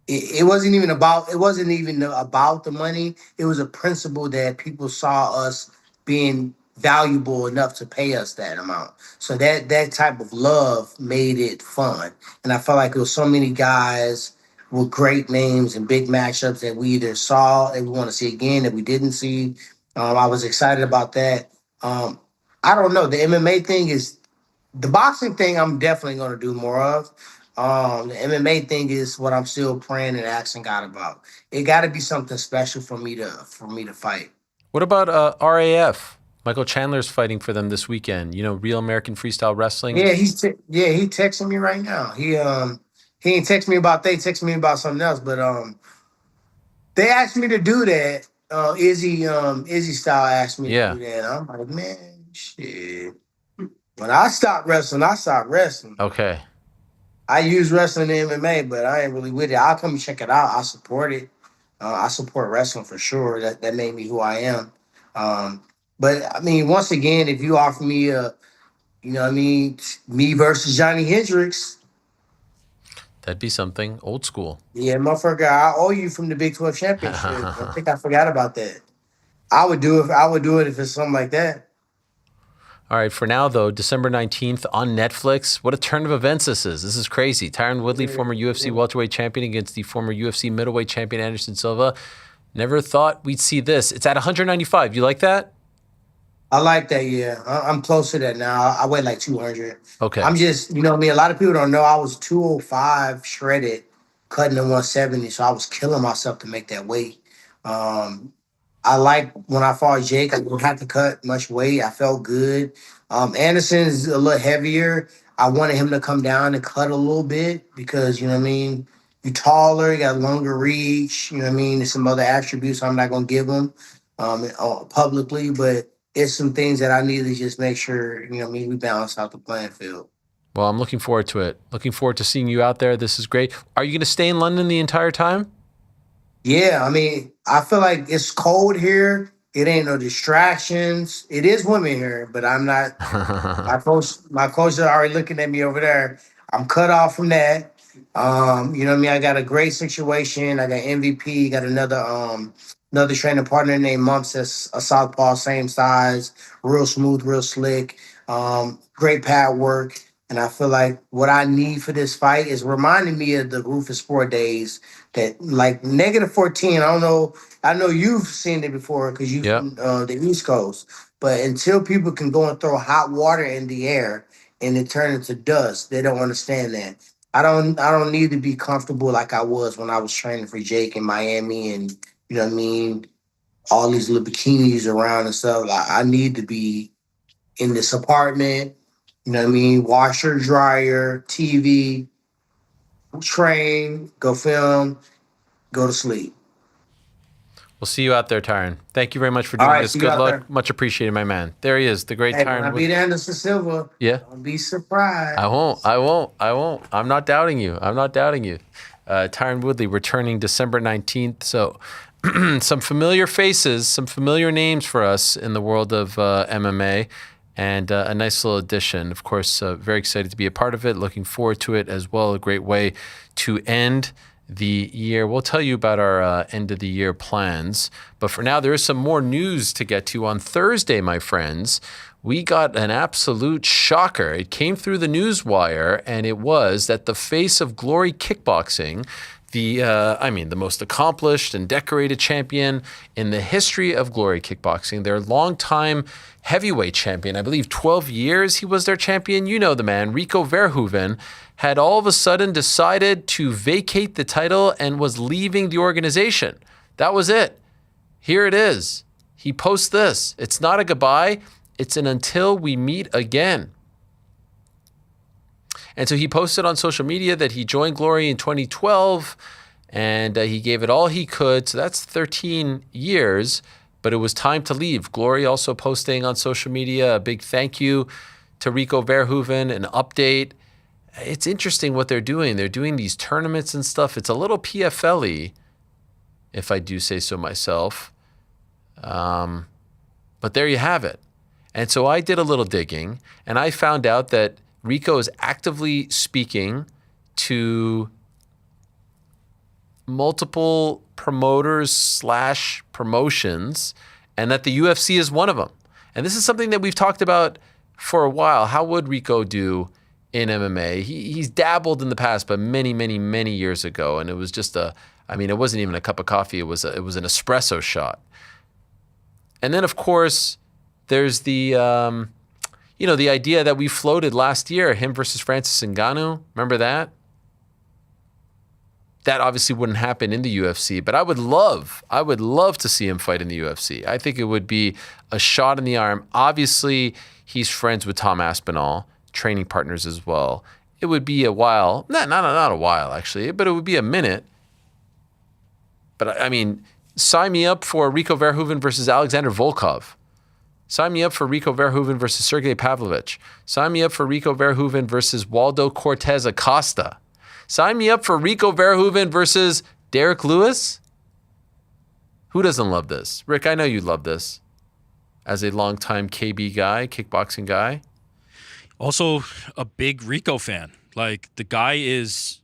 it wasn't even about the money. It was a principle that people saw us being valuable enough to pay us that amount. So that type of love made it fun. And I felt like there was so many guys with great names and big matchups that we either saw and we want to see again that we didn't see. I was excited about that. I don't know. The MMA thing is the boxing thing. I'm definitely going to do more of. The MMA thing is what I'm still praying and asking God about. It got to be something special for me to fight. What about RAF? Michael Chandler's fighting for them this weekend. You know, Real American Freestyle Wrestling. Yeah, he texting me right now. He ain't text me about they text me about something else, but they asked me to do that. Izzy Style asked me to do that. I'm like, man, shit. When I stopped wrestling, I stopped wrestling. Okay. I use wrestling in MMA, but I ain't really with it. I'll come and check it out. I support it. I support wrestling for sure. That made me who I am. But I mean, once again, if you offer me me versus Johnny Hendricks, that'd be something old school. Yeah, motherfucker, I owe you from the Big 12 championship. I think I forgot about that. I would do it if it's something like that. All right, for now, though, December 19th on Netflix. What a turn of events this is. This is crazy. Tyron Woodley, former UFC welterweight champion, against the former UFC middleweight champion, Anderson Silva. Never thought we'd see this. It's at 195. You like that? I like that, yeah. I'm close to that now. I weigh like 200. Okay. I'm just, a lot of people don't know I was 205 shredded, cutting to 170, so I was killing myself to make that weight. I like when I fought Jake, I didn't have to cut much weight. I felt good. Anderson's a little heavier. I wanted him to come down and cut a little bit because, you're taller, you got longer reach, there's some other attributes I'm not going to give him publicly, but it's some things that I need to just make sure, we balance out the playing field. Well, I'm looking forward to it. Looking forward to seeing you out there. This is great. Are you going to stay in London the entire time? Yeah, I feel like it's cold here. It ain't no distractions. It is women here, but I'm not. My coach are already looking at me over there. I'm cut off from that. I got a great situation. I got MVP. Got another training partner named Mumps that's a southpaw, same size, real smooth, real slick, great pad work. And I feel like what I need for this fight is reminding me of the Rufus Sport days that like -14. I know you've seen it before because you've been the East Coast. But until people can go and throw hot water in the air and it turn into dust, they don't understand that. I don't need to be comfortable like I was when I was training for Jake in Miami and all these little bikinis around and stuff. I need to be in this apartment, washer, dryer, TV, train, go film, go to sleep. We'll see you out there, Tyron. Thank you very much for doing this. Good luck. There. Much appreciated, my man. There he is, the great Tyron. When I beat Anderson Silva, don't be surprised. I won't. I'm not doubting you. Tyron Woodley returning December 19th. So some familiar faces, some familiar names for us in the world of MMA. And a nice little addition. Of course, very excited to be a part of it. Looking forward to it as well. A great way to end the year. We'll tell you about our end of the year plans. But for now, there is some more news to get to. On Thursday, my friends, we got an absolute shocker. It came through the news wire, and it was that the face of Glory Kickboxing, the most accomplished and decorated champion in the history of Glory Kickboxing, their longtime heavyweight champion, I believe 12 years he was their champion. You know the man, Rico Verhoeven, had all of a sudden decided to vacate the title and was leaving the organization. That was it. Here it is. He posts this. It's not a goodbye. It's an until we meet again. And so he posted on social media that he joined Glory in 2012 and he gave it all he could. So that's 13 years, but it was time to leave. Glory also posting on social media a big thank you to Rico Verhoeven, an update. It's interesting what they're doing. They're doing these tournaments and stuff. It's a little PFL-y, if I do say so myself. But there you have it. And so I did a little digging, and I found out that Rico is actively speaking to multiple promoters / promotions, and that the UFC is one of them. And this is something that we've talked about for a while. How would Rico do in MMA? He's dabbled in the past, but many, many, many years ago. And it was just it wasn't even a cup of coffee. It was an espresso shot. And then, of course, there's the idea that we floated last year, him versus Francis Ngannou. Remember that? That obviously wouldn't happen in the UFC, but I would love to see him fight in the UFC. I think it would be a shot in the arm. Obviously, he's friends with Tom Aspinall, training partners as well. It would be a while, not a while actually, but it would be a minute. But I mean, sign me up for Rico Verhoeven versus Alexander Volkov. Sign me up for Rico Verhoeven versus Sergey Pavlovich. Sign me up for Rico Verhoeven versus Waldo Cortez Acosta. Sign me up for Rico Verhoeven versus Derek Lewis. Who doesn't love this? Rick, I know you love this as a longtime KB guy, kickboxing guy. Also a big Rico fan. Like, the guy is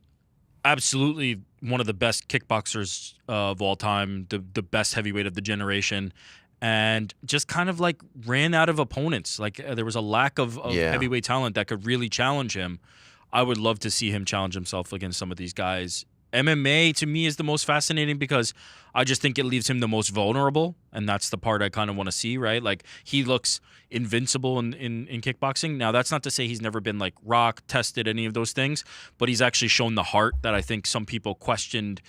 absolutely one of the best kickboxers of all time, the best heavyweight of the generation, and just kind of like ran out of opponents. Like, there was a lack of heavyweight talent that could really challenge him. I would love to see him challenge himself against some of these guys. MMA, to me, is the most fascinating because I just think it leaves him the most vulnerable, and that's the part I kind of want to see, right? Like, he looks invincible in kickboxing. Now, that's not to say he's never been, like, rock, tested, any of those things, but he's actually shown the heart that I think some people questioned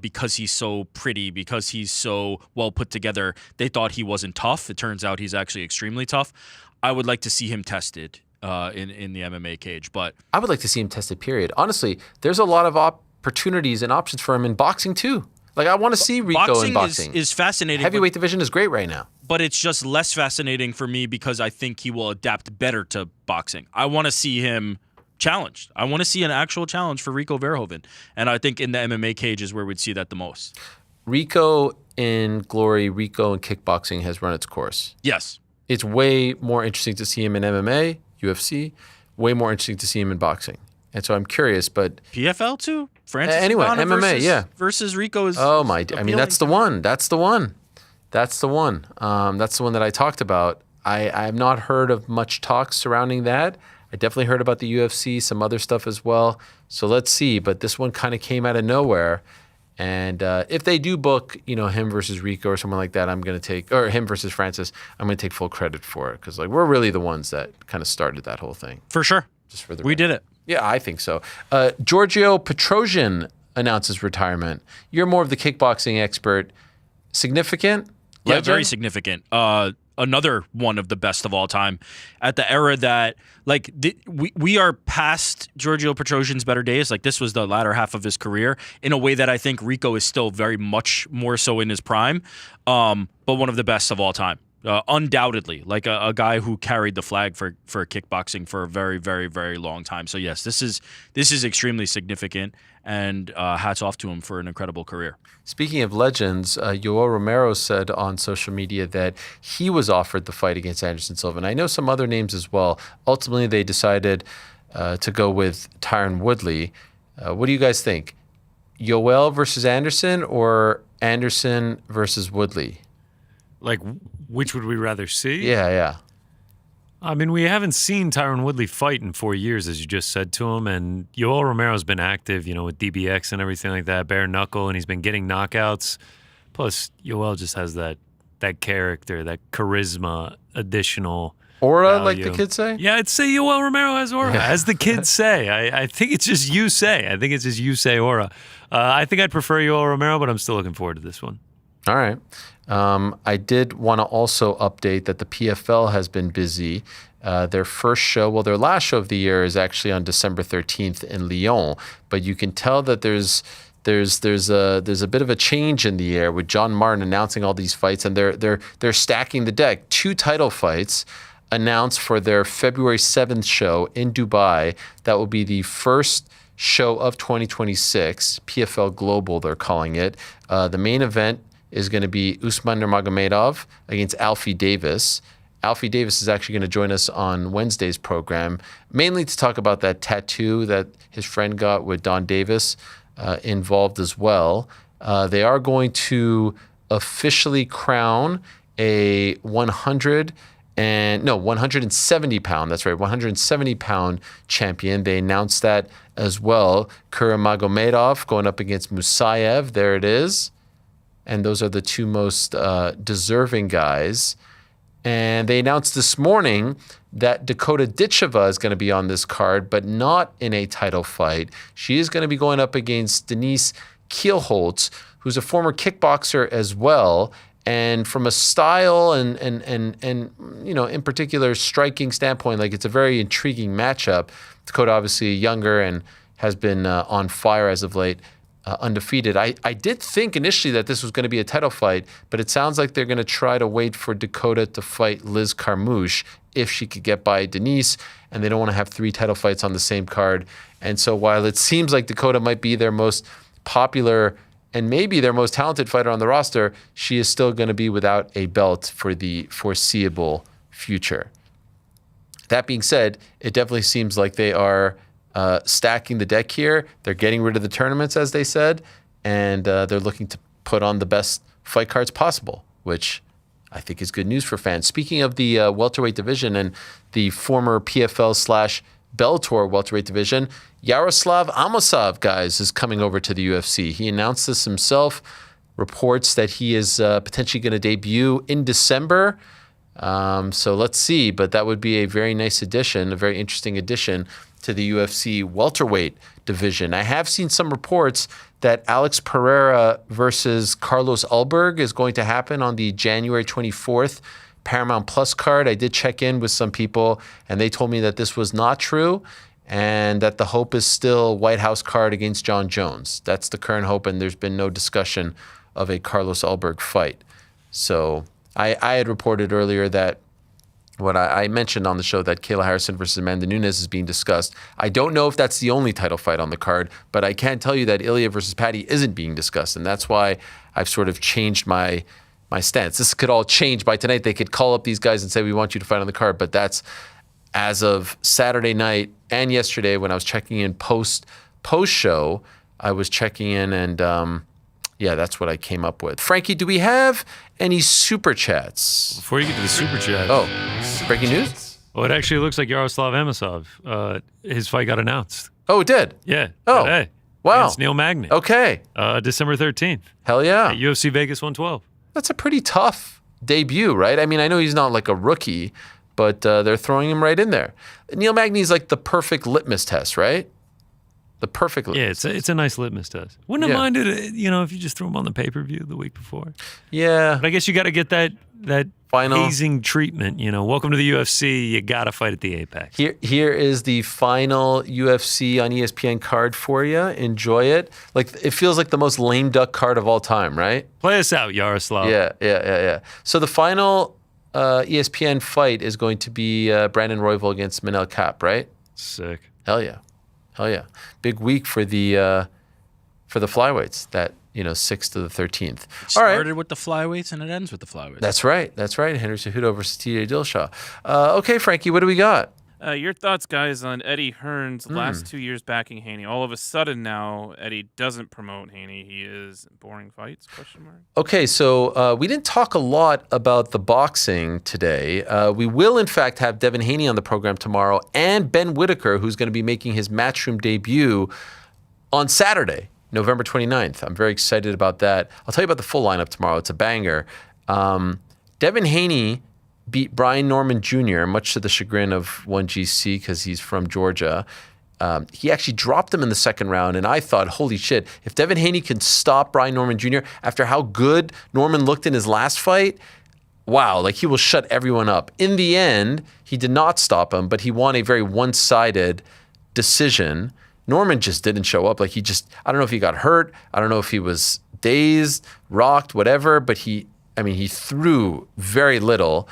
because he's so pretty, because he's so well put together. They thought he wasn't tough. It turns out he's actually extremely tough. I would like to see him tested in the MMA cage, but I would like to see him tested, period. Honestly, there's a lot of opportunities and options for him in boxing too. Like, I want to see Rico in boxing. Is fascinating. Heavyweight division is great right now. But it's just less fascinating for me because I think he will adapt better to boxing. I want to see him challenged. I want to see an actual challenge for Rico Verhoeven. And I think in the MMA cage is where we'd see that the most. Rico in glory, Rico in kickboxing has run its course. Yes. It's way more interesting to see him in MMA, UFC, way more interesting to see him in boxing. And so I'm curious, but PFL too? Francis anyway, Ngannou MMA, versus Rico is I mean, that's the one. That's the one. That's the one. That's the one that I talked about. I have not heard of much talk surrounding that. I definitely heard about the UFC, some other stuff as well. So let's see. But this one kind of came out of nowhere. And if they do book, him versus Rico or someone like that, I'm going to take, or him versus Francis, I'm going to take full credit for it. Because we're really the ones that kind of started that whole thing. For sure. Just for we did it. Yeah, I think so. Giorgio Petrosian announces retirement. You're more of the kickboxing expert. Significant? Yeah, Legend? very significant. Another one of the best of all time. At the era that, we are past Giorgio Petrosian's better days. Like, this was the latter half of his career in a way that I think Rico is still very much more so in his prime, but one of the best of all time. Undoubtedly, like a guy who carried the flag for kickboxing for a very, very, very long time. So yes, this is extremely significant, and hats off to him for an incredible career. Speaking of legends, Yoel Romero said on social media that he was offered the fight against Anderson Silva, and I know some other names as well. Ultimately, they decided to go with Tyron Woodley. What do you guys think? Yoel versus Anderson, or Anderson versus Woodley? Like, which would we rather see? Yeah. I mean, we haven't seen Tyron Woodley fight in 4 years, as you just said to him. And Yoel Romero's been active, with DBX and everything like that, bare knuckle, and he's been getting knockouts. Plus, Yoel just has that character, that charisma, additional aura, value. like the kids say? Yeah, I'd say Yoel Romero has aura, as the kids say. I think it's just you say. I think it's just you say aura. I think I'd prefer Yoel Romero, but I'm still looking forward to this one. All right. I did want to also update that the PFL has been busy. Their first show, their last show of the year is actually on December 13th in Lyon. But you can tell that there's a bit of a change in the air with John Martin announcing all these fights, and they're stacking the deck. 2 title fights announced for their February 7th show in Dubai. That will be the first show of 2026, PFL Global, they're calling it. The main event is going to be Usman Nurmagomedov against Alfie Davis. Alfie Davis is actually going to join us on Wednesday's program, mainly to talk about that tattoo that his friend got with Don Davis involved as well. They are going to officially crown a 170 pound, that's right, 170 pound champion. They announced that as well. Kuramagomedov going up against Musayev. There it is. And those are the two most deserving guys. And they announced this morning that Dakota Ditcheva is going to be on this card, but not in a title fight. She is going to be going up against Denise Kielholtz, who's a former kickboxer as well. And from a style and in particular striking standpoint, like, it's a very intriguing matchup. Dakota obviously younger and has been on fire as of late. Undefeated. I did think initially that this was going to be a title fight, but it sounds like they're going to try to wait for Dakota to fight Liz Carmouche if she could get by Denise, and they don't want to have 3 title fights on the same card. And so while it seems like Dakota might be their most popular and maybe their most talented fighter on the roster, she is still going to be without a belt for the foreseeable future. That being said, it definitely seems like they are stacking the deck here. They're getting rid of the tournaments, as they said, and they're looking to put on the best fight cards possible, which I think is good news for fans. Speaking of the welterweight division and the former PFL/Bellator welterweight division, Yaroslav Amosov, guys, is coming over to the UFC. He announced this himself. Reports that he is potentially going to debut in December. So let's see, but that would be a very nice addition, a very interesting addition to the UFC welterweight division. I have seen some reports that Alex Pereira versus Carlos Ulberg is going to happen on the January 24th Paramount Plus card. I did check in with some people, and they told me that this was not true, and that the hope is still White House card against John Jones. That's the current hope, and there's been no discussion of a Carlos Ulberg fight. So I had reported earlier that what I mentioned on the show, that Kayla Harrison versus Amanda Nunes is being discussed. I don't know if that's the only title fight on the card, but I can tell you that Ilya versus Patty isn't being discussed, and that's why I've sort of changed my stance. This could all change by tonight. They could call up these guys and say, we want you to fight on the card, but that's as of Saturday night and yesterday when I was checking in post-show, I was checking in and that's what I came up with. Frankie, do we have any super chats? Before you get to the super chat. Oh, breaking news? Well, it actually looks like Yaroslav Amosov, his fight got announced. Oh, it did? Yeah. Oh, today. Wow. Against Neil Magny. Okay. December 13th. Hell yeah. At UFC Vegas 112. That's a pretty tough debut, right? I mean, I know he's not like a rookie, but they're throwing him right in there. Neil Magny's like the perfect litmus test, right? The perfect litmus test. It's a nice litmus test. Wouldn't have minded, if you just threw him on the pay-per-view the week before. Yeah. But I guess you got to get that final hazing treatment. Welcome to the UFC. You got to fight at the Apex. Here is the final UFC on ESPN card for you. Enjoy it. Like, it feels like the most lame duck card of all time, right? Play us out, Yaroslav. Yeah. So the final ESPN fight is going to be Brandon Royval against Manel Kape, right? Sick. Hell yeah. Big week for the flyweights, that 6th to the 13th. It started with the flyweights and it ends with the flyweights. That's right. Henry Cejudo versus TJ Dillashaw. Okay, Frankie, what do we got? Your thoughts, guys, on Eddie Hearn's last 2 years backing Haney. All of a sudden now, Eddie doesn't promote Haney. He is boring fights, ? Okay, so we didn't talk a lot about the boxing today. We will, in fact, have Devin Haney on the program tomorrow, and Ben Whitaker, who's going to be making his Matchroom debut on Saturday, November 29th. I'm very excited about that. I'll tell you about the full lineup tomorrow. It's a banger. Devin Haney beat Brian Norman Jr., much to the chagrin of 1GC because he's from Georgia. He actually dropped him in the second round, and I thought, holy shit, if Devin Haney can stop Brian Norman Jr. after how good Norman looked in his last fight, wow, like he will shut everyone up. In the end, he did not stop him, but he won a very one-sided decision. Norman just didn't show up. Like I don't know if he got hurt. I don't know if he was dazed, rocked, whatever, but he threw very little.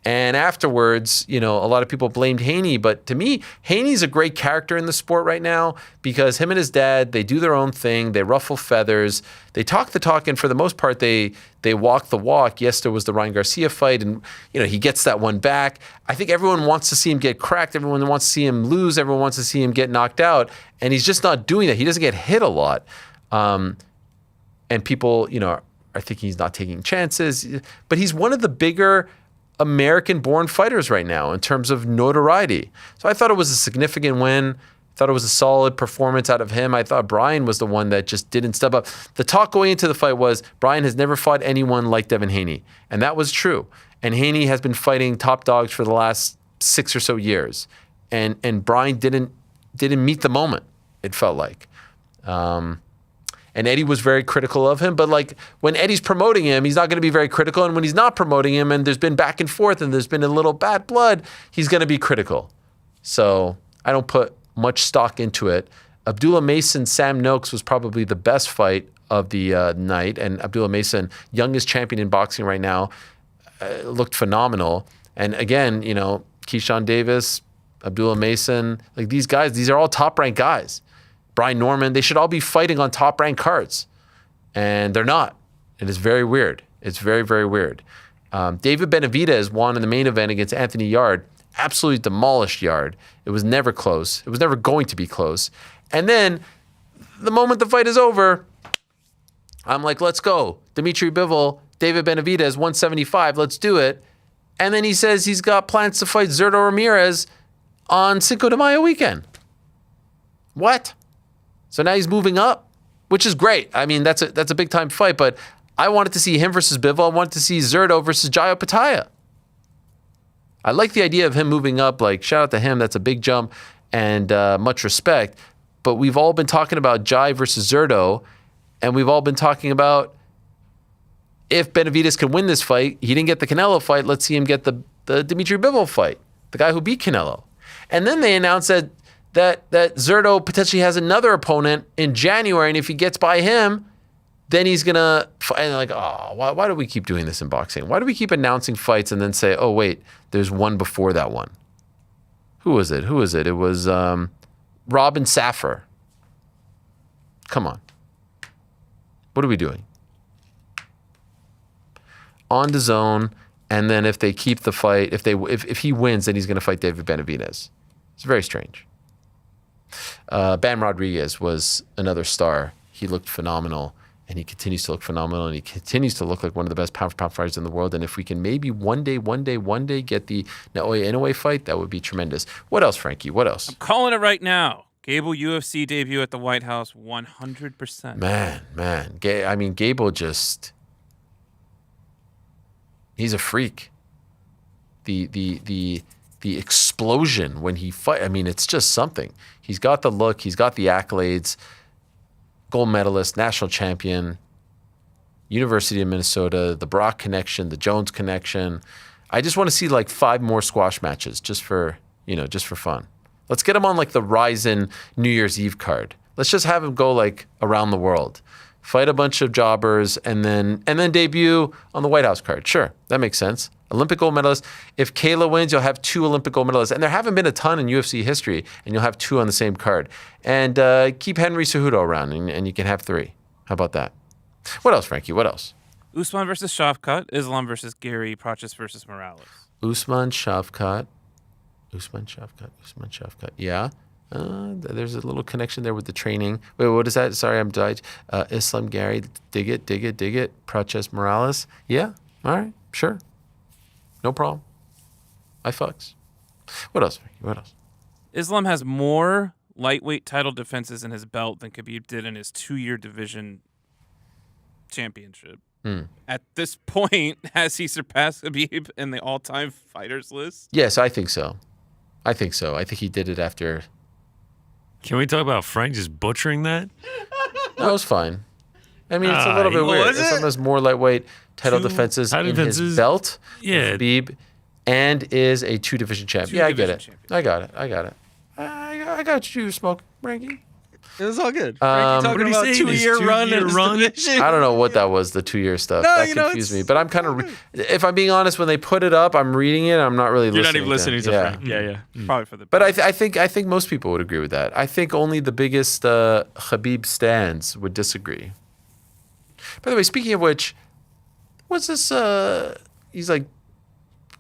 And afterwards, a lot of people blamed Haney. But to me, Haney's a great character in the sport right now because him and his dad, they do their own thing. They ruffle feathers. They talk the talk. And for the most part, they walk the walk. Yes, there was the Ryan Garcia fight. And, he gets that one back. I think everyone wants to see him get cracked. Everyone wants to see him lose. Everyone wants to see him get knocked out. And he's just not doing that. He doesn't get hit a lot. And people, are thinking he's not taking chances. But he's one of the bigger American-born fighters right now in terms of notoriety. So I thought it was a significant win. I thought it was a solid performance out of him. I thought Brian was the one that just didn't step up. The talk going into the fight was Brian has never fought anyone like Devin Haney. And that was true. And Haney has been fighting top dogs for the last 6 or so years. And Brian didn't meet the moment, it felt like. And Eddie was very critical of him. But when Eddie's promoting him, he's not going to be very critical. And when he's not promoting him and there's been back and forth and there's been a little bad blood, he's going to be critical. So I don't put much stock into it. Abdullah Mason, Sam Noakes was probably the best fight of the night. And Abdullah Mason, youngest champion in boxing right now, looked phenomenal. And again, Keyshawn Davis, Abdullah Mason, these guys, these are all top-ranked guys. Brian Norman, they should all be fighting on top-ranked cards. And they're not. It is very weird. It's very, very weird. David Benavidez won in the main event against Anthony Yarde. Absolutely demolished Yarde. It was never close. It was never going to be close. And then the moment the fight is over, I'm like, let's go. Dimitri Bivol, David Benavidez, 175, let's do it. And then he says he's got plans to fight Zurdo Ramirez on Cinco de Mayo weekend. What? So now he's moving up, which is great. I mean, that's a big time fight, but I wanted to see him versus Bivol. I wanted to see Zurdo versus Jayo Pitaya. I like the idea of him moving up. Shout out to him. That's a big jump and much respect. But we've all been talking about Jai versus Zurdo, and we've all been talking about if Benavidez can win this fight. He didn't get the Canelo fight. Let's see him get the Dimitri Bivol fight, the guy who beat Canelo. And then they announced that Zurdo potentially has another opponent in January, and if he gets by him, then he's going to fight. And why do we keep doing this in boxing? Why do we keep announcing fights and then say, oh, wait, there's one before that one? Who was it? It was Robin Saffer. Come on. What are we doing? On the zone, and then if they keep the fight, if he wins, then he's going to fight David Benavidez. It's very strange. Bam Rodriguez was another star. He looked phenomenal, and he continues to look phenomenal, and he continues to look like one of the best pound-for-pound fighters in the world. And if we can maybe one day get the Naoya Inoue fight, that would be tremendous. What else, Frankie? What else? I'm calling it right now. Gable UFC debut at the White House, 100%. Man. Gable just... He's a freak. The explosion when he fight. It's just something. He's got the look. He's got the accolades. Gold medalist, national champion, University of Minnesota, the Brock connection, the Jones connection. I just want to see 5 more squash matches just for fun. Let's get him on the Ryzen New Year's Eve card. Let's just have him go around the world. Fight a bunch of jobbers and then debut on the White House card. Sure, that makes sense. Olympic gold medalist. If Kayla wins, you'll have 2 Olympic gold medalists. And there haven't been a ton in UFC history, and you'll have 2 on the same card. And keep Henry Cejudo around, and you can have 3. How about that? What else, Frankie? What else? Usman versus Shavkat, Islam versus Gary, Prochas versus Morales. Usman Shavkat. Yeah. There's a little connection there with the training. Wait, what is that? Sorry, I'm died. Islam Gary, dig it. Prochas Morales. Yeah, all right, sure. No problem. I fucks. What else? Islam has more lightweight title defenses in his belt than Khabib did in his 2-year division championship. At this point, has he surpassed Khabib in the all-time fighters list? Yes, I think so. I think he did it after... Can we talk about Frank just butchering that? That was fine. It's a little bit weird. Islam has more lightweight title defenses in his belt than Khabib, and is a 2-division champion. Yeah, I get it. I got it. I got you, Smoke, Frankie. It was all good. Frankie talking about 2-year run and submission. I don't know what that was, the 2-year stuff. That confused me. But I'm kind of, if I'm being honest, when they put it up, I'm reading it. I'm not really listening. You're not even listening to Frank. Yeah. Probably for the. But I think most people would agree with that. I think only the biggest Khabib stans would disagree. By the way, speaking of which, what's this? He's like,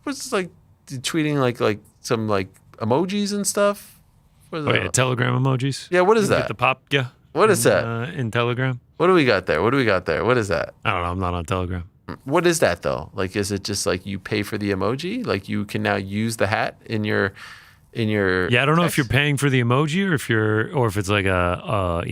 what's this like? Tweeting like some like emojis and stuff. Telegram emojis. Yeah, what is that? The pop. Yeah. What is that? In Telegram. What do we got there? What is that? I don't know. I'm not on Telegram. What is that though? Like, is it just like you pay for the emoji? Like you can now use the hat in your. Yeah, I don't know if you're paying for the emoji or if it's like a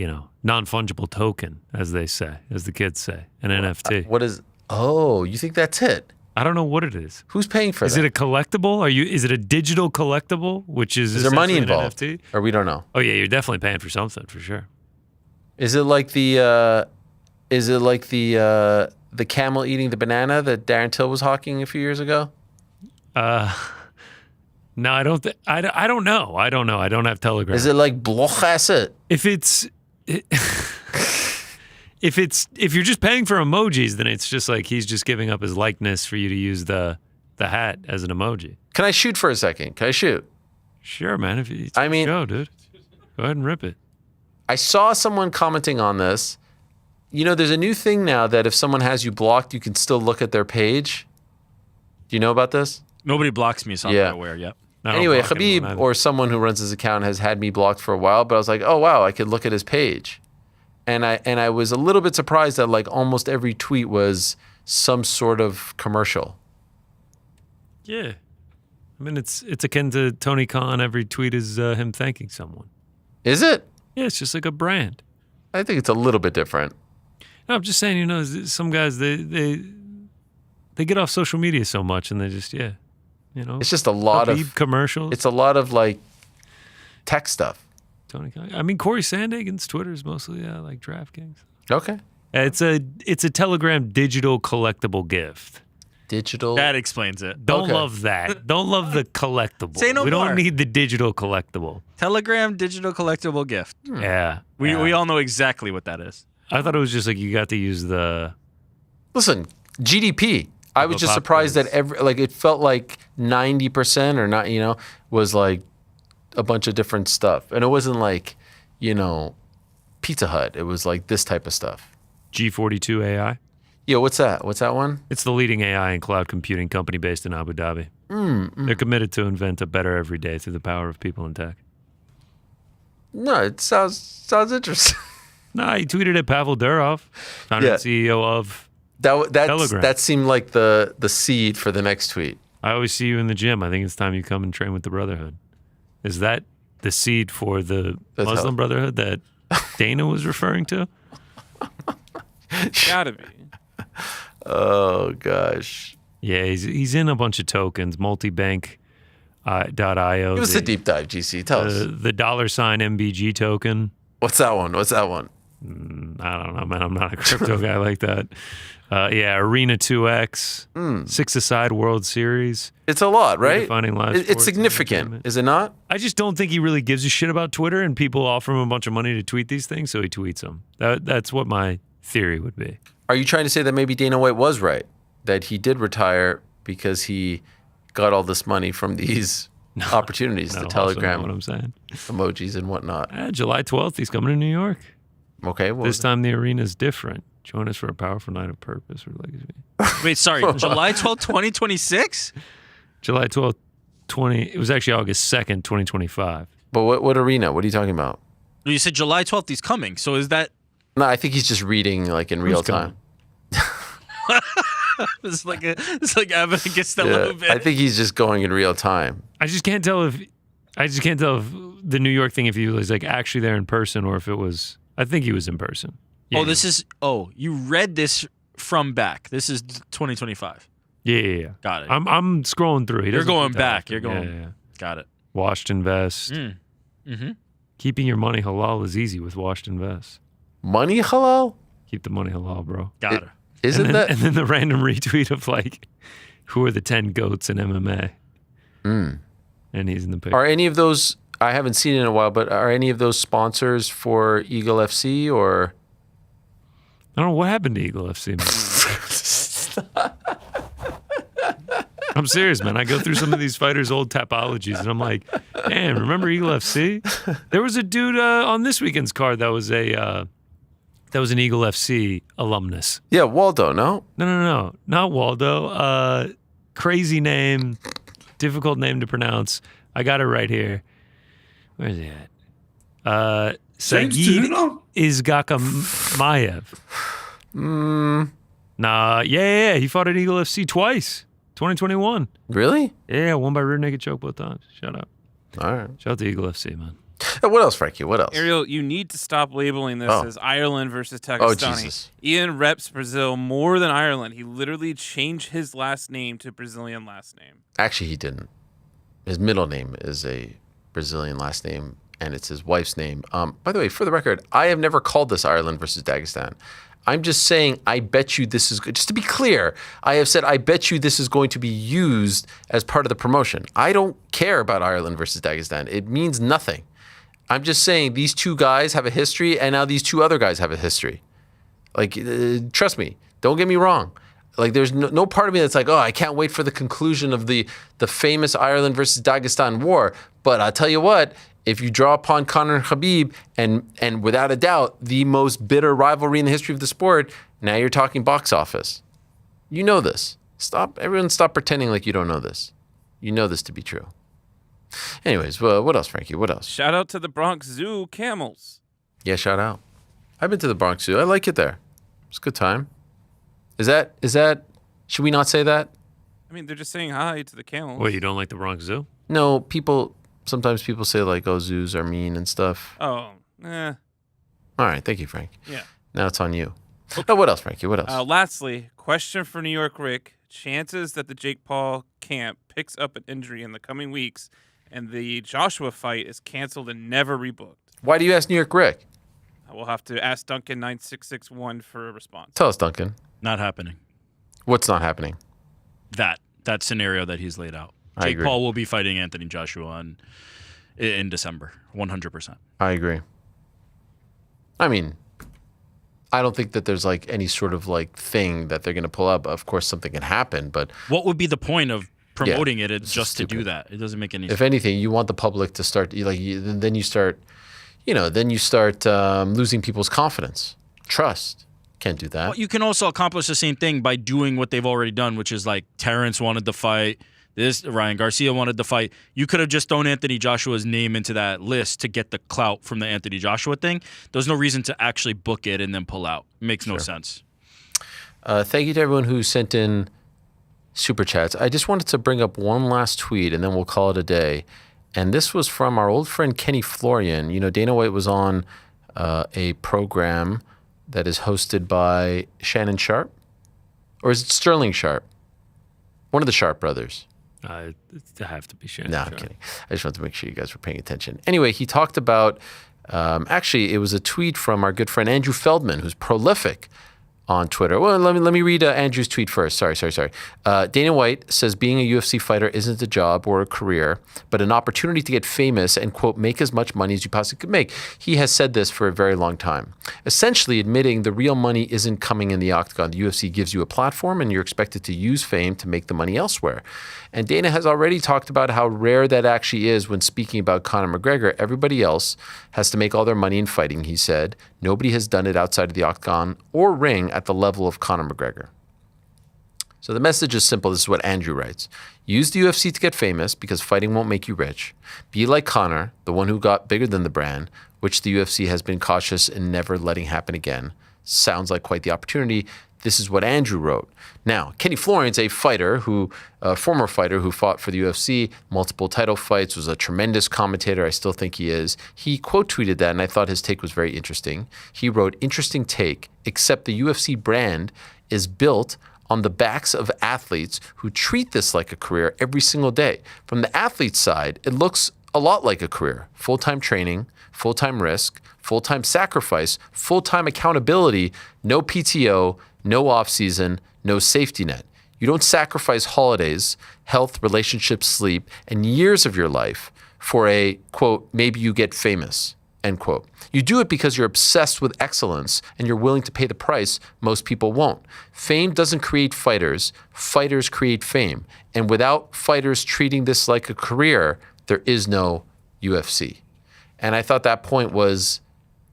non-fungible token, as they say, as the kids say, an NFT. What is? Oh, you think that's it? I don't know what it is. Who's paying for that? Is it a collectible? Is it a digital collectible? Which is there money an involved? NFT? Or we don't know. Oh yeah, you're definitely paying for something for sure. Is it like the camel eating the banana that Darren Till was hawking a few years ago? No, I don't. I don't know. I don't know. I don't have Telegram. Is it like blochasset? If you're just paying for emojis, then it's just like he's just giving up his likeness for you to use the hat as an emoji. Can I shoot for a second? Can I shoot? Sure, man. Go, dude. Go ahead and rip it. I saw someone commenting on this. You know, there's a new thing now that if someone has you blocked, you can still look at their page. Do you know about this? Nobody blocks me, so I'm not aware. Yep. Anyway, Khabib or someone who runs his account has had me blocked for a while, but I was like, oh wow, I could look at his page. And I was a little bit surprised that like almost every tweet was some sort of commercial. Yeah. I mean, it's akin to Tony Khan. Every tweet is him thanking someone. Is it? Yeah, it's just like a brand. I think it's a little bit different. No, I'm just saying, some guys, they get off social media so much and they just, It's just a lot of commercials. It's a lot of like tech stuff. Tony Khan. I mean, Corey Sandhagen's Twitter is mostly like DraftKings. Okay. It's a Telegram digital collectible gift. Digital. That explains it. Don't love that. Don't love the collectible. Say no we more. don't need the digital collectible. Telegram digital collectible gift. Yeah. We all know exactly what that is. I thought it was just like you got to use the. Listen, GDP. I was just surprised that it felt like 90% or not, was like a bunch of different stuff. And it wasn't like, Pizza Hut. It was like this type of stuff. G42 AI. Yeah, what's that? What's that one? It's the leading AI and cloud computing company based in Abu Dhabi. They're committed to invent a better every day through the power of people and tech. No, it sounds interesting. No, he tweeted at Pavel Durov, founder and CEO of Telegram. That seemed like the seed for the next tweet. I always see you in the gym. I think it's time you come and train with the Brotherhood. Is that the seed for the Muslim Brotherhood that Dana was referring to? Gotta be. Oh gosh. Yeah, he's in a bunch of tokens, multibank.io. Give us a deep dive, GC. Tell us. The $MBG token. What's that one? I don't know, man. I'm not a crypto guy like that. Arena 2X, 6-a-side World Series. It's a lot, right? It's significant, is it not? I just don't think he really gives a shit about Twitter, and people offer him a bunch of money to tweet these things, so he tweets them. That's what my theory would be. Are you trying to say that maybe Dana White was right? That he did retire because he got all this money from these opportunities, the Telegram, what I'm saying, emojis and whatnot. July 12th, he's coming to New York. Okay. This time the arena is different. Join us for a powerful night of purpose or legacy. Wait, sorry. July 12th, 2026? July 12th, it was actually August 2nd, 2025. But what arena? What are you talking about? You said July 12th he's coming. So is that... No, I think he's just reading like in real time. It's like Abbott against a little bit. I think he's just going in real time. I just can't tell if the New York thing, if he was like actually there in person or if it was... I think he was in person. Yeah. You read this from back. This is 2025. Yeah. Got it. I'm scrolling through. You're going back. You're going. Yeah. Got it. Washed Invest. Mm-hmm. Keeping your money halal is easy with Washed Invest. Money halal? Keep the money halal, bro. Got it. Isn't that? And then the random retweet of like, who are the 10 goats in MMA? And he's in the picture. Are any of those I haven't seen it in a while, but are any of those sponsors for Eagle FC or? I don't know what happened to Eagle FC, man. I'm serious, man. I go through some of these fighters' old topologies, and I'm like, damn, remember Eagle FC? There was a dude on this weekend's card that was an Eagle FC alumnus. Yeah, Waldo, no? No. Not Waldo. Crazy name, difficult name to pronounce. I got it right here. Where is he at? Sagid Izgakamayev. Nah, yeah. He fought at Eagle FC twice. 2021. Really? Yeah, won by rear naked choke both times. Shout out. All right. Shout out to Eagle FC, man. What else, Frankie? What else? Ariel, you need to stop labeling this as Ireland versus Takistani. Oh, Jesus. Ian reps Brazil more than Ireland. He literally changed his last name to Brazilian last name. Actually, he didn't. His middle name is a Brazilian last name, and it's his wife's name. By the way, for the record, I have never called this Ireland versus Dagestan. I'm just saying, I bet you this is good. Just to be clear, I have said, I bet you this is going to be used as part of the promotion. I don't care about Ireland versus Dagestan. It means nothing. I'm just saying these two guys have a history, and now these two other guys have a history. Like, trust me, don't get me wrong. Like, there's no part of me that's like, oh, I can't wait for the conclusion of the famous Ireland versus Dagestan war. But I'll tell you what, if you draw upon Conor and Khabib, and without a doubt, the most bitter rivalry in the history of the sport, now you're talking box office. You know this. Everyone stop pretending like you don't know this. You know this to be true. Anyways, well, what else, Frankie? What else? Shout out to the Bronx Zoo camels. Yeah, shout out. I've been to the Bronx Zoo. I like it there. It's a good time. Is that, should we not say that? I mean, they're just saying hi to the camels. What, you don't like the Bronx Zoo? No, sometimes people say like, oh, zoos are mean and stuff. Oh, All right, thank you, Frank. Yeah. Now it's on you. Oh, what else, Frankie? What else? Lastly, question for New York Rick. Chances that the Jake Paul camp picks up an injury in the coming weeks and the Joshua fight is canceled and never rebooked. Why do you ask New York Rick? We'll have to ask Duncan 9661 for a response. Tell us, Duncan. Not happening. What's not happening? That scenario that he's laid out. I Jake agree. Paul will be fighting Anthony Joshua in December, 100%. I agree. I mean, I don't think that there's like any sort of like thing that they're going to pull up. Of course, something can happen, but what would be the point of promoting it just to do that? It doesn't make any sense. If anything, you want the public to start then you start losing people's confidence, trust. Can't do that. Well, you can also accomplish the same thing by doing what they've already done, which is like Terrence wanted to fight. Ryan Garcia wanted to fight. You could have just thrown Anthony Joshua's name into that list to get the clout from the Anthony Joshua thing. There's no reason to actually book it and then pull out. It makes no sense. Thank you to everyone who sent in super chats. I just wanted to bring up one last tweet and then we'll call it a day. And this was from our old friend Kenny Florian. You know, Dana White was on a program that is hosted by Shannon Sharp. Or is it Sterling Sharp? One of the Sharp brothers. I have to be Shannon. No, Sharp. I'm kidding. I just wanted to make sure you guys were paying attention. Anyway, he talked about, actually, it was a tweet from our good friend Andrew Feldman, who's prolific on Twitter. Well, let me read Andrew's tweet first. Sorry. Dana White says being a UFC fighter isn't a job or a career, but an opportunity to get famous and, quote, make as much money as you possibly could make. He has said this for a very long time, essentially admitting the real money isn't coming in the octagon. The UFC gives you a platform and you're expected to use fame to make the money elsewhere. And Dana has already talked about how rare that actually is when speaking about Conor McGregor. Everybody else has to make all their money in fighting, he said. Nobody has done it outside of the octagon or ring at the level of Conor McGregor. So the message is simple. This is what Andrew writes. Use the UFC to get famous because fighting won't make you rich. Be like Conor, the one who got bigger than the brand, which the UFC has been cautious in never letting happen again. Sounds like quite the opportunity. This is what Andrew wrote. Now, Kenny Florian's a former fighter who fought for the UFC, multiple title fights, was a tremendous commentator. I still think he is. He quote tweeted that, and I thought his take was very interesting. He wrote, "Interesting take, except the UFC brand is built on the backs of athletes who treat this like a career every single day. From the athlete's side, it looks a lot like a career. Full-time training, full-time risk, full-time sacrifice, full-time accountability, no PTO, no off-season, no safety net. You don't sacrifice holidays, health, relationships, sleep, and years of your life for a, quote, maybe you get famous, end quote. You do it because you're obsessed with excellence and you're willing to pay the price most people won't. Fame doesn't create fighters. Fighters create fame. And without fighters treating this like a career, there is no UFC. And I thought that point was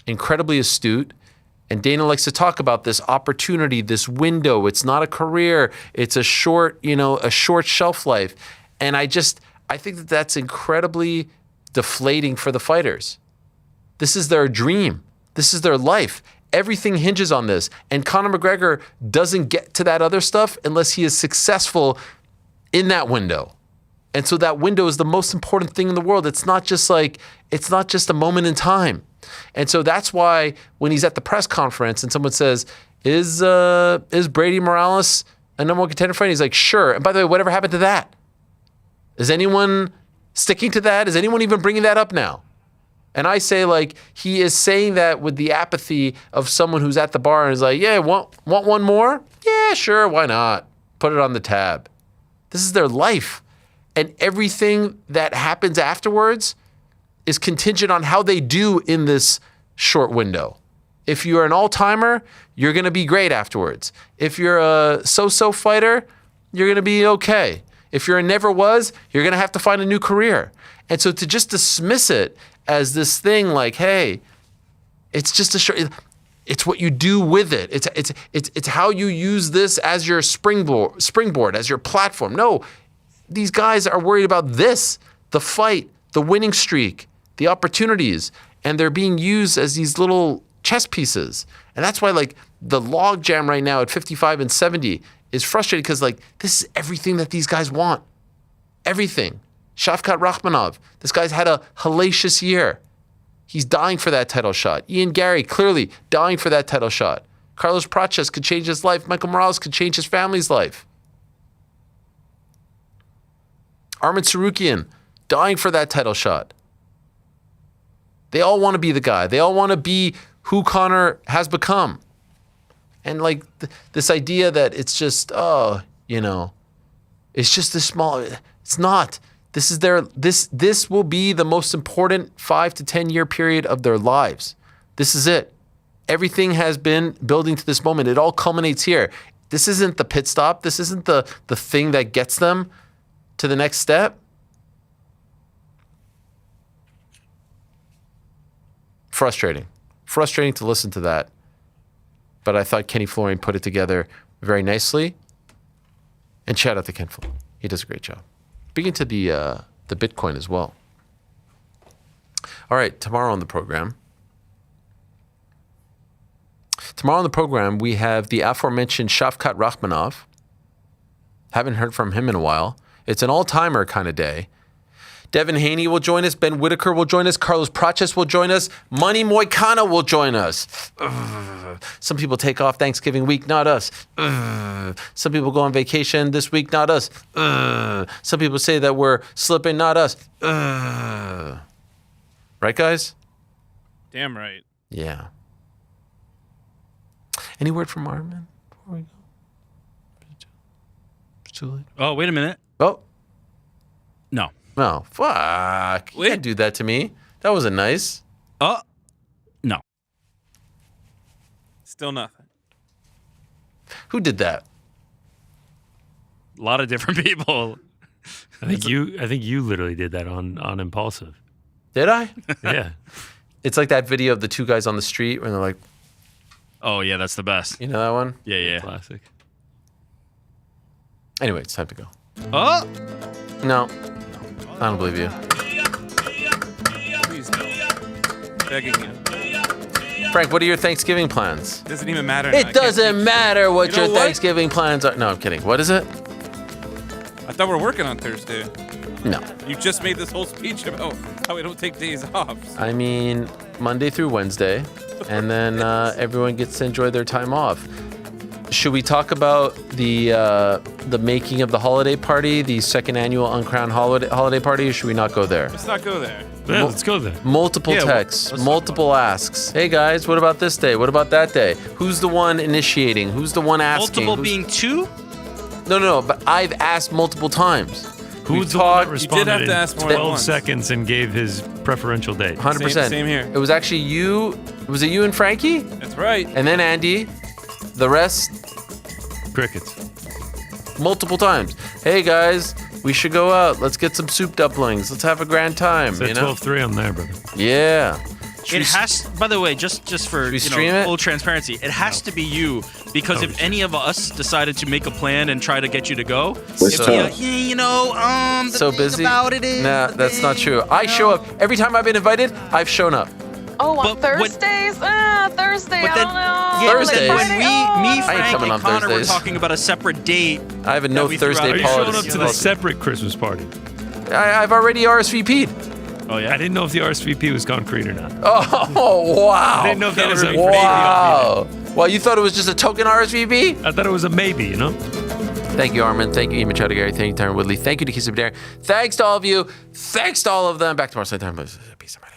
incredibly astute. And Dana likes to talk about this opportunity, this window. It's not a career. It's a short shelf life. And I think that that's incredibly deflating for the fighters. This is their dream. This is their life. Everything hinges on this. And Conor McGregor doesn't get to that other stuff unless he is successful in that window. And so that window is the most important thing in the world. It's not just a moment in time. And so that's why when he's at the press conference and someone says, is Brady Morales a number one contender fight? He's like, sure. And by the way, whatever happened to that? Is anyone sticking to that? Is anyone even bringing that up now? And I say, like, he is saying that with the apathy of someone who's at the bar and is like, yeah, want one more? Yeah, sure, why not? Put it on the tab. This is their life. And everything that happens afterwards is contingent on how they do in this short window. If you're an all-timer, you're going to be great afterwards. If you're a so-so fighter, you're going to be okay. If you're a never was, you're going to have to find a new career. And so to just dismiss it as this thing like, hey, it's just a short, it's what you do with it. It's how you use this as your springboard, as your platform. No, these guys are worried about this, the fight, the winning streak, the opportunities, and they're being used as these little chess pieces. And that's why, like, the log jam right now at 55 and 70 is frustrating because, like, this is everything that these guys want. Everything. Shavkat Rakhmonov, this guy's had a hellacious year. He's dying for that title shot. Ian Garry, clearly dying for that title shot. Carlos Prates could change his life. Michael Morales could change his family's life. Arman Tsarukyan, dying for that title shot. They all want to be the guy. They all want to be who Conor has become. And like this idea that it's just, it's just this small, it's not. This will be the most important 5 to 10 year period of their lives. This is it. Everything has been building to this moment. It all culminates here. This isn't the pit stop. This isn't the thing that gets them to the next step. Frustrating to listen to that. But I thought Kenny Florian put it together very nicely. And shout out to Ken Florian. He does a great job. Speaking to the Bitcoin as well. All right, tomorrow on the program. We have the aforementioned Shavkat Rakhmonov. Haven't heard from him in a while. It's an all-timer kind of day. Devin Haney will join us. Ben Whitaker will join us. Carlos Prates will join us. Money Moicano will join us. Some people take off Thanksgiving week, not us. Some people go on vacation this week, not us. Some people say that we're slipping, not us. Right, guys? Damn right. Yeah. Any word from Arman before we go? It's too late. Oh, wait a minute. Oh. No. No, fuck. You can't do that to me. That wasn't nice. No. Still nothing. Who did that? A lot of different people. I think you literally did that on Impulsive. Did I? Yeah. It's like that video of the two guys on the street when they're like, oh, yeah, that's the best. You know that one? Yeah. Classic. Anyway, it's time to go. Oh! No. I don't believe you. Please don't. Begging you. Frank, what are your Thanksgiving plans? Doesn't even matter. It doesn't matter what your Thanksgiving plans are. No, I'm kidding. What is it? I thought we're working on Thursday. No. You just made this whole speech about how we don't take days off. I mean, Monday through Wednesday, and then everyone gets to enjoy their time off. Should we talk about the making of the holiday party, the second annual Uncrowned holiday party, or should we not go there? Let's not go there. Yeah, let's go there. Multiple texts, multiple asks. Hey guys, what about this day? What about that day? Who's the one initiating? Who's the one asking? Multiple being two? No. But I've asked multiple times. Who's the one that responded in 12 seconds and gave his preferential date? 100%. Same here. It was actually you. Was it you and Frankie? That's right. And then Andy. The rest? Crickets. Multiple times. Hey, guys, we should go out. Let's get some soup dumplings. Let's have a grand time. It's at 12-3 on there, brother. Yeah. It has, by the way, just for full transparency, it has to be you, because if any of us decided to make a plan and try to get you to go, so busy. About it is nah, that's not true. I show up every time I've been invited. I've shown up. Oh, on Thursdays? Thursday, I don't know. Yeah, Thursdays. When me, Frank, and Connor were Thursdays. talking about a separate date. I have a no Thursday policy. Are you showing up to the separate Christmas party? I've already RSVP'd. Oh, yeah? I didn't know if the RSVP was concrete or not. Oh, wow. I didn't know if that was a maybe. Wow. Well, you thought it was just a token RSVP? I thought it was a maybe, you know? Thank you, Arman. Thank you, Machado Garry. Thank you, Tyron Woodley. Thank you, Nakisa Bidarian. Thanks to all of you. Thanks to all of them. Back tomorrow, same time. Peace out.